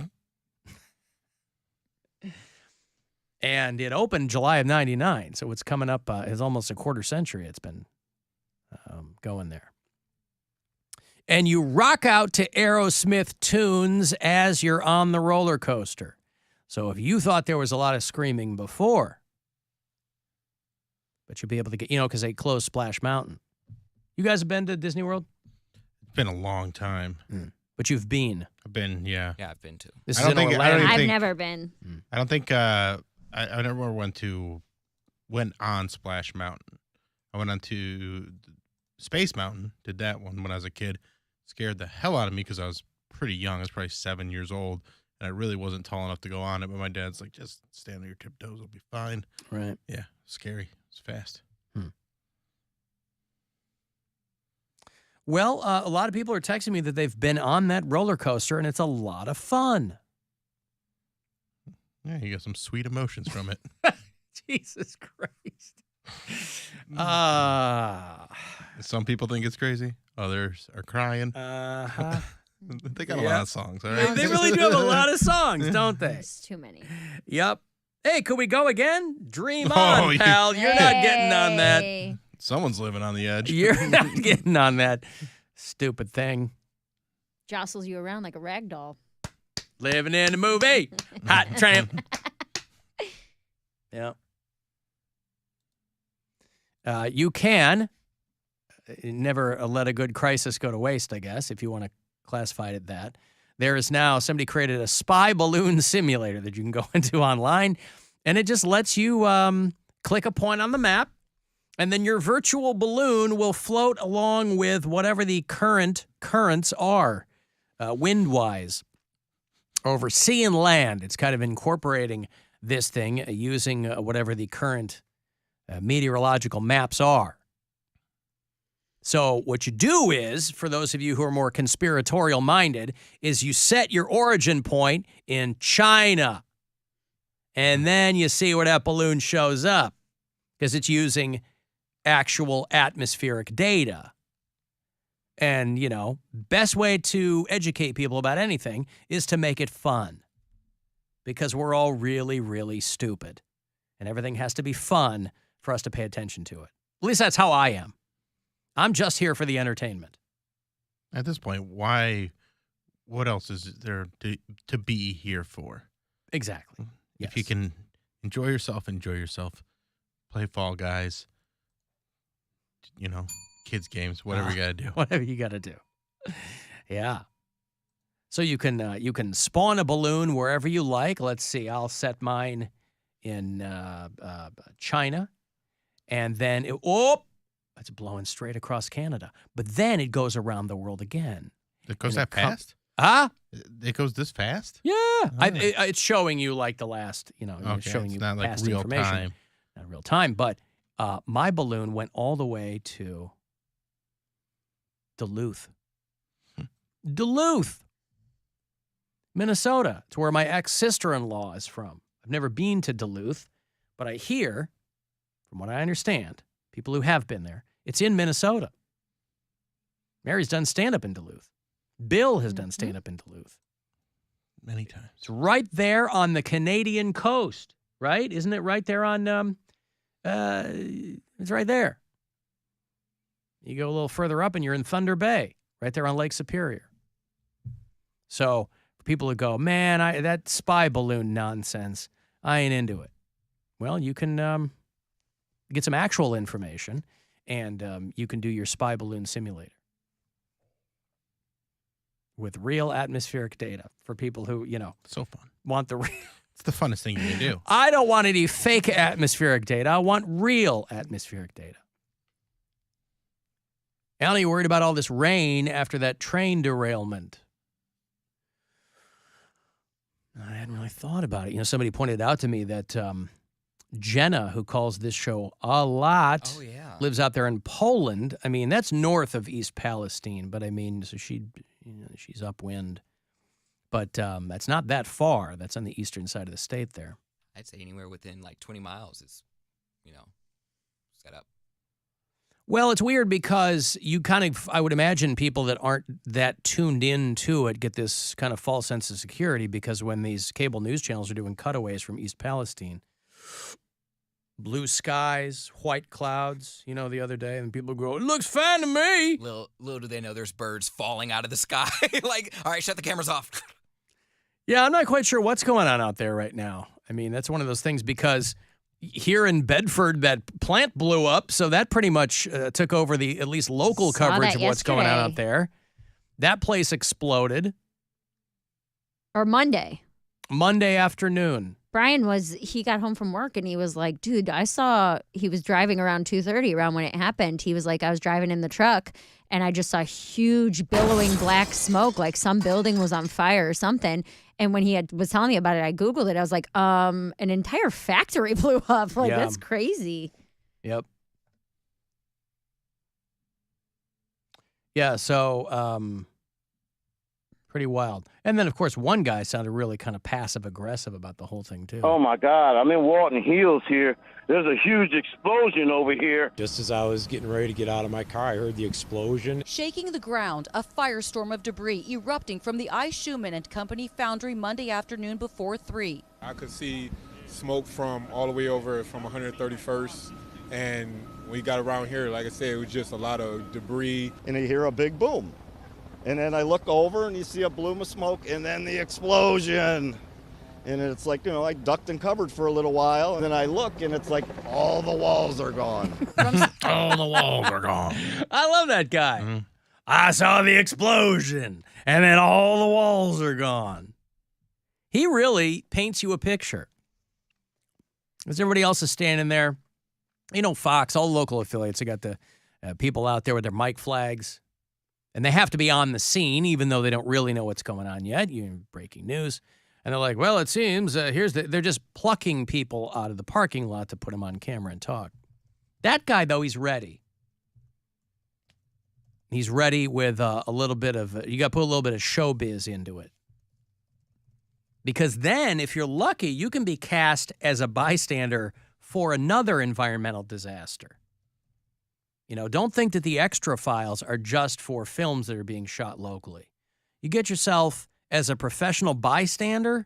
And it opened July of 99, so it's coming up, it's almost a quarter century it's been going there. And you rock out to Aerosmith tunes as you're on the roller coaster. So if you thought there was a lot of screaming before, but you'll be able to get, you know, because they closed Splash Mountain. You guys have been to Disney World? It's been a long time. But you've been. I've been, yeah. Yeah, I've been too. This is in Orlando. I've never been. I don't think I never went on Splash Mountain. I went on to Space Mountain, did that one when I was a kid. Scared the hell out of me because I was pretty young. I was probably 7 years old, and I really wasn't tall enough to go on it. But my dad's like, just stand on your tiptoes, it'll be fine. Right. Yeah, scary. It's fast. Well, a lot of people are texting me that they've been on that roller coaster, and it's a lot of fun. Yeah, you got some sweet emotions from it. Jesus Christ. Some people think it's crazy. Others are crying. They got a lot of songs, all right? They really do have a lot of songs, don't they? It's too many. Yep. Hey, could we go again? Dream on, pal. You're not getting on that. Someone's living on the edge. You're not getting on that stupid thing. Jostles you around like a rag doll. Living in the movie. Hot tramp. Yeah. You can never let a good crisis go to waste, I guess, if you want to classify it that. There is now, somebody created a spy balloon simulator that you can go into online, and it just lets you click a point on the map, and then your virtual balloon will float along with whatever the currents are, wind-wise, over sea and land. It's kind of incorporating this thing using whatever the current meteorological maps are. So what you do is, for those of you who are more conspiratorial minded, is you set your origin point in China. And then you see where that balloon shows up, because it's using actual atmospheric data. And, you know, best way to educate people about anything is to make it fun. Because we're all really, really stupid. And everything has to be fun for us to pay attention to it. At least that's how I am. I'm just here for the entertainment. At this point, why? What else is there to be here for? Exactly. If you can enjoy yourself. Play Fall Guys. You know, kids games, whatever you got to do. Whatever you got to do. Yeah. So you can spawn a balloon wherever you like. Let's see. I'll set mine in China, and then it's blowing straight across Canada. But then it goes around the world again. It goes that fast? It goes this fast? Yeah. It's showing you like the last, it's showing you not like past real information. time. Not real time, but my balloon went all the way to Duluth. Duluth. Minnesota. It's where my ex-sister-in-law is from. I've never been to Duluth, but I hear, from what I understand, people who have been there, it's in Minnesota. Mary's done stand-up in Duluth. Bill has done stand-up in Duluth. Many times. It's right there on the Canadian coast, right? Isn't it right there on, it's right there. You go a little further up and you're in Thunder Bay, right there on Lake Superior. So for people who go, man, that spy balloon nonsense, I ain't into it. Well, you can get some actual information, and you can do your spy balloon simulator with real atmospheric data for people who, so fun. Want the real. It's the funnest thing you can do. I don't want any fake atmospheric data. I want real atmospheric data. Alan, you worried about all this rain after that train derailment? I hadn't really thought about it. Somebody pointed out to me that Jenna, who calls this show a lot, lives out there in Poland. I mean, that's north of East Palestine, but I mean, so she's upwind. But that's not that far. That's on the eastern side of the state there. I'd say anywhere within like 20 miles is, set up. Well, it's weird because you I would imagine people that aren't that tuned in to it get this kind of false sense of security because when these cable news channels are doing cutaways from East Palestine, blue skies, white clouds, the other day, and people go, it looks fine to me. Little do they know there's birds falling out of the sky. Like, all right, shut the cameras off. Yeah, I'm not quite sure what's going on out there right now. I mean, that's one of those things because here in Bedford, that plant blew up, so that pretty much took over the at least local coverage of what's going on out there. That place exploded. Or Monday afternoon. Brian he got home from work and he was like, dude, I saw he was driving around 2:30 around when it happened. He was like, I was driving in the truck and I just saw huge billowing black smoke, like some building was on fire or something. And when he was telling me about it, I Googled it. I was like, an entire factory blew up. Like, that's crazy. Yep. Yeah, so pretty wild. And then, of course, one guy sounded really kind of passive-aggressive about the whole thing, too. Oh, my God. I'm in Walton Hills here. There's a huge explosion over here. Just as I was getting ready to get out of my car, I heard the explosion. Shaking the ground, a firestorm of debris erupting from the I. Schumann and Company foundry Monday afternoon before 3. I could see smoke from all the way over from 131st. And when we got around here, like I said, it was just a lot of debris. And you hear a big boom. And then I look over and you see a plume of smoke and then the explosion. And it's like, I ducked and covered for a little while. And then I look and it's like all the walls are gone. All the walls are gone. I love that guy. Mm-hmm. I saw the explosion and then all the walls are gone. He really paints you a picture. As everybody else is standing there, Fox, all local affiliates, they got the people out there with their mic flags. And they have to be on the scene, even though they don't really know what's going on yet. Breaking news. And they're like, well, it seems they're just plucking people out of the parking lot to put them on camera and talk. That guy, though, he's ready. He's ready with a little bit of, you got to put a little bit of showbiz into it. Because then, if you're lucky, you can be cast as a bystander for another environmental disaster. Don't think that the extra files are just for films that are being shot locally. You get yourself as a professional bystander,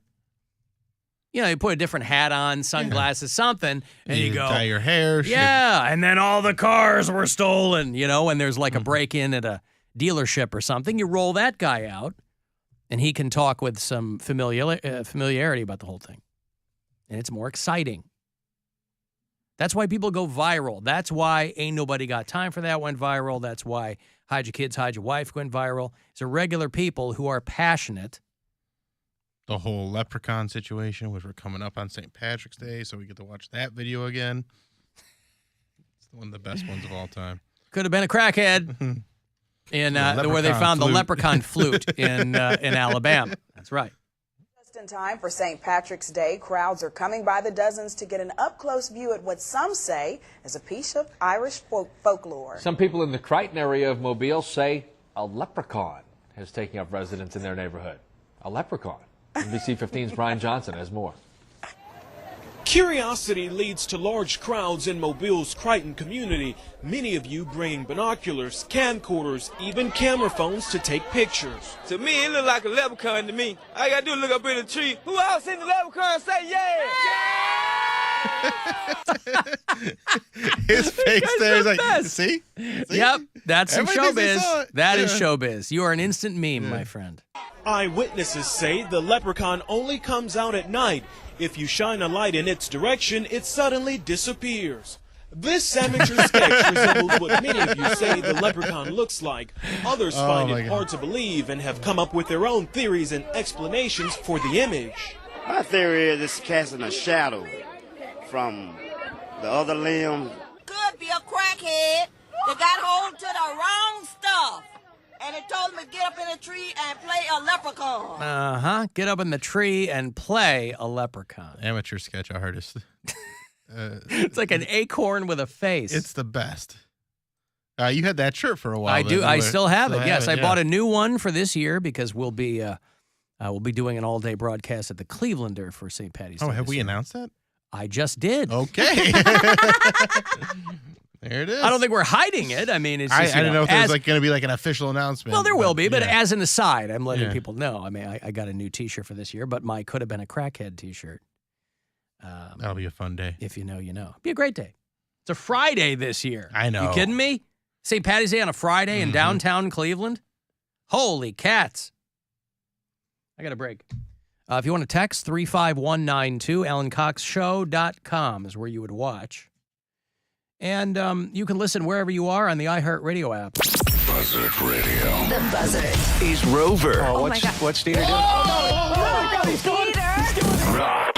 you put a different hat on, sunglasses, something, and you go, dye your hair. Yeah, and then all the cars were stolen, and there's like a break-in at a dealership or something. You roll that guy out, and he can talk with some familiarity about the whole thing. And it's more exciting. That's why people go viral. That's why Ain't Nobody Got Time for That went viral. That's why Hide Your Kids, Hide Your Wife went viral. It's regular people who are passionate. The whole leprechaun situation, which we're coming up on St. Patrick's Day, so we get to watch that video again. It's one of the best ones of all time. Could have been a crackhead in where they found the leprechaun flute in Alabama. That's right. In time for St. Patrick's Day, crowds are coming by the dozens to get an up-close view at what some say is a piece of Irish folklore. Some people in the Crichton area of Mobile say a leprechaun is taking up residence in their neighborhood. A leprechaun. NBC 15's Brian Johnson has more. Curiosity leads to large crowds in Mobile's Crichton community, many of you bringing binoculars, camcorders, even camera phones to take pictures. To me, it look like a leprechaun to me. All I gotta do is look up in the tree. Who else seen the leprechaun say yeah? His face there is like, see? Yep, that's some Everybody thinks they saw showbiz. it. That is Yeah. showbiz. You are an instant meme, my friend. Eyewitnesses say the leprechaun only comes out at night. If you shine a light in its direction, it suddenly disappears. This amateur sketch resembles what many of you say the leprechaun looks like. Others find it hard to believe and have come up with their own theories and explanations for the image. My theory is it's casting a shadow from the other limb. Could be a crackhead that got hold to the wrong stuff. And it told him to get up in a tree and play a leprechaun. Uh-huh. Get up in the tree and play a leprechaun. Amateur sketch artist. It's like an acorn with a face. It's the best. You had that shirt for a while. I do. I still have it. Yes, I yeah. bought a new one for this year because we'll be doing an all-day broadcast at the Clevelander for St. Patty's Day. Oh, have this we year. announced that? I just did. Okay. There it is. I don't think we're hiding it. I mean, it's just, I don't know if there's like going to be like an official announcement. Well, there will be, but yeah. as an aside, I'm letting Yeah. people know. I mean, I got a new T-shirt for this year, but my could have been a crackhead T-shirt. That'll be a fun day. If you know, you know. Be a great day. It's a Friday this year. I know. You kidding me? St. Patty's Day on a Friday in downtown Cleveland? Holy cats. I got a break. If you want to text 35192, AlanCoxShow.com is where you would watch. And you can listen wherever you are on the iHeartRadio app. Buzzard Radio. The Buzzard. Is Rover. Oh my God. What's Dana doing? Oh, my God, he's going. Rock.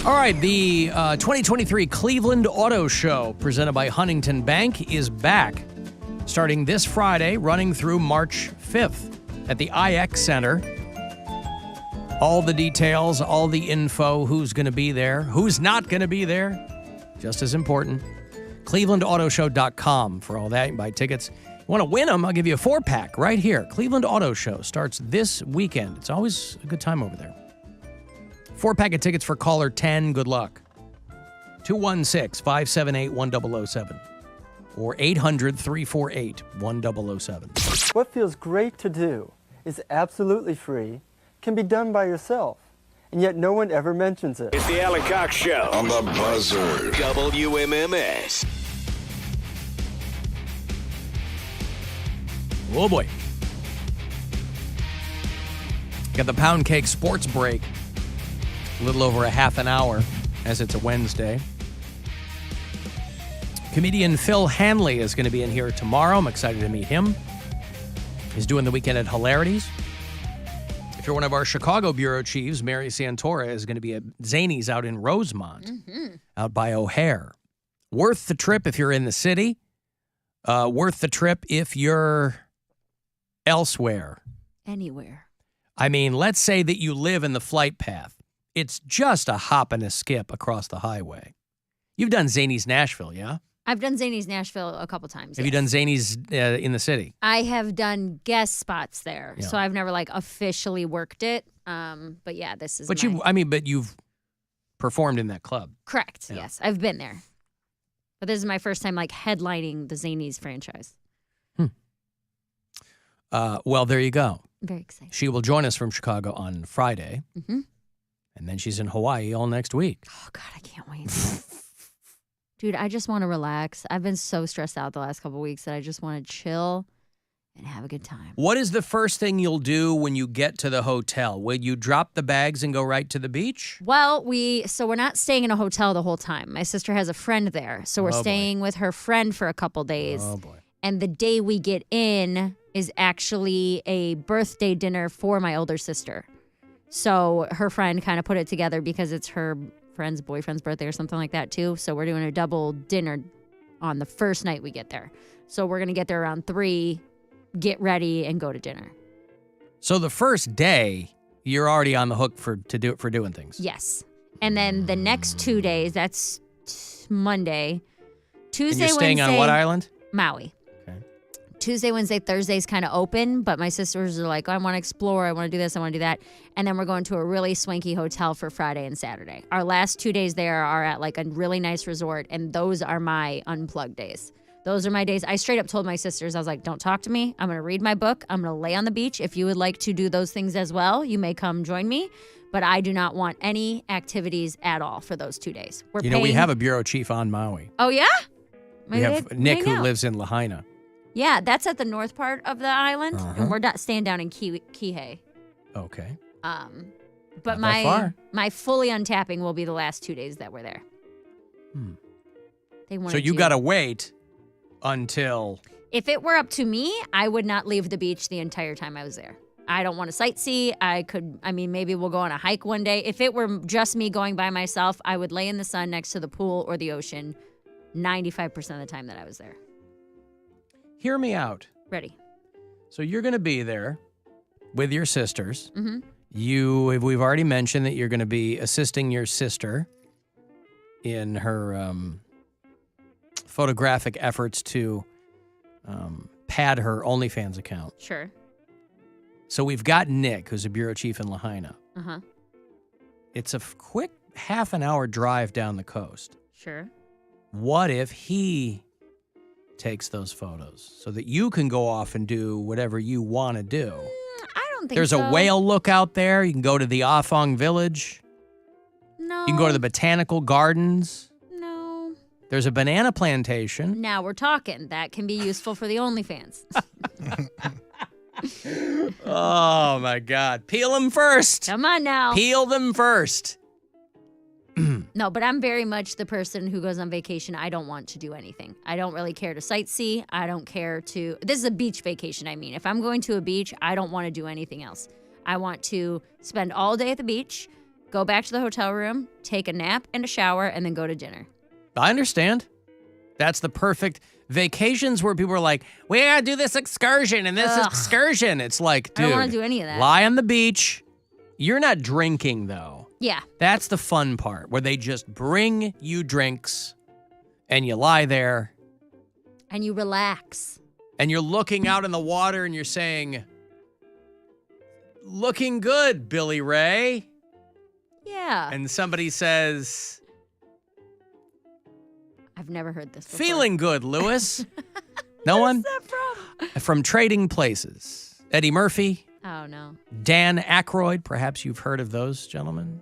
All right, the 2023 Cleveland Auto Show, presented by Huntington Bank, is back. Starting this Friday, running through March 5th at the IX Center. All the details, all the info, who's going to be there, who's not going to be there, just as important. ClevelandAutoShow.com for all that. You can buy tickets. You want to win them, I'll give you a 4-pack right here. Cleveland Auto Show starts this weekend. It's always a good time over there. 4-pack of tickets for caller 10. Good luck. 216-578-1007 or 800-348-1007. What feels great to do is absolutely free, can be done by yourself, and yet no one ever mentions it. It's the Alan Cox Show on the Buzzard. WMMS. Oh, boy. Got the Poundcake Sports Break. A little over a half an hour, as it's a Wednesday. Comedian Phil Hanley is going to be in here tomorrow. I'm excited to meet him. He's doing the weekend at Hilarities. If you're one of our Chicago bureau chiefs, Mary Santora is going to be at Zany's out in Rosemont, out by O'Hare. Worth the trip if you're in the city. Worth the trip if you're elsewhere. Anywhere. I mean, let's say that you live in the flight path. It's just a hop and a skip across the highway. You've done Zany's Nashville, yeah? I've done Zany's Nashville a couple times. Have you done Zany's in the city? I have done guest spots there, Yeah. so I've never officially worked it. But yeah, this is. But my... but you've performed in that club. Correct. Yeah. Yes, I've been there. But this is my first time headlining the Zany's franchise. Well, there you go. I'm very excited. She will join us from Chicago on Friday, Mm-hmm. and then she's in Hawaii all next week. Oh God, I can't wait. Dude, I just want to relax. I've been so stressed out the last couple of weeks that I just want to chill and have a good time. What is the first thing you'll do when you get to the hotel? Will you drop the bags and go right to the beach? Well, we're not staying in a hotel the whole time. My sister has a friend there, so we're Oh, boy. staying with her friend for a couple days. Oh, boy. And the day we get in is actually a birthday dinner for my older sister. So her friend kind of put it together because it's her friend's boyfriend's birthday or something like that too. So we're doing a double dinner on the first night we get there. So we're going to get there around 3, get ready, and go to dinner. So the first day, you're already on the hook for doing things. Yes. And then the next 2 days, that's Monday, Tuesday, And you're staying Wednesday, on what island? Maui. Okay. Tuesday, Wednesday, Thursday's kind of open, but my sisters are like, I want to explore, I want to do this, I want to do that. And then we're going to a really swanky hotel for Friday and Saturday. Our last 2 days there are at a really nice resort, and those are my unplugged days. Those are my days. I straight up told my sisters, I was like, don't talk to me. I'm going to read my book. I'm going to lay on the beach. If you would like to do those things as well, you may come join me. But I do not want any activities at all for those 2 days. We have a bureau chief on Maui. Oh, yeah? We have Nick, who lives in Lahaina. Yeah, that's at the north part of the island, and we're not staying down in Kihei. Okay. But Not that far. my fully untapping will be the last 2 days that we're there. They So wanted you to- got to wait until... If it were up to me, I would not leave the beach the entire time I was there. I don't want to sightsee. Maybe we'll go on a hike one day. If it were just me going by myself, I would lay in the sun next to the pool or the ocean 95% of the time that I was there. Hear me out. Ready. So you're going to be there with your sisters. Mm-hmm. We've already mentioned that you're going to be assisting your sister in her photographic efforts to pad her OnlyFans account. Sure. So we've got Nick, who's a bureau chief in Lahaina. Uh-huh. It's a quick half an hour drive down the coast. Sure. What if he takes those photos so that you can go off and do whatever you want to do? I don't think There's so. a whale lookout there. You can go to the Afong Village. No. You can go to the botanical gardens. No. There's a banana plantation. Now we're talking. That can be useful for the OnlyFans. Oh, my God. Peel them first. Come on now. Peel them first. No, but I'm very much the person who goes on vacation. I don't want to do anything. I don't really care to sightsee. I don't care to... This is a beach vacation, I mean. If I'm going to a beach, I don't want to do anything else. I want to spend all day at the beach, go back to the hotel room, take a nap and a shower, and then go to dinner. I understand. That's the perfect vacations where people are like, we gotta do this excursion and this excursion. It's like, dude, I don't want to do any of that. lie on the beach. You're not drinking, though. Yeah. That's the fun part, where they just bring you drinks and you lie there. And you relax. And you're looking out in the water and you're saying, looking good, Billy Ray. Yeah. And somebody says, I've never heard this before. feeling good, Lewis. No one? Where's that from? From Trading Places. Eddie Murphy. Oh, no. Dan Aykroyd. Perhaps you've heard of those gentlemen.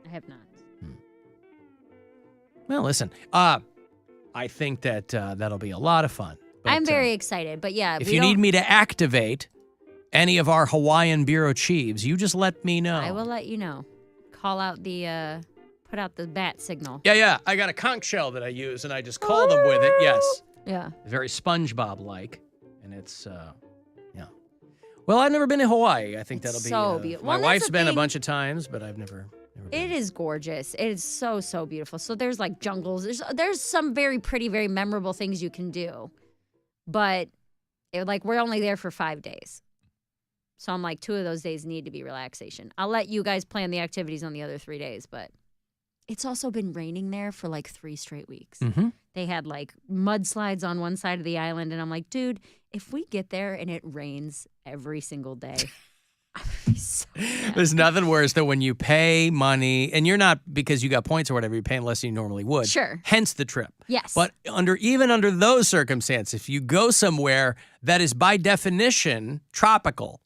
I have not. Well, listen. I think that that'll be a lot of fun. But, I'm very excited, but yeah. if you need me to activate any of our Hawaiian bureau chiefs, you just let me know. I will let you know. Call out the, put out the bat signal. Yeah. I got a conch shell that I use, and I just call them with it. Yes. Yeah. Very SpongeBob-like, and it's, yeah. Well, I've never been to Hawaii. I think that'll be so beautiful. My Well, wife's that's the been a thing. bunch of times, but I've never. It is gorgeous. It is so beautiful. So there's like jungles. There's some very pretty, very memorable things you can do. But we're only there for 5 days. So I'm like, 2 of those days need to be relaxation. I'll let you guys plan the activities on the other 3 days, but it's also been raining there for like 3 straight weeks. Mm-hmm. They had like mudslides on one side of the island, and I'm like, dude, if we get there and it rains every single day, I'm gonna be so mad. There's nothing worse than when you pay money, and you're not, because you got points or whatever, you're paying less than you normally would. Sure. Hence the trip. Yes. But even under those circumstances, if you go somewhere that is by definition tropical,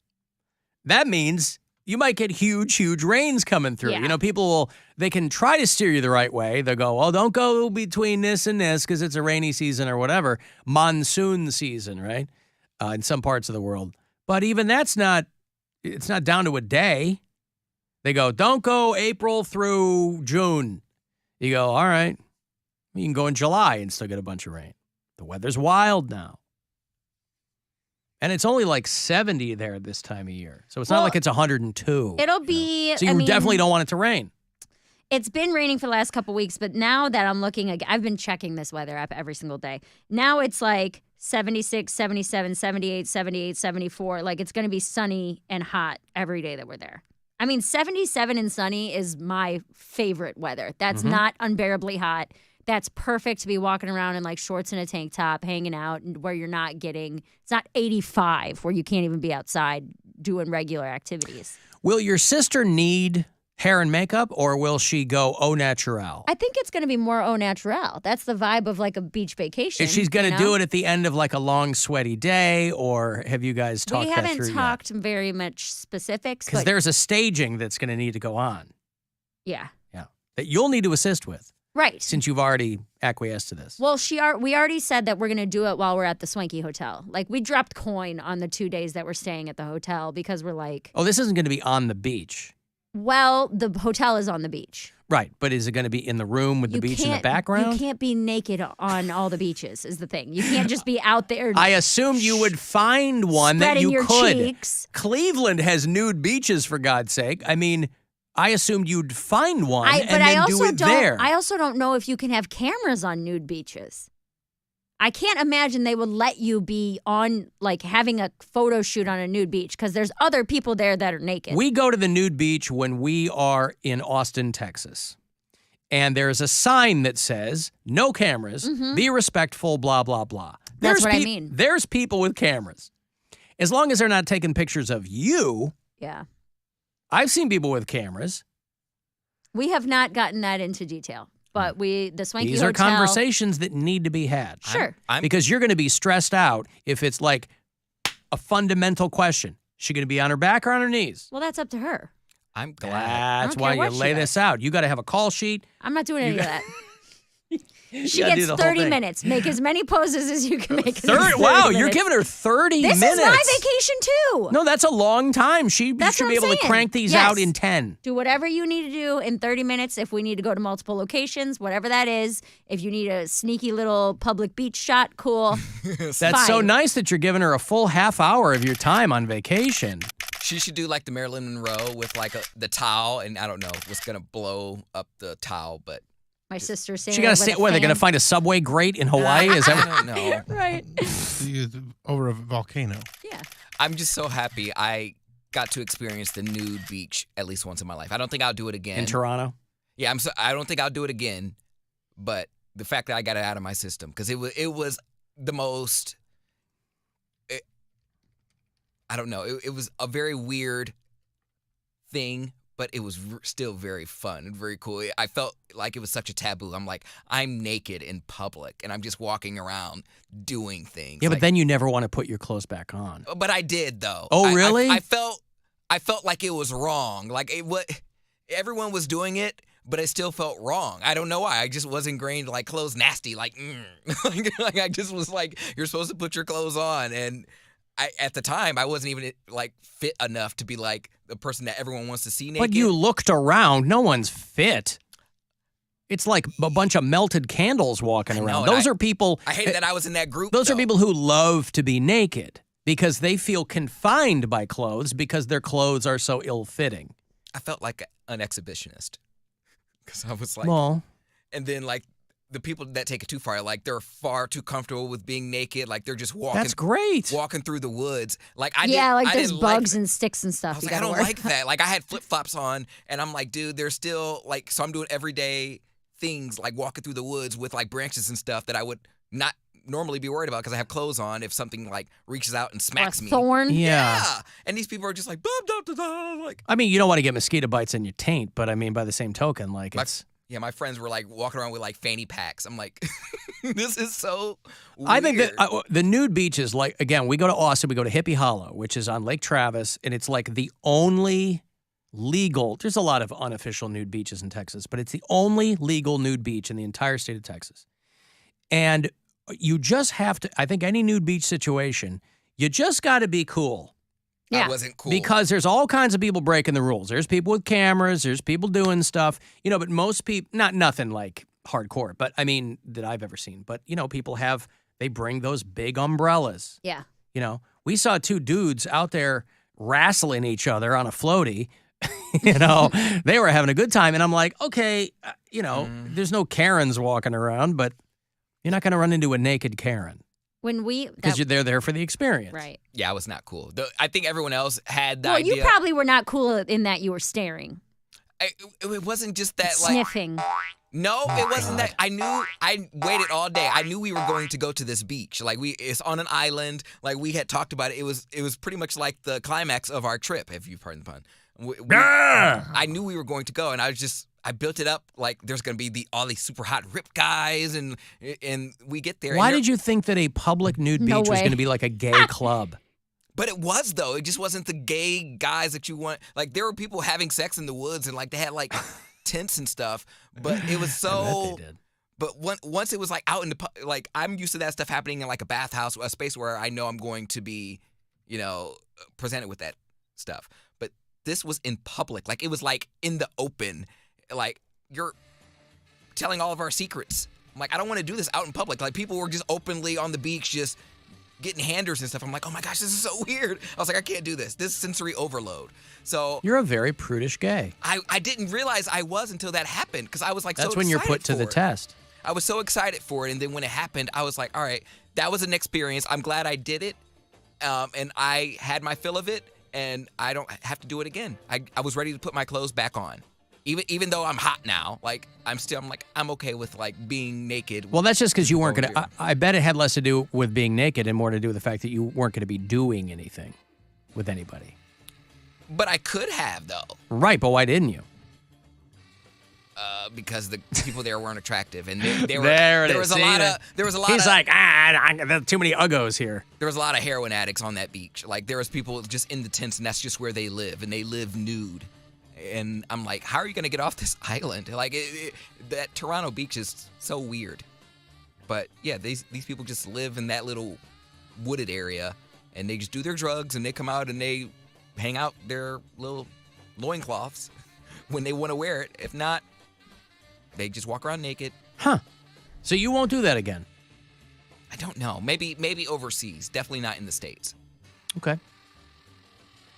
that means you might get huge rains coming through. Yeah. You know, they can try to steer you the right way. They'll go, well, don't go between this and this because it's a rainy season or whatever. Monsoon season, right? In some parts of the world. But even it's not down to a day. They go, don't go April through June. You go, all right. You can go in July and still get a bunch of rain. The weather's wild now. And it's only like 70 there this time of year. So it's not like it's 102. It'll be. So you definitely don't want it to rain. It's been raining for the last couple weeks, but now that I'm looking, I've been checking this weather app every single day. Now it's like 76, 77, 78, 78, 74. Like it's going to be sunny and hot every day that we're there. I mean, 77 and sunny is my favorite weather. That's not unbearably hot. That's perfect to be walking around in like shorts and a tank top, hanging out, and where you're not it's not 85 where you can't even be outside doing regular activities. Will your sister need hair and makeup, or will she go au naturel? I think it's going to be more au naturel. That's the vibe of like a beach vacation. If she's going to do it at the end of like a long sweaty day, or have you guys talked that through We haven't talked very much specifics. Because there's a staging that's going to need to go on. Yeah. Yeah. That you'll need to assist with. Right. Since you've already acquiesced to this. Well, we already said that we're going to do it while we're at the swanky hotel. Like, we dropped coin on the 2 days that we're staying at the hotel because we're like... Oh, this isn't going to be on the beach. Well, the hotel is on the beach. Right, but is it going to be in the room with the beach in the background? You can't be naked on all the beaches is the thing. You can't just be out there. I assumed you would find one that you your could. Cheeks. Cleveland has nude beaches, for God's sake. I mean... I assumed you'd find one and but then do it there. I also don't know if you can have cameras on nude beaches. I can't imagine they would let you be on, like, having a photo shoot on a nude beach because there's other people there that are naked. We go to the nude beach when we are in Austin, Texas. And there's a sign that says, no cameras, be respectful, blah, blah, blah. That's what I mean. There's people with cameras. As long as they're not taking pictures of you. Yeah. I've seen people with cameras. We have not gotten that into detail, but the Swanky These Hotel... are conversations that need to be had. Sure. Because you're going to be stressed out if it's like a fundamental question. Is she going to be on her back or on her knees? Well, that's up to her. I'm glad. That's why you lay this out. You got to have a call sheet. I'm not doing any of that. She gotta do gets the whole 30 thing. minutes. Make as many poses as you can make. 30, wow, you're giving her 30 this minutes. This is my vacation, too. No, that's a long time. She should what be I'm able to saying. crank these Yes. out in 10. Do whatever you need to do in 30 minutes. If we need to go to multiple locations, whatever that is. If you need a sneaky little public beach shot, cool. That's so nice that you're giving her a full half hour of your time on vacation. She should do like the Marilyn Monroe with like the towel, and I don't know what's gonna blow up the towel, but My sister's saying She got to say, what, they're going to find a subway grate in Hawaii? Is that I don't know. Right. Over a volcano. Yeah. I'm just so happy I got to experience the nude beach at least once in my life. I don't think I'll do it again. in Toronto? Yeah, I don't think I'll do it again, but the fact that I got it out of my system, because it was the most. I don't know. It was a very weird thing, but it was still very fun and very cool. I felt like it was such a taboo. I'm like, I'm naked in public, and I'm just walking around doing things. Yeah, like, but then you never want to put your clothes back on. But I did, though. Oh, really? I felt like it was wrong. Like everyone was doing it, but it still felt wrong. I don't know why. I just was ingrained like clothes nasty. Like, like I just was like, you're supposed to put your clothes on, and at the time, I wasn't even like fit enough to be like the person that everyone wants to see naked. But you looked around. No one's fit. It's like a bunch of melted candles walking around. Those are people. I hate that I was in that group. Those are people who love to be naked because they feel confined by clothes because their clothes are so ill-fitting. I felt like an exhibitionist because I was like, well, and then like the people that take it too far, like they're far too comfortable with being naked. Like they're just walking. That's great. Walking through the woods. Like there's bugs and sticks and stuff. I was like, I don't like that. Like I had flip flops on, and I'm like, dude, there's still like, so I'm doing everyday things like walking through the woods with like branches and stuff that I would not normally be worried about because I have clothes on. If something like reaches out and smacks me, thorn. Yeah. And these people are just like, like. I mean, you don't want to get mosquito bites in your taint, but I mean, by the same token, like it's. Yeah, my friends were like walking around with like fanny packs. I'm like, this is so weird. I think that the nude beach is like, again, we go to Austin, we go to Hippie Hollow, which is on Lake Travis, and it's like the only legal, there's a lot of unofficial nude beaches in Texas, but it's the only legal nude beach in the entire state of Texas. And you just have to, I think any nude beach situation, you just got to be cool. Yeah. I wasn't cool. Because there's all kinds of people breaking the rules. There's people with cameras. There's people doing stuff. You know, but most people, nothing like hardcore, but I mean, that I've ever seen. But, you know, people they bring those big umbrellas. Yeah. You know, we saw two dudes out there wrestling each other on a floaty. You know, they were having a good time. And I'm like, okay, you know, there's no Karens walking around, but you're not going to run into a naked Karen. Because they're there for the experience. Right. Yeah, I was not cool. I think everyone else had the well, idea. you probably were not cool in that you were staring. It wasn't just that like sniffing. No, it wasn't that. I waited all day. I knew we were going to go to this beach. Like it's on an island. Like we had talked about it. It was pretty much like the climax of our trip, if you've heard the pun. I knew we were going to go, and I built it up like there's going to be all these super hot rip guys, and we get there. Why did you think that a public nude beach was going to be like a gay club? But it was, though. It just wasn't the gay guys that you want. Like, there were people having sex in the woods, and like they had like tents and stuff. But it was so. I bet they did. But once it was like out in the like, I'm used to that stuff happening in like a bathhouse, a space where I know I'm going to be, you know, presented with that stuff. But this was in public. Like it was like in the open. Like, you're telling all of our secrets. I'm like, I don't want to do this out in public. Like, people were just openly on the beach just getting handers and stuff. I'm like, oh my gosh, this is so weird. I was like, I can't do this. This is sensory overload. So you're a very prudish gay. I didn't realize I was until that happened because I was like, that's so when you're put excited to the for it. test. I was so excited for it. And then when it happened, I was like, all right, that was an experience. I'm glad I did it. And I had my fill of it. And I don't have to do it again. I was ready to put my clothes back on. Even though I'm hot now, like I'm okay with like being naked. Well, that's just because you weren't gonna. I bet it had less to do with being naked and more to do with the fact that you weren't going to be doing anything with anybody. But I could have though. Right, but why didn't you? Because the people there weren't attractive, and there was a lot. He's like, there's too many uggos here. There was a lot of heroin addicts on that beach. Like there was people just in the tents, and that's just where they live, and they live nude. And I'm like, how are you going to get off this island? Like, that Toronto beach is so weird. But, yeah, these people just live in that little wooded area, and they just do their drugs, and they come out and they hang out their little loincloths when they want to wear it. If not, they just walk around naked. Huh. So you won't do that again? I don't know. Maybe overseas. Definitely not in the States. Okay.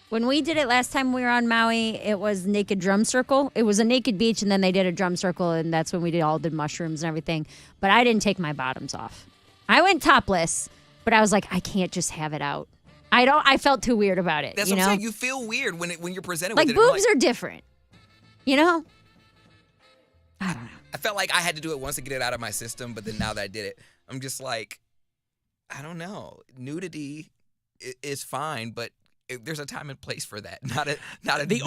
When we did it last time we were on Maui, it was naked drum circle. It was a naked beach, and then they did a drum circle, and that's when we did mushrooms and everything. But I didn't take my bottoms off. I went topless, but I was like, I can't just have it out. I felt too weird about it. That's what I'm saying. You feel weird when you're presented like with it. Boobs are different. You know? I don't know. I felt like I had to do it once to get it out of my system, but then now that I did it, I'm just like, I don't know. Nudity is fine, but there's a time and place for that. Not a The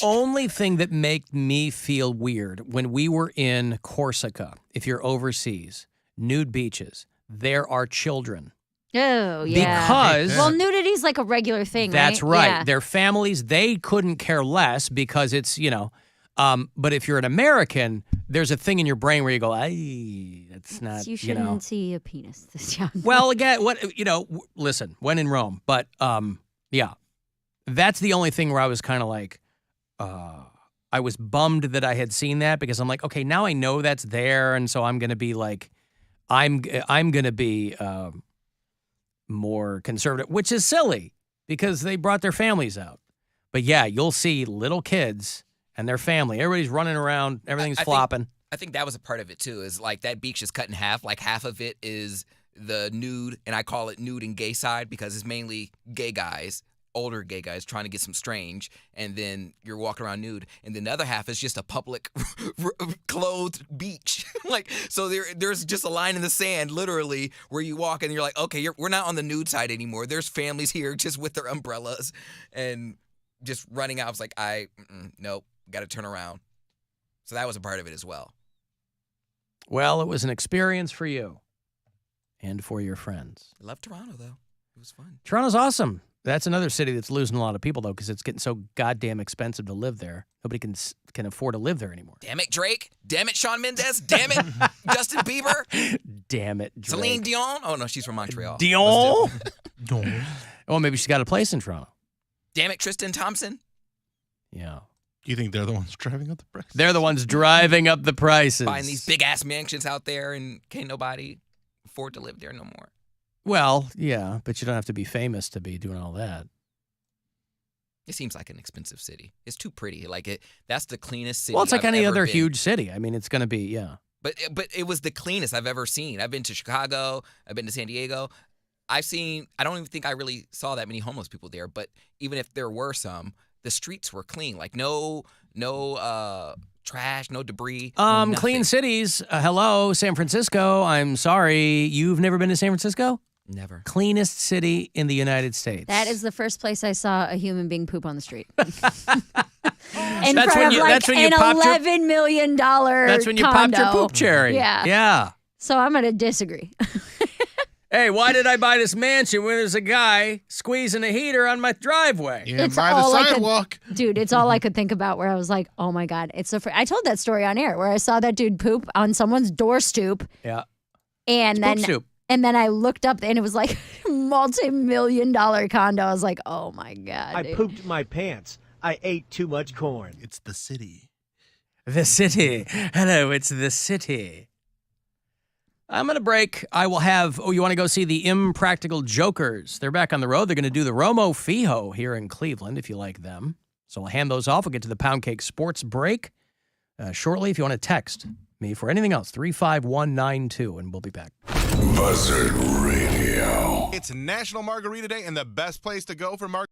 only thing that made me feel weird when we were in Corsica, if you're overseas, nude beaches, there are children. Oh, yeah. Because well, nudity's like a regular thing, that's right. Yeah. Their families, they couldn't care less because it's, but if you're an American, there's a thing in your brain where you go, "Ay, that's not." You shouldn't see a penis this young. Well, again, listen, when in Rome, but yeah, that's the only thing where I was kind of like, I was bummed that I had seen that because I'm like, okay, now I know that's there, and so I'm gonna be like, I'm gonna be more conservative, which is silly because they brought their families out. But yeah, you'll see little kids and their family. Everybody's running around. Everything's flopping. I think that was a part of it, too, is like that beach is cut in half. Like half of it is the nude, and I call it nude and gay side because it's mainly gay guys, older gay guys trying to get some strange, and then you're walking around nude. And then the other half is just a public clothed beach. Like, so there's just a line in the sand, literally, where you walk and you're like, okay, we're not on the nude side anymore. There's families here just with their umbrellas and just running out. I was like, nope. Got to turn around. So that was a part of it as well. Well, it was an experience for you and for your friends. I love Toronto, though. It was fun. Toronto's awesome. That's another city that's losing a lot of people, though, because it's getting so goddamn expensive to live there. Nobody can afford to live there anymore. Damn it, Drake. Damn it, Shawn Mendes. Damn it, Justin Bieber. Damn it, Drake. Celine Dion. Oh, no, she's from Montreal. Dion? Oh, maybe she's got a place in Toronto. Damn it, Tristan Thompson. Yeah. Do you think they're the ones driving up the price? They're the ones driving up the prices. Buying these big-ass mansions out there, and can't nobody afford to live there no more. Well, yeah, but you don't have to be famous to be doing all that. It seems like an expensive city. It's too pretty. Like that's the cleanest city. Well, it's like I've any ever other been. huge city. I mean, it's going to be, yeah. But it was the cleanest I've ever seen. I've been to Chicago. I've been to San Diego. I don't even think I really saw that many homeless people there. But even if there were some, the streets were clean. Like no trash, no debris. Clean cities. Hello, San Francisco. I'm sorry. You've never been to San Francisco? Never. Cleanest city in the United States. That is the first place I saw a human being poop on the street. In That's front when of you- like that's when you an popped your- $11 million That's when you popped your poop cherry. Yeah. Yeah. So I'm going to disagree. Hey, why did I buy this mansion when there's a guy squeezing a heater on my driveway? It's all I could, dude, it's all I could think about where I was like, oh my God. It's so I told that story on air where I saw that dude poop on someone's door stoop. Yeah. And It's poop stoop. And then I looked up and it was like multi-million-dollar condo. I was like, oh my God. I dude. pooped my pants. I ate too much corn. It's the city. The city. Hello, it's the city. I'm going to break. I will have, you want to go see the Impractical Jokers? They're back on the road. They're going to do the Romo Fijo here in Cleveland, if you like them. So I'll hand those off. We'll get to the Poundcake Sports break shortly. If you want to text me for anything else, 35192, and we'll be back. Buzzard Radio. It's National Margarita Day, and the best place to go for margaritas.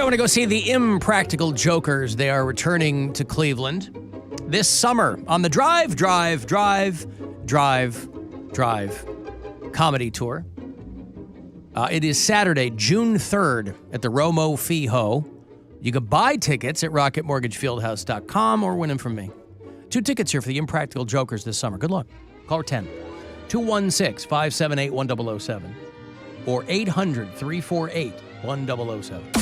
going to go see the Impractical Jokers. They are returning to Cleveland this summer on the Drive comedy tour. It is Saturday, June 3rd at the Romo Fee-Ho. You can buy tickets at rocketmortgagefieldhouse.com or win them from me. 2 tickets here for the Impractical Jokers this summer. Good luck. Call 216-578-1007 or 800-348-1007.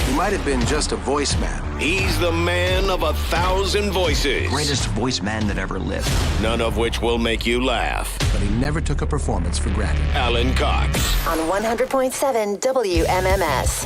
He might have been just a voice man. He's the man of 1,000 voices. Greatest voice man that ever lived. None of which will make you laugh. But he never took a performance for granted. Alan Cox. On 100.7 WMMS.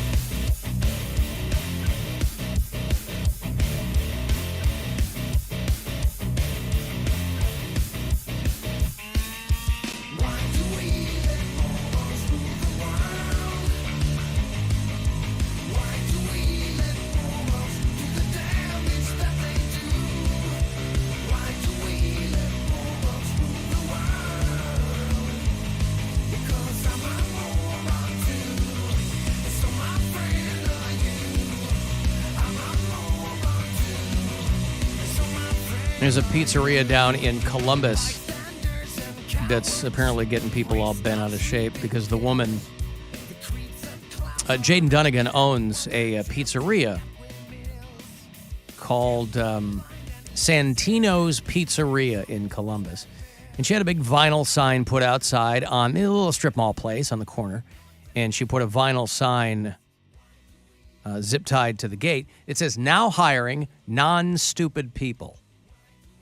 There's a pizzeria down in Columbus that's apparently getting people all bent out of shape because the woman, Jaden Dunnigan, owns a pizzeria called Santino's Pizzeria in Columbus. And she had a big vinyl sign put outside on a little strip mall place on the corner. And she put a vinyl sign zip-tied to the gate. It says, "Now hiring non-stupid people,"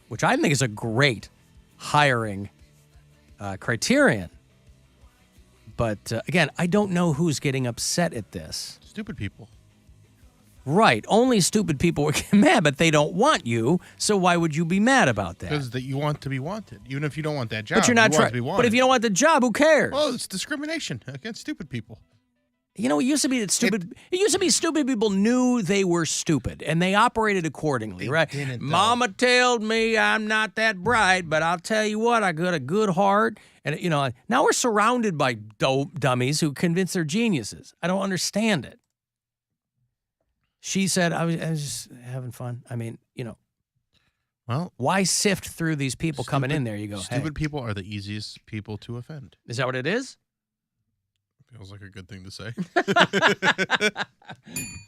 which I think is a great hiring criterion. But again, I don't know who's getting upset at this. Stupid people. Right. Only stupid people would get mad, but they don't want you. So why would you be mad about that? Because that you want to be wanted, even if you don't want that job. But you're not you want to be wanted. But if you don't want the job, who cares? Well, it's discrimination against stupid people. You know, it used to be that stupid. It used to be stupid people knew they were stupid, and they operated accordingly, right? Mama told me I'm not that bright, but I'll tell you what, I got a good heart, and you know. Now we're surrounded by dummies who convince they're geniuses. I don't understand it. She said, "I was just having fun." I mean, you know. Well, why sift through these people coming in there? You go, stupid people are the easiest people to offend. Is that what it is? Feels like a good thing to say.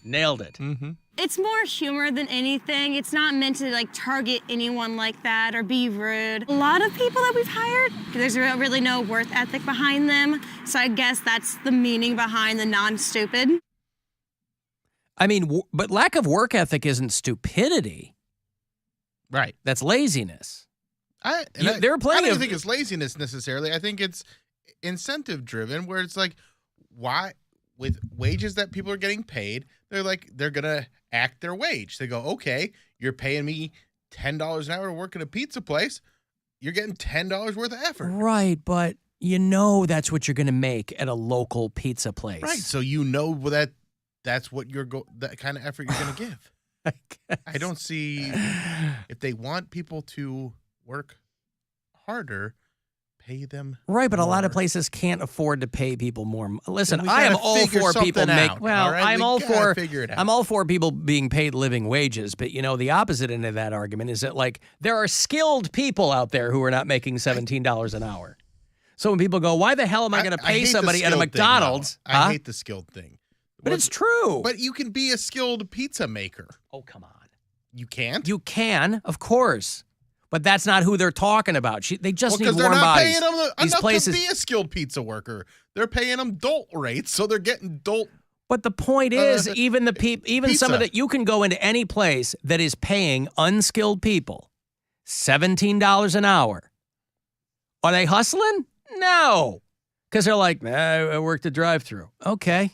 Nailed it. Mm-hmm. It's more humor than anything. It's not meant to like target anyone like that or be rude. A lot of people that we've hired, there's really no work ethic behind them. So I guess that's the meaning behind the non-stupid. I mean, but lack of work ethic isn't stupidity. Right. That's laziness. There are plenty. I don't think it's laziness necessarily. I think it's incentive driven, where it's like, why with wages that people are getting paid, they're gonna act their wage. They go, okay, you're paying me $10 an hour to work in a pizza place, you're getting $10 worth of effort. Right, but you know that's what you're gonna make at a local pizza place. Right, so you know that's what that kind of effort you're gonna give. I don't see if they want people to work harder, pay them right, but more. A lot of places can't afford to pay people more. Listen, We I am gotta all figure for people something make out, well, all right? I'm We all gotta for figure it out. I'm all for people being paid living wages, but you know, the opposite end of that argument is that like there are skilled people out there who are not making $17 an hour. So when people go, "Why the hell am I going to pay somebody at a McDonald's?" I hate the skilled thing. But it's true. But you can be a skilled pizza maker. Oh, come on. You can't? You can, of course. But that's not who they're talking about. They just need warm they're not bodies. paying them These enough places, to be a skilled pizza worker. They're paying them dolt rates, so they're getting dolt. But the point is, even some of pizza. you can go into any place that is paying unskilled people $17 an hour. Are they hustling? No. Because they're like, I work the drive-through. Okay.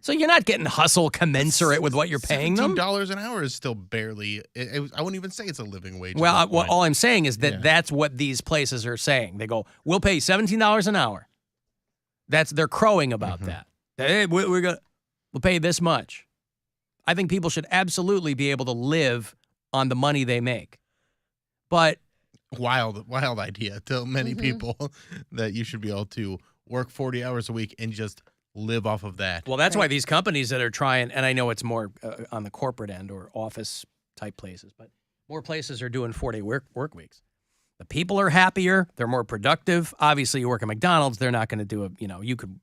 So you're not getting hustle commensurate with what you're paying them? $17 an hour is still barely, I wouldn't even say it's a living wage. Well, all I'm saying is that that's what these places are saying. They go, we'll pay $17 an hour. They're crowing about that. Hey, we'll pay this much. I think people should absolutely be able to live on the money they make. But wild idea to many people that you should be able to work 40 hours a week and just live off of that. Well, that's why these companies that are trying, and I know it's more on the corporate end or office type places, but more places are doing 4-day work weeks. The people are happier. They're more productive. Obviously, you work at McDonald's, they're not going to do a, you could,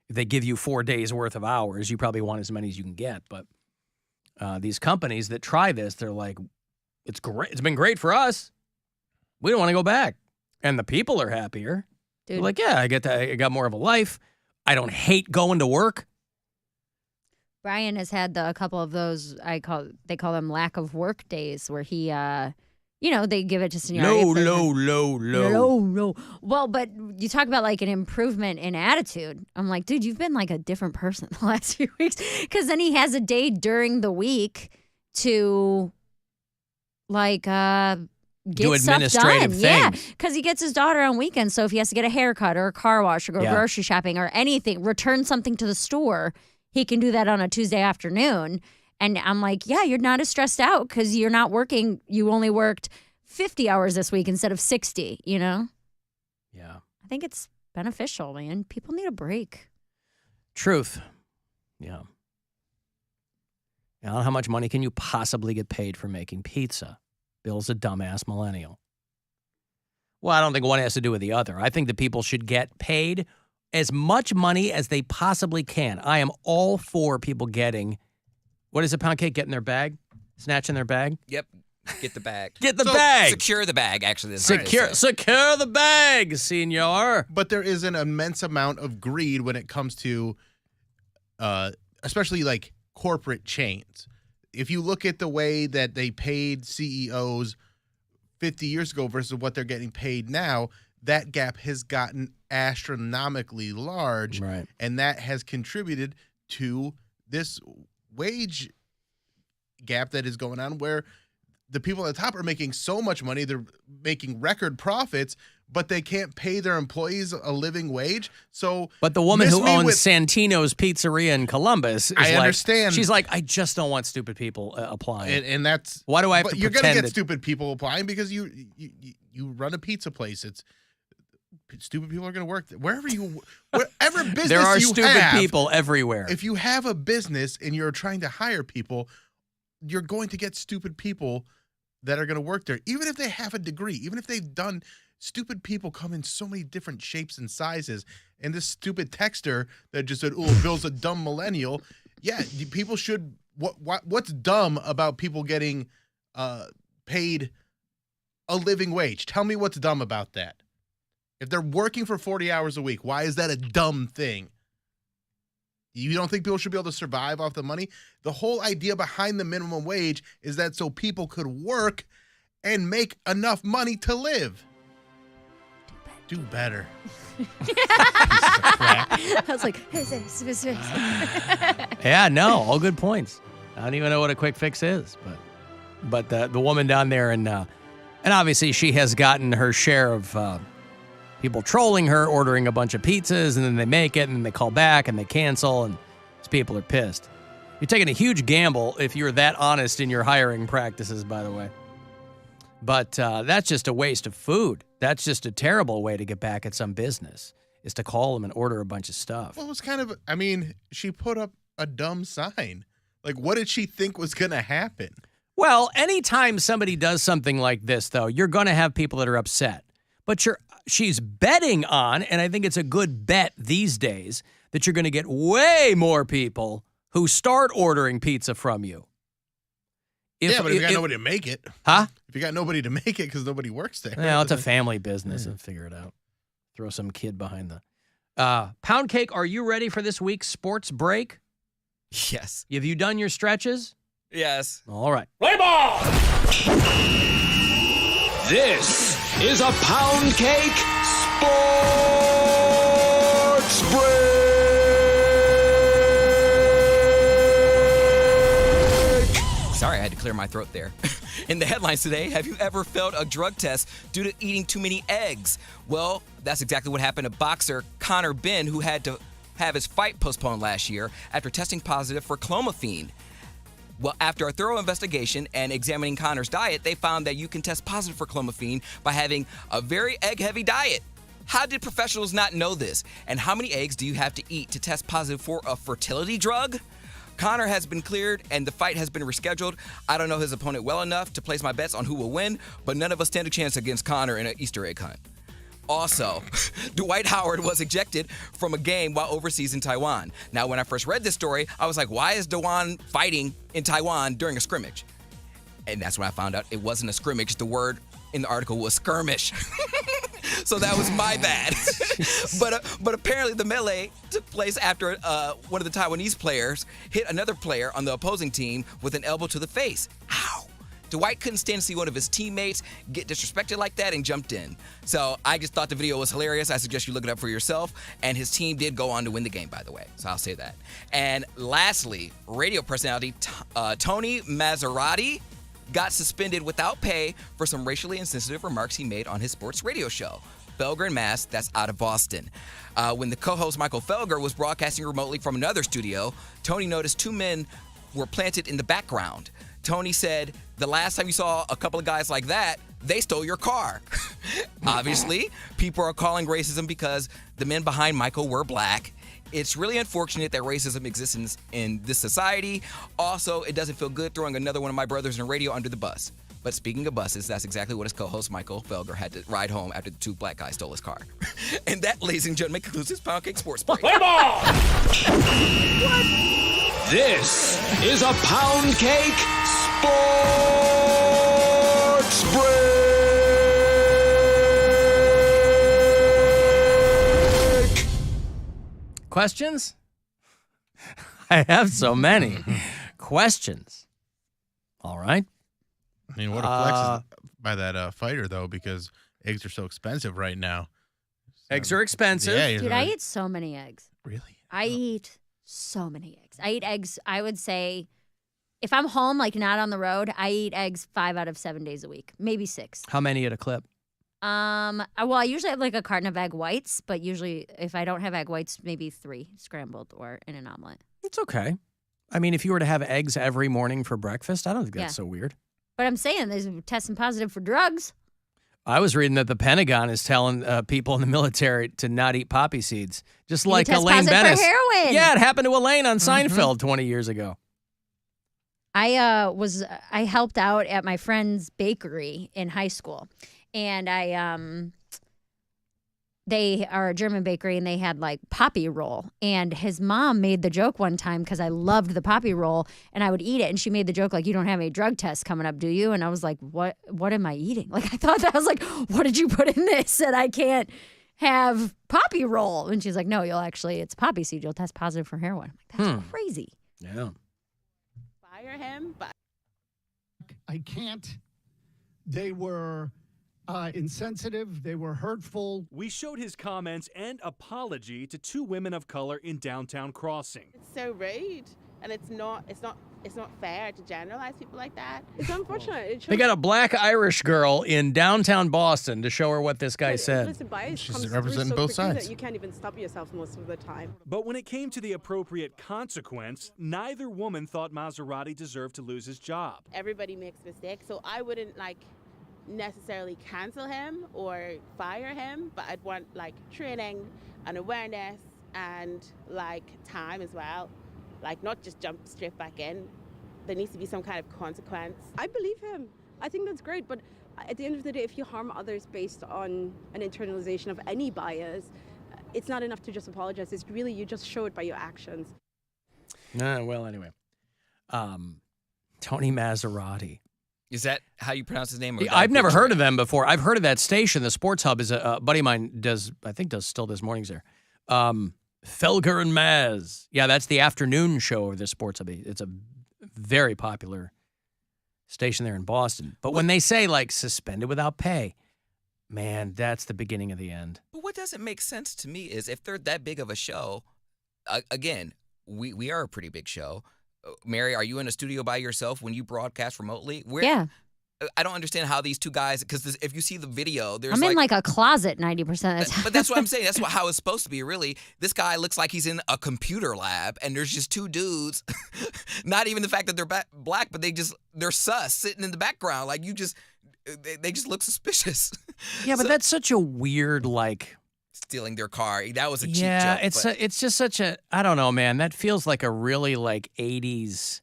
if they give you 4 days worth of hours, you probably want as many as you can get. But these companies that try this, they're like, it's great. It's been great for us. We don't want to go back. And the people are happier. Dude. They're like, yeah, I got more of a life. I don't hate going to work. Brian has had a couple of those. They call them lack of work days, where he, they give it to seniority. Low. Well, but you talk about like an improvement in attitude. I'm like, dude, you've been like a different person the last few weeks. Because then he has a day during the week to, like, do get stuff administrative done. Yeah, things. because he gets his daughter on weekends. So if he has to get a haircut or a car wash or go grocery shopping or anything, return something to the store, he can do that on a Tuesday afternoon. And I'm like, yeah, you're not as stressed out because you're not working. You only worked 50 hours this week instead of 60, Yeah. I think it's beneficial, man. People need a break. Truth. Yeah. Now, how much money can you possibly get paid for making pizza? Bill's a dumbass millennial. Well, I don't think one has to do with the other. I think that people should get paid as much money as they possibly can. I am all for people getting, what is it, Poundcake, get in their bag? Snatch in their bag? Yep. Get the bag. Get the bag. Secure the bag, actually. Secure the bag, senor. But there is an immense amount of greed when it comes to, especially like corporate chains. If you look at the way that they paid CEOs 50 years ago versus what they're getting paid now, that gap has gotten astronomically large. Right. And that has contributed to this wage gap that is going on where the people at the top are making so much money, they're making record profits, but they can't pay their employees a living wage. So, but the woman who owns Santino's Pizzeria in Columbus is I understand. She's like, I just don't want stupid people applying. And that's why do I have to you're pretend gonna get stupid people applying because you run a pizza place. It's stupid people are going to work there. Wherever business there are you stupid have, people everywhere. If you have a business and you're trying to hire people, you're going to get stupid people that are going to work there, even if they have a degree, even if they've done. Stupid people come in so many different shapes and sizes. And this stupid texter that just said, "Oh, Bill's a dumb millennial." Yeah, people should. What's dumb about people getting paid a living wage? Tell me what's dumb about that. If they're working for 40 hours a week, why is that a dumb thing? You don't think people should be able to survive off the money? The whole idea behind the minimum wage is that so people could work and make enough money to live. Do better. I was like, yeah, no, all good points. I don't even know what a quick fix is, but the woman down there and obviously she has gotten her share of people trolling her, ordering a bunch of pizzas, and then they make it, and then they call back, and they cancel, and these people are pissed. You're taking a huge gamble if you're that honest in your hiring practices, by the way. But that's just a waste of food. That's just a terrible way to get back at some business, is to call them and order a bunch of stuff. Well, it was kind of, I mean, she put up a dumb sign. Like, what did she think was going to happen? Well, anytime somebody does something like this, though, you're going to have people that are upset. But she's betting on, and I think it's a good bet these days, that you're going to get way more people who start ordering pizza from you. But if you got nobody to make it. Huh? If you got nobody to make it because nobody works there. Well, it's a family business and figure it out. Throw some kid behind the... Poundcake, are you ready for this week's sports break? Yes. Have you done your stretches? Yes. All right. Play ball! This is a Poundcake Sports Break. Sorry, I had to clear my throat there. In the headlines today, have you ever failed a drug test due to eating too many eggs? Well, that's exactly what happened to boxer Conor Ben, who had to have his fight postponed last year after testing positive for clomiphene. Well, after a thorough investigation and examining Conor's diet, they found that you can test positive for clomiphene by having a very egg-heavy diet. How did professionals not know this? And how many eggs do you have to eat to test positive for a fertility drug? Connor has been cleared and the fight has been rescheduled. I don't know his opponent well enough to place my bets on who will win, but none of us stand a chance against Connor in an Easter egg hunt. Also, Dwight Howard was ejected from a game while overseas in Taiwan. Now, when I first read this story, I was like, why is Dewan fighting in Taiwan during a scrimmage? And that's when I found out it wasn't a scrimmage. The word in the article was skirmish. So that was my bad. But apparently the melee took place after one of the Taiwanese players hit another player on the opposing team with an elbow to the face. Ow! Dwight couldn't stand to see one of his teammates get disrespected like that and jumped in. So I just thought the video was hilarious. I suggest you look it up for yourself. And his team did go on to win the game, by the way. So I'll say that. And lastly, radio personality Tony Maserati got suspended without pay for some racially insensitive remarks he made on his sports radio show, Felger and Mass, that's out of Boston. When the co-host Michael Felger was broadcasting remotely from another studio, Tony noticed two men were planted in the background. Tony said, the last time you saw a couple of guys like that, they stole your car. Obviously, people are calling racism because the men behind Michael were black. It's really unfortunate that racism exists in this society. Also, it doesn't feel good throwing another one of my brothers in radio under the bus. But speaking of buses, that's exactly what his co-host Michael Felger had to ride home after the two black guys stole his car. And that, ladies and gentlemen, concludes this Poundcake Sports Break. Play ball! This is a Poundcake Sports Break! Questions? I have so many questions. All right. I mean, what a flex is by that fighter, though, because eggs are so expensive right now. Eggs are expensive. Yeah, Dude, I eat so many eggs. Really? I eat so many eggs. I eat eggs, I would say, if I'm home, like not on the road, I eat eggs 5 out of 7 days a week, maybe 6. How many at a clip? Well, I usually have like a carton of egg whites, but usually if I don't have egg whites, maybe 3 scrambled or in an omelet. It's okay. I mean, if you were to have eggs every morning for breakfast, I don't think that's so weird. But I'm saying there's testing positive for drugs. I was reading that the Pentagon is telling people in the military to not eat poppy seeds, just like test Elaine positive Bennis. for heroin. Yeah, it happened to Elaine on Seinfeld 20 years ago. I helped out at my friend's bakery in high school, and they are a German bakery, and they had like poppy roll, and his mom made the joke one time because I loved the poppy roll and I would eat it, and she made the joke like, you don't have any drug tests coming up, do you? And I was like, what am I eating? Like, I thought that, I was like, what did you put in this that I can't have poppy roll? And she's like, no, it's poppy seed, you'll test positive for heroin. I'm like, that's crazy. Yeah. Fire him, but I can't. They were insensitive. They were hurtful. We showed his comments and apology to 2 women of color in downtown Crossing. it's so rude, and it's not fair to generalize people like that. It's unfortunate. They got a black Irish girl in downtown Boston to show her what this guy said. Listen, bias She's comes representing through so both quickly sides. that you can't even stop yourself most of the time. But when it came to the appropriate consequence, neither woman thought Maserati deserved to lose his job. Everybody makes mistakes, so I wouldn't necessarily cancel him or fire him, but I'd want training and awareness and time as well. Not just jump straight back in. There needs to be some kind of consequence. I believe him. I think that's great, but at the end of the day, if you harm others based on an internalization of any bias, it's not enough to just apologize. It's really, you just show it by your actions. Well, anyway. Tony Maserati. Is that how you pronounce his name? I've never heard of them before. I've heard of that station. The Sports Hub is a buddy of mine still does mornings there. Felger and Maz. Yeah, that's the afternoon show of the Sports Hub. It's a very popular station there in Boston. But when they say suspended without pay, man, that's the beginning of the end. But what doesn't make sense to me is if they're that big of a show, again, we are a pretty big show. Mary, are you in a studio by yourself when you broadcast remotely? Yeah. I don't understand how these two guys, because if you see the video, there's I'm in a closet 90% of the time. But that's what I'm saying. That's how it's supposed to be, really. This guy looks like he's in a computer lab, and there's just 2 dudes. Not even the fact that they're black, but they're sus sitting in the background. They just look suspicious. Yeah, but that's such a weird, stealing their car. That was a cheap Yeah, joke. it's just such a, I don't know, man. That feels like a really like 80s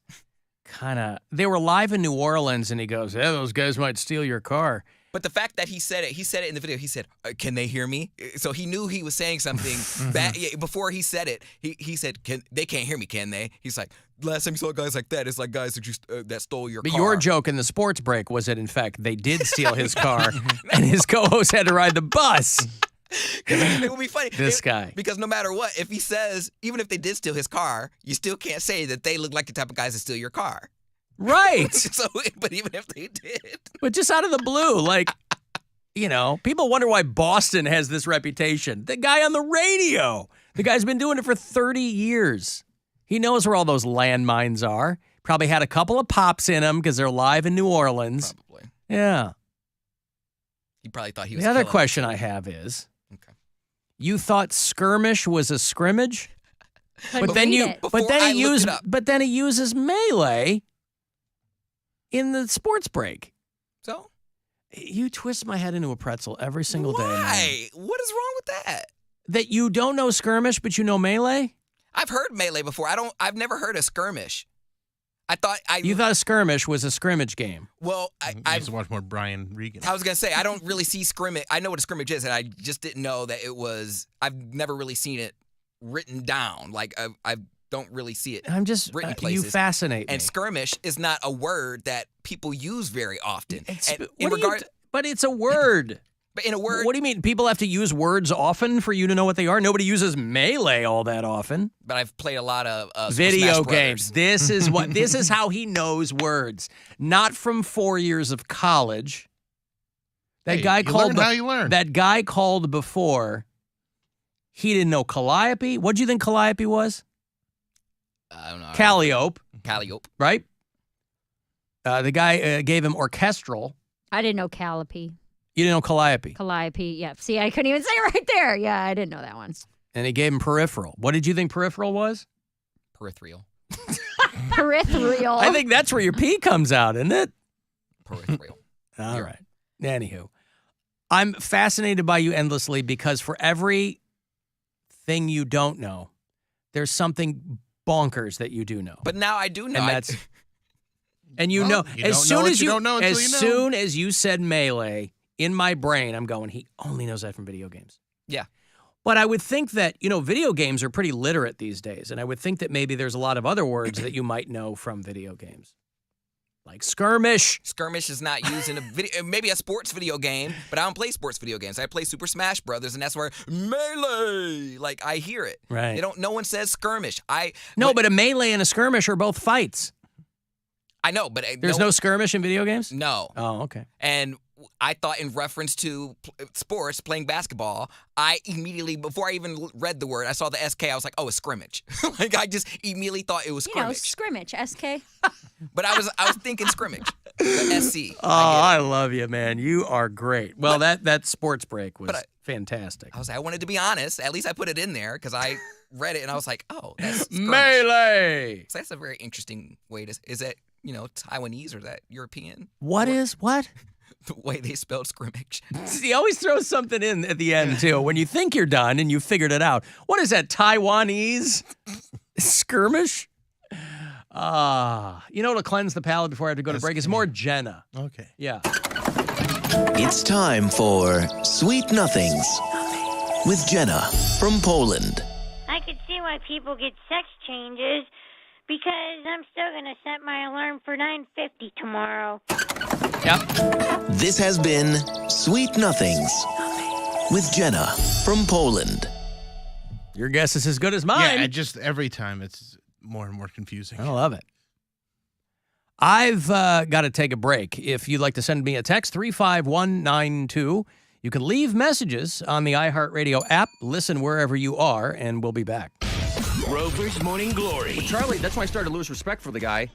kind of. They were live in New Orleans, and he goes, "Yeah, those guys might steal your car." But the fact that he said it in the video, he said, "Can they hear me?" So he knew he was saying something bad. Yeah, before he said it, he said, "They can't hear me, can they?" He's like, "Last time you saw guys like that, it's like guys that stole your But car." your joke in the sports break was that, in fact, they did steal his car, and his co-host had to ride the bus. It would be funny. This guy. Because no matter what, if he says, even if they did steal his car, you still can't say that they look like the type of guys that steal your car. Right. So, but even if they did. But just out of the blue, like, you know, people wonder why Boston has this reputation. The guy on the radio, the guy's been doing it for 30 years. He knows where all those landmines are. Probably had a couple of pops in him because they're live in New Orleans. Probably. Yeah. He probably thought he was The other killing question I have is, Okay. you thought skirmish was a scrimmage? Couldn't But then read you, it. but then I he looked used, it up. but then he uses melee in the sports break. So? You twist my head into a pretzel every single day. Man. Why? What is wrong with that? That you don't know skirmish, but you know melee? I've heard melee before. I've never heard a skirmish. You thought a skirmish was a scrimmage game. Well, I used to watch more Brian Regan. I was going to say, I don't really see scrimmage. I know what a scrimmage is, and I just didn't know that it was, I've never really seen it written down. Like, I don't really see it I'm just, written you places. fascinate me. And skirmish is not a word that people use very often. And But it's a word. But in a word. What do you mean? People have to use words often for you to know what they are? Nobody uses melee all that often. But I've played a lot of Video Smash games. Brothers. This is how he knows words. Not from 4 years of college. That Hey, guy you called learn how you learn. That guy called before. He didn't know Calliope. What do you think Calliope was? I don't know. Calliope. Calliope. Right? The guy gave him orchestral. I didn't know Calliope. You didn't know Calliope. Calliope. Yeah. See, I couldn't even say it right there. Yeah, I didn't know that one. And he gave him peripheral. What did you think peripheral was? Peripheral. Peripheral. I think that's where your P comes out, isn't it? Peripheral. All right. Anywho, I'm fascinated by you endlessly because for every thing you don't know, there's something bonkers that you do know. But now I do know. And that's and you Well, know you as don't soon know what as you don't know until as you know. soon as you said melee, in my brain I'm going, he only knows that from video games. Yeah. But I would think that, video games are pretty literate these days, and I would think that maybe there's a lot of other words that you might know from video games. Like skirmish. Skirmish is not used in a video, maybe a sports video game, but I don't play sports video games. I play Super Smash Brothers, and that's where melee, like I hear it. Right. No one says skirmish. But a melee and a skirmish are both fights. I know, but There's no skirmish in video games? No. Oh, okay. And I thought in reference to sports, playing basketball, I immediately, before I even read the word, I saw the SK, I was like, oh, it's scrimmage. Like, I just immediately thought it was Scrimmage, SK. But I was thinking scrimmage, the SC. Oh, I love you, man. You are great. Well, that sports break was fantastic. I wanted to be honest. At least I put it in there because I read it and I was like, oh, that's skirmish. Melee. So that's a very interesting way to, is that, Taiwanese or is that European? What? The way they spelled scrimmage. He always throws something in at the end, too. When you think you're done and you figured it out. What is that, Taiwanese skirmish? To cleanse the palate before I have to go to break is more Jenna. Okay. Yeah. It's time for Sweet Nothings with Jenna from Poland. I could see why people get sex changes because I'm still going to set my alarm for 9:50 tomorrow. Yep. This has been Sweet Nothings with Jenna from Poland. Your guess is as good as mine. Yeah, just every time it's more and more confusing. I love it. I've got to take a break. If you'd like to send me a text, 35192, you can leave messages on the iHeartRadio app. Listen wherever you are, and we'll be back. Rover's Morning Glory. Well, Charlie, that's when I started to lose respect for the guy.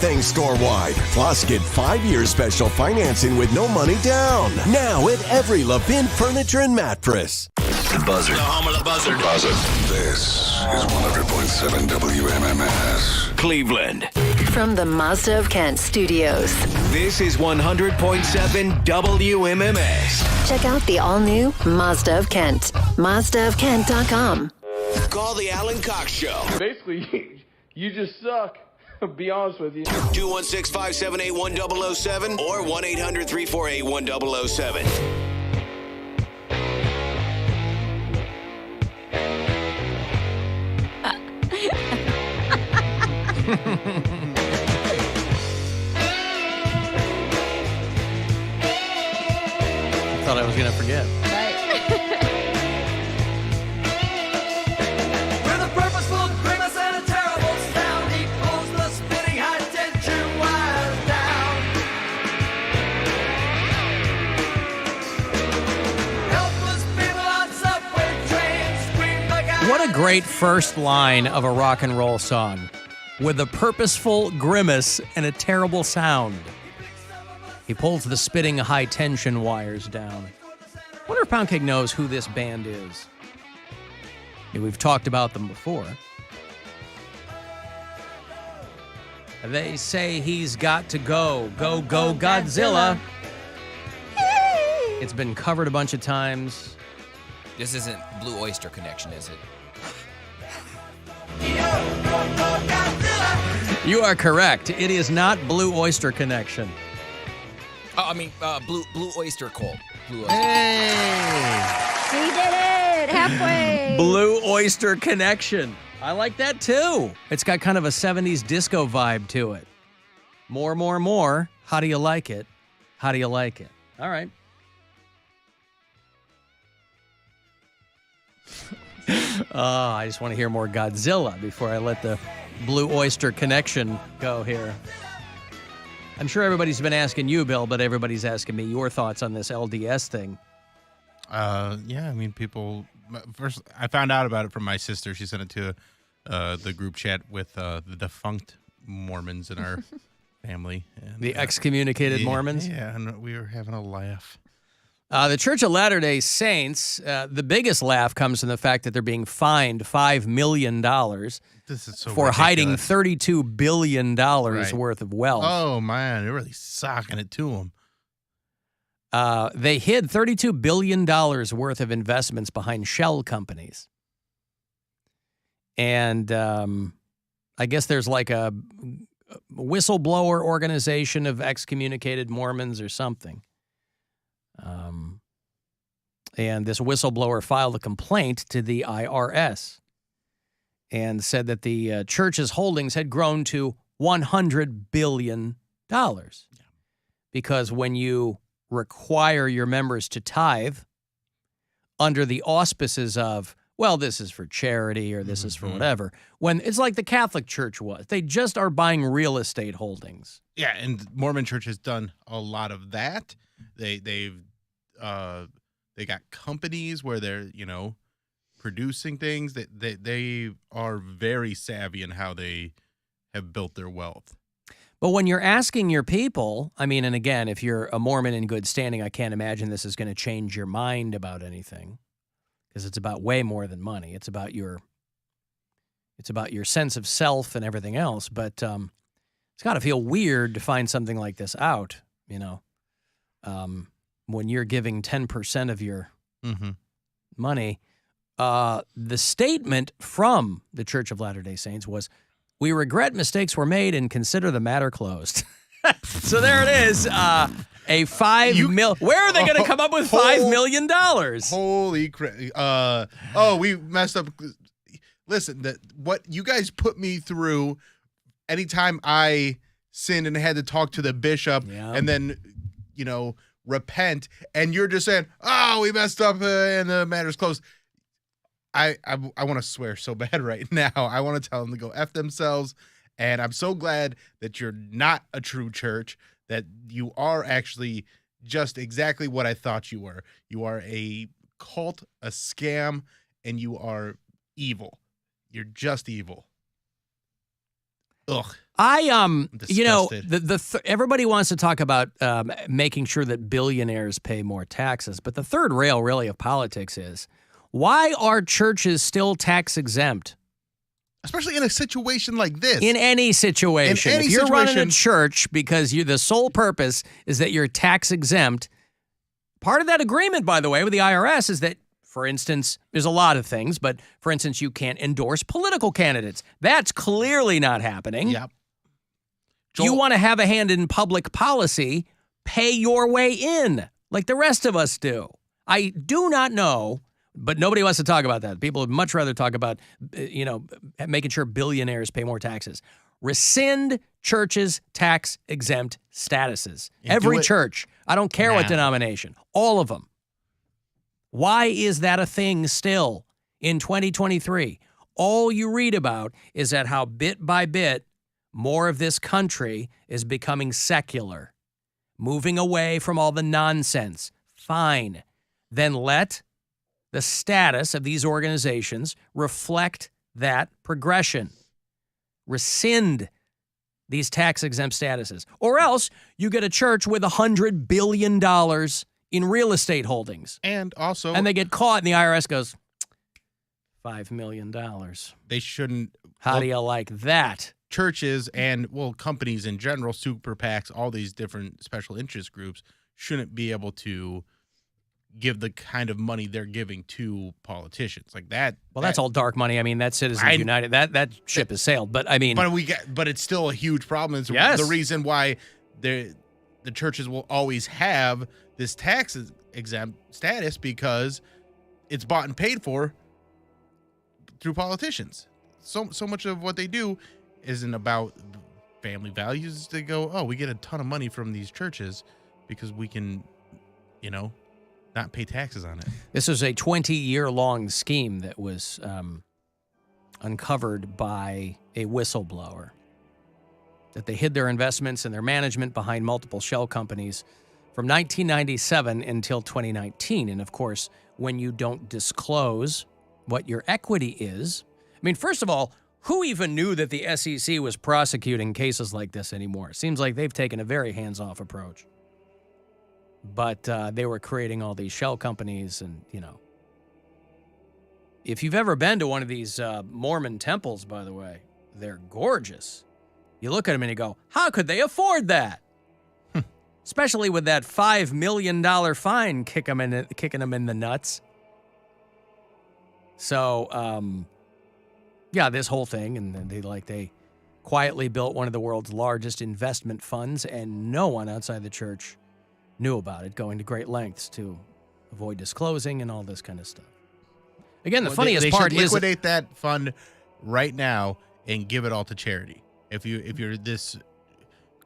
everything store-wide. Plus, get 5-year special financing with no money down. Now at every Levin Furniture and Mattress. The Buzzard. The home of the Buzzard. Buzzard. This is 100.7 WMMS. Cleveland. From the Mazda of Kent studios. This is 100.7 WMMS. Check out the all-new Mazda of Kent. MazdaofKent.com. Call the Alan Cox Show. Basically, you just suck. I'll be honest with you. 216-578-1007 or 1-800-348-1007. Thought I was going to forget. With a purposeful grimace and a terrible sound, he pulls the spinning high-tension wires down. Helpless people on subway trains scream like What a great first line of a rock and roll song. With a purposeful grimace and a terrible sound. He pulls the spitting high-tension wires down. Wonder if Poundcake knows who this band is. Yeah, we've talked about them before. They say he's got to go. Go, go, Godzilla. It's been covered a bunch of times. This isn't Blue Oyster Connection, is it? You are correct. It is not Blue Oyster Connection. Oh, I mean, Blue Oyster Cult. Blue Oyster. We did it! Halfway! Blue Oyster Connection. I like that too. It's got kind of a 70s disco vibe to it. More, more, more. How do you like it? How do you like it? All right. I just want to hear more Godzilla before I let the Blue Oyster Connection go here. I'm sure everybody's been asking you, Bill, but everybody's asking me your thoughts on this LDS thing. Yeah, I mean, people. First, I found out about it from my sister. She sent it to the group chat with the defunct Mormons in our family. And, The excommunicated Mormons? Yeah, and we were having a laugh. The Church of Latter-day Saints, the biggest laugh comes from the fact that they're being fined $5 million This is so for ridiculous. hiding $32 billion worth of wealth. Oh, man, they're really socking it to them. They hid $32 billion worth of investments behind shell companies. And I guess there's like a whistleblower organization of excommunicated Mormons or something. And this whistleblower filed a complaint to the IRS and said that the church's holdings had grown to $100 billion. Because when you require your members to tithe under the auspices of, well, this is for charity or this is for whatever, when it's like the Catholic Church was. They just are buying real estate holdings. Yeah, and Mormon Church has done a lot of that. They got companies where they're, producing things. They are very savvy in how they have built their wealth. But when you're asking your people, I mean, and again, if you're a Mormon in good standing, I can't imagine this is going to change your mind about anything, because it's about way more than money. It's about your sense of self and everything else. But it's got to feel weird to find something like this out, when you're giving 10% of your money. The statement from the Church of Latter-day Saints was, "We regret mistakes were made and consider the matter closed." So there it is. Where are they going to come up with $5 million? Holy crap. We messed up. Listen, what you guys put me through anytime I sinned and had to talk to the bishop and then, repent, and you're just saying, oh, we messed up and the matter's closed. I want to swear so bad right now. I want to tell them to go F themselves. And I'm so glad that you're not a true church, that you are actually just exactly what I thought you were. You are a cult, a scam, and you are evil. You're just evil. Ugh. Everybody wants to talk about making sure that billionaires pay more taxes, but the third rail really of politics is, why are churches still tax exempt? Especially in a situation like this. In any situation. If you're running a church because the sole purpose is that you're tax exempt, part of that agreement, by the way, with the IRS is that, for instance, there's a lot of things, but for instance, you can't endorse political candidates. That's clearly not happening. Yep. You want to have a hand in public policy, pay your way in, like the rest of us do. I do not know, but nobody wants to talk about that. People would much rather talk about, making sure billionaires pay more taxes. Rescind churches' tax-exempt statuses. Every church. I don't care what denomination. All of them. Why is that a thing still in 2023? All you read about is that how bit by bit, more of this country is becoming secular, moving away from all the nonsense. Fine. Then let the status of these organizations reflect that progression. Rescind these tax-exempt statuses. Or else you get a church with $100 billion in real estate holdings. And they get caught and the IRS goes, $5 million. They shouldn't. How do you like that? Churches and, companies in general, super PACs, all these different special interest groups shouldn't be able to give the kind of money they're giving to politicians like that. Well, that's all dark money. I mean, that's Citizens United. That ship has sailed. But I mean, but it's still a huge problem. It's the reason why the churches will always have this tax exempt status, because it's bought and paid for through politicians. So much of what they do isn't about family values. They go, we get a ton of money from these churches because we can, not pay taxes on it. This was a 20-year-long scheme that was uncovered by a whistleblower, that they hid their investments and their management behind multiple shell companies from 1997 until 2019. And of course, when you don't disclose what your equity is, I mean, first of all, who even knew that the SEC was prosecuting cases like this anymore? It seems like they've taken a very hands-off approach. But they were creating all these shell companies and, If you've ever been to one of these Mormon temples, by the way, they're gorgeous. You look at them and you go, how could they afford that? Especially with that $5 million fine kicking them in the nuts. So, this whole thing, and then they quietly built one of the world's largest investment funds, and no one outside the church knew about it, going to great lengths to avoid disclosing and all this kind of stuff. Again, the funniest part is... They should liquidate that fund right now and give it all to charity. If you're this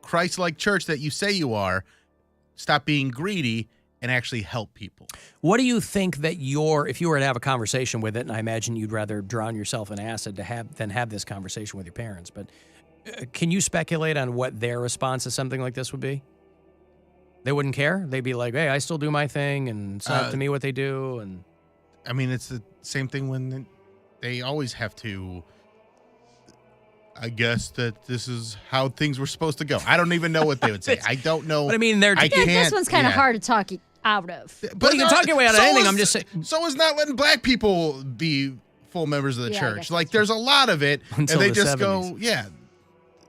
Christ-like church that you say you are, stop being greedy and actually help people. What do you think that if you were to have a conversation with it, and I imagine you'd rather drown yourself in acid than have this conversation with your parents, but can you speculate on what their response to something like this would be? They wouldn't care? They'd be like, hey, I still do my thing, and it's up to me what they do. And I mean, it's the same thing when they always have to... I guess that this is how things were supposed to go. I don't even know what they would say. I don't know. But I mean, this one's kind of hard to talk out of. But you can talk your way out of anything. I'm just saying. So is not letting black people be full members of the church. Like, there's a lot of it, Until and they the just 70s.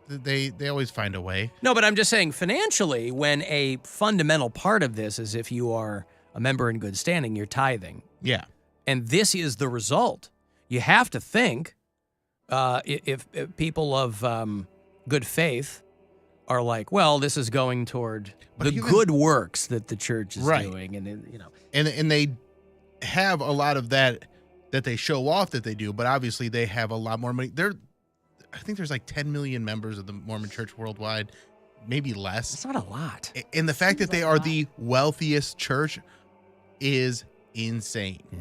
go, They always find a way. No, but I'm just saying, financially, when a fundamental part of this is if you are a member in good standing, you're tithing. Yeah. And this is the result. You have to think, if people of good faith are like, well, this is going toward good works that the church is doing, and they have a lot of that they show off that they do, but obviously they have a lot more money. I think there's like 10 million members of the Mormon Church worldwide, maybe less. It's not a lot. And the fact that they are the wealthiest church is insane. Yeah.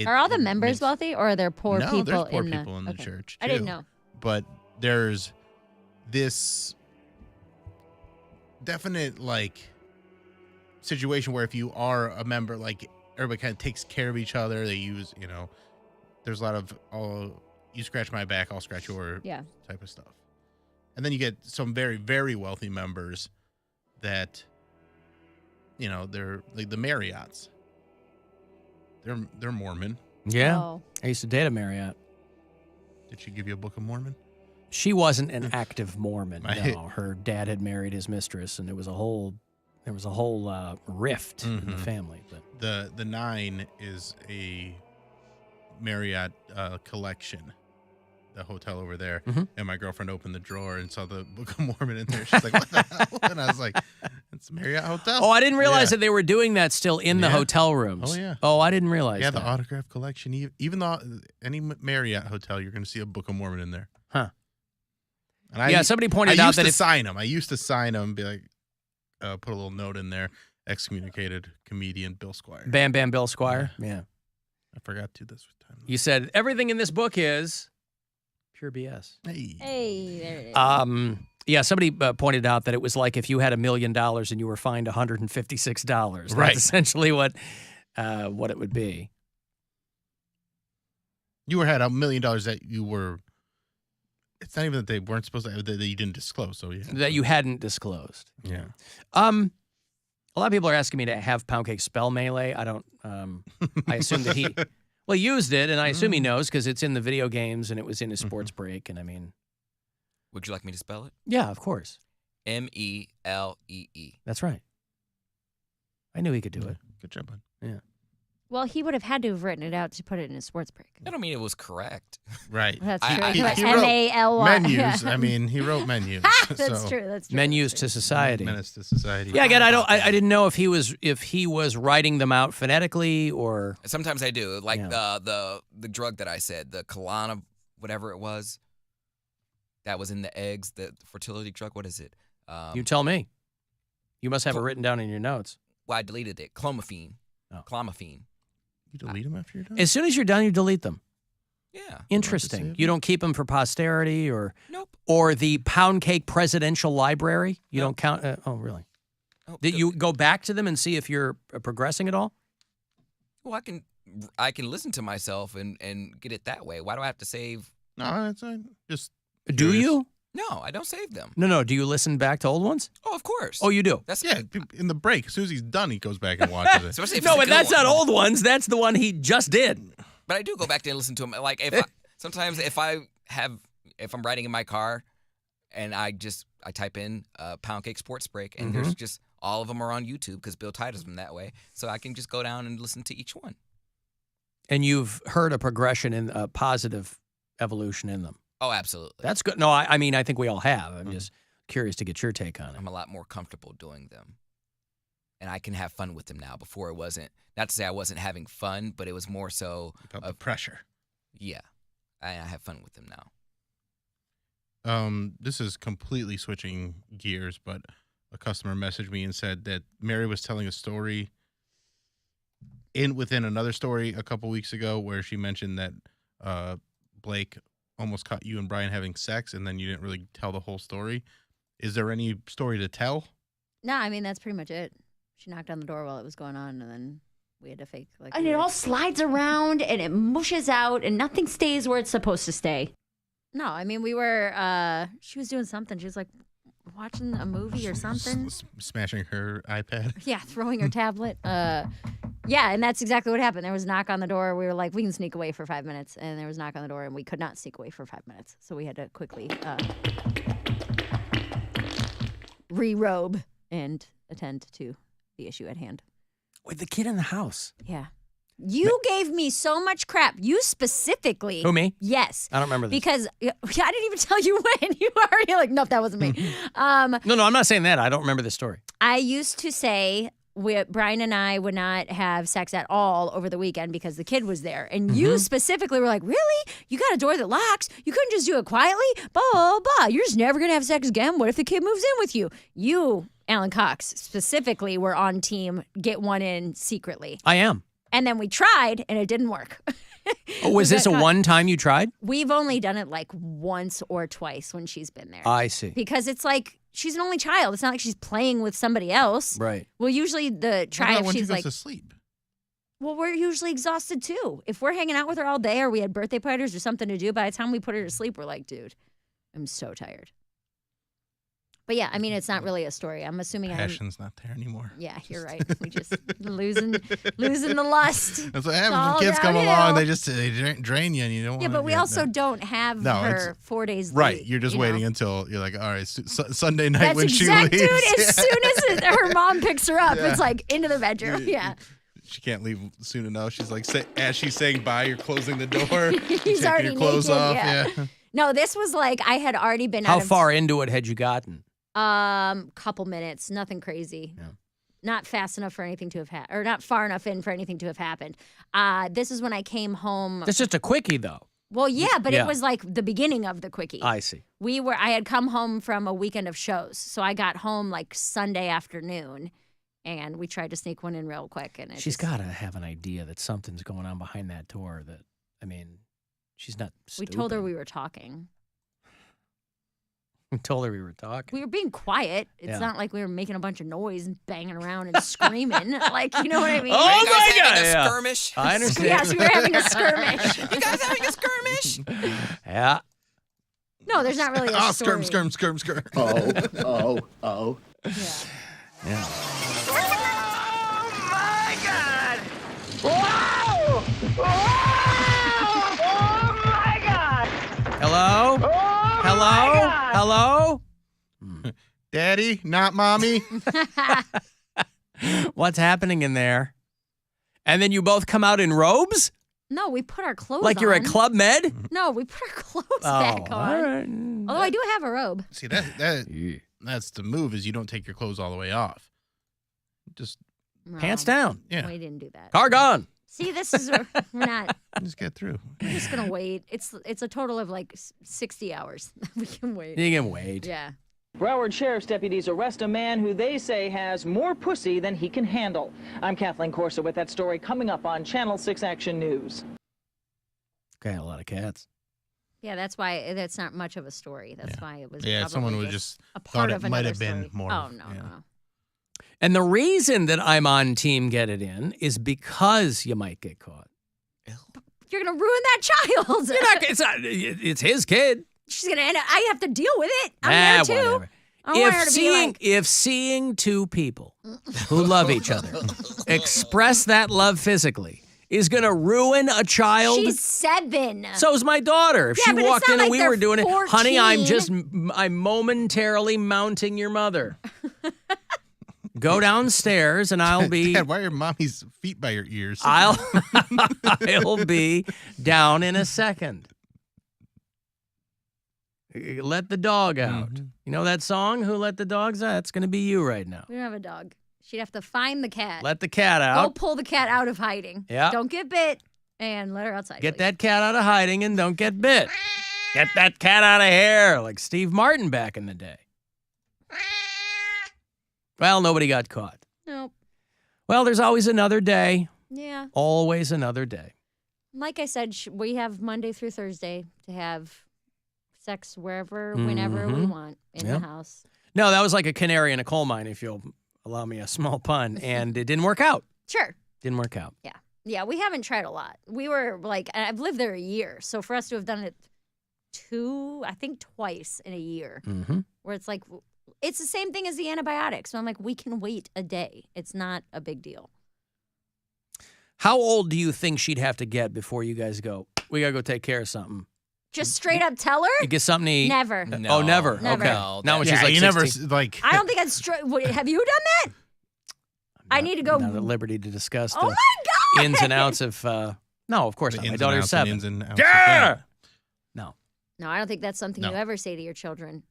Are all the members wealthy, or are there poor people? No, there's poor people in the church, too. I didn't know. But there's this definite, situation where if you are a member, everybody kind of takes care of each other. They use, there's a lot of, you scratch my back, I'll scratch your type of stuff. And then you get some very, very wealthy members that, they're like the Marriotts. They're Mormon. Yeah. Oh. I used to date a Marriott. Did she give you a Book of Mormon? She wasn't an active Mormon. No, her dad had married his mistress, and there was a whole rift in the family. But The 9 is a Marriott collection, the hotel over there. And my girlfriend opened the drawer and saw the Book of Mormon in there. She's like, "What the hell?" And I was like, "It's a Marriott hotel." Oh, I didn't realize that they were doing that still in the hotel rooms. Oh, yeah. Oh, I didn't realize Yeah, that. the autograph collection. Even though any Marriott hotel, you're going to see a Book of Mormon in there. Huh. And somebody pointed out that I used to sign them, be like, put a little note in there, excommunicated comedian Bill Squire. Bam Bam Bill Squire? Yeah. I forgot to this time. You said everything in this book is pure BS. Hey, there it is. Yeah, somebody pointed out that it was like if you had $1 million and you were fined $156. That's Right. essentially what it would be. You had $1 million that you were. It's not even that they weren't supposed to, that you didn't disclose. So yeah, That you hadn't disclosed. Yeah. A lot of people are asking me to have Poundcake spell Melee. I don't. I assume that he used it, and I assume he knows because it's in the video games and it was in his sports break. And I mean, Would you like me to spell it? yeah, of course. MELEE. That's right. I knew he could do it. Good job, bud. Yeah. Well, he would have had to have written it out to put it in his sports break. I don't mean it was correct. Right. That's true. He wrote M-A-L-Y. menus. I mean, he wrote menus. That's true. That's true. Menus to society. Menace to society. Yeah, again, I didn't know if he was writing them out phonetically or. Sometimes I do. Like the drug that I said, the Kalana, whatever it was, that was in the eggs, the fertility drug. What is it? You tell me. You must have it written down in your notes. Well, I deleted it. Clomiphene. Oh. Clomiphene. You delete them after you're done? As soon as you're done, you delete them. Yeah. Interesting. You don't keep them for posterity or Nope. or the Poundcake Presidential Library? You don't count? Oh, really? Did you go back to them and see if you're progressing at all? Well, I can listen to myself and get it that way. Why do I have to save? No, it's just. Do you? No, I don't save them. No. Do you listen back to old ones? Oh, of course. Oh, you do? That's in the break. As soon as he's done, he goes back and watches it. Especially if No, it's a but good that's one. not old ones. That's the one he just did. But I do go back there and listen to them. Like sometimes if I'm riding in my car and I type in Poundcake Sports Break and there's just all of them are on YouTube because Bill titles them that way, so I can just go down and listen to each one. And you've heard a progression in a positive evolution in them. Oh, absolutely. That's good. No, I mean, I think we all have. I'm just curious to get your take on it. I'm a lot more comfortable doing them. And I can have fun with them now. Before it wasn't, not to say I wasn't having fun, but it was more so of pressure. Yeah. I have fun with them now. This is completely switching gears, but a customer messaged me and said that Mary was telling a story within another story a couple weeks ago where she mentioned that Blake almost caught you and Brian having sex, and then you didn't really tell the whole story. Is there any story to tell? No, I mean, that's pretty much it. She knocked on the door while it was going on, and then we had to fake like. And it all slides around, and it mushes out, and nothing stays where it's supposed to stay. No, I mean, we were. She was doing something. She was like watching a movie or something. Smashing her iPad. Yeah, throwing her tablet. Yeah, and that's exactly what happened. There was a knock on the door. We were like, we can sneak away for 5 minutes. And there was a knock on the door, and we could not sneak away for 5 minutes. So we had to quickly re-robe and attend to the issue at hand. With the kid in the house. Yeah. You gave me so much crap. You specifically. Who, me? Yes. I don't remember this. Because I didn't even tell you when. You were already like, nope, that wasn't me. No, I'm not saying that. I don't remember this story. I used to say Brian and I would not have sex at all over the weekend because the kid was there. And you specifically were like, really? You got a door that locks? You couldn't just do it quietly? Blah, blah, blah. You're just never going to have sex again. What if the kid moves in with you? You, Alan Cox, specifically were on team get one in secretly. I am. And then we tried, and it didn't work. Oh, was this a one time you tried? We've only done it like once or twice when she's been there. I see. Because it's like, she's an only child. It's not like she's playing with somebody else. Right. Well, usually When she's she goes like, to sleep. well, we're usually exhausted too. If we're hanging out with her all day or we had birthday parties or something to do, by the time we put her to sleep, we're like, dude, I'm so tired. But yeah, I mean, it's not really a story. I'm assuming Passion's not there anymore. Yeah, you're right. We just losing the lust. That's what happens when kids come along. They just drain you, and you don't want. Yeah, but we also don't have her 4 days right. late. You're just waiting until you're like, all right, Sunday night That's when she leaves. Dude, as soon as her mom picks her up, it's like into the bedroom. Yeah. She can't leave soon enough. She's like, as she's saying bye, you're closing the door. He's already your clothes naked, off. yeah. No, this was like I had already been How out of far into it had you gotten? couple minutes, nothing crazy. Yeah. Not fast enough for anything to have happened, or not far enough in for anything to have happened. This is when I came home. That's just a quickie, though. Well, yeah, but Yeah. it was like the beginning of the quickie. I see. I had come home from a weekend of shows, so I got home like Sunday afternoon, and we tried to sneak one in real quick. And She's got to have an idea that something's going on behind that door. That, I mean, she's not we stupid. told her we were talking. We told her we were talking. We were being quiet. It's Yeah. not like we were making a bunch of noise and banging around and screaming. Like, you know what I mean? Oh, Are you guys my having God, a skirmish? I understand. Yes, we were having a skirmish. You guys having a skirmish? Yeah. No, there's not really a story. Skirm. Oh. Yeah. Oh my God! Wow! Oh my God! Hello? Oh Hello? my God! Hello? Daddy, not mommy. What's happening in there? And then you both come out in robes? No, we put our clothes Like on. you're at Club Med? No, we put our clothes Oh, back on. all right. Although I do have a robe. See that's the move. Is you don't take your clothes all the way off. Just No, Pants down. Yeah. We didn't do that. Car gone. See, this is we're not. just get through. We're just gonna wait. It's a total of like 60 hours. We can wait. You can wait. Yeah. Broward Sheriff's deputies arrest a man who they say has more pussy than he can handle. I'm Kathleen Corsa with that story coming up on Channel 6 Action News. Okay, a lot of cats. Yeah, that's why that's not much of a story. That's why it was. Yeah, probably someone would just a thought part it of might another have been story. more. Oh no. And the reason that I'm on Team Get It In is because you might get caught. You're gonna ruin that child. It's his kid. She's gonna end up. I have to deal with it. I'm Ah, there too. whatever. I want her to be like, If seeing two people who love each other express that love physically is going to ruin a child. she's 7. So's my daughter. If Yeah, she but it's walked not in and like we they're were doing it, honey, I'm 14. momentarily mounting your mother. Go downstairs and I'll be. Dad, why are mommy's feet by your ears? I'll be down in a second. Let the dog out. You know that song, Who Let the Dogs Out? It's going to be you right now. we don't have a dog. She'd have to find the cat. Let the cat Go out. pull the cat out of hiding. Yeah. Don't get bit, and let her outside. Get please. that cat out of hiding and don't get bit. Get that cat out of here, like Steve Martin back in the day. Well, nobody got caught. Nope. Well, there's always another day. Yeah. Always another day. Like I said, we have Monday through Thursday to have sex wherever, whenever we Mhm. want in Yeah. the house. No, that was like a canary in a coal mine, if you'll allow me a small pun, and it didn't work out. Sure. Didn't work out. Yeah. Yeah, we haven't tried a lot. We were like, I've lived there a year. So for us to have done it twice in a year, Mm-hmm. where it's like, it's the same thing as the antibiotics. So I'm like, we can wait a day. It's not a big deal. How old do you think she'd have to get before you guys go, we got to go take care of something? Just straight up tell her? You get something to eat? Never. Oh, never? Never. Okay. No, Not when she's like you 16. never like. I don't think I'd straight. Have you done that? I need to go. Not at liberty to discuss Oh the my God! ins and outs of. No, of course not. My ins and daughter's outs and 7. ins and outs of Yeah. that. No. No, I don't think that's something No. you ever say to your children.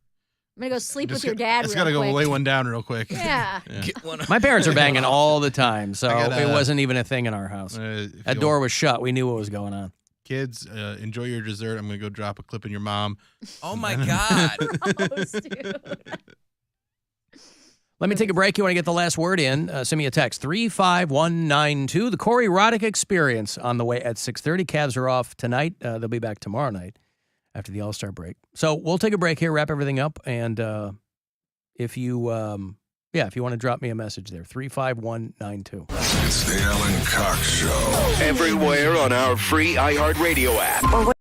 I'm gonna go sleep Just with your dad. Just real gotta go quick. lay one down real quick. Yeah. My parents are banging all the time, so I got, it wasn't even a thing in our house. if That you'll- door was shut. We knew what was going on. Kids, enjoy your dessert. I'm gonna go drop a clip in your mom. Oh my God. Gross, dude. Let me take a break. You want to get the last word in? Send me a text, 35192. The Corey Roddick Experience on the way at 6:30. Cavs are off tonight. They'll be back tomorrow night after the All-Star break. So we'll take a break here, wrap everything up, and if you want to drop me a message there, 35192. It's the Alan Cox Show. Everywhere on our free iHeartRadio app.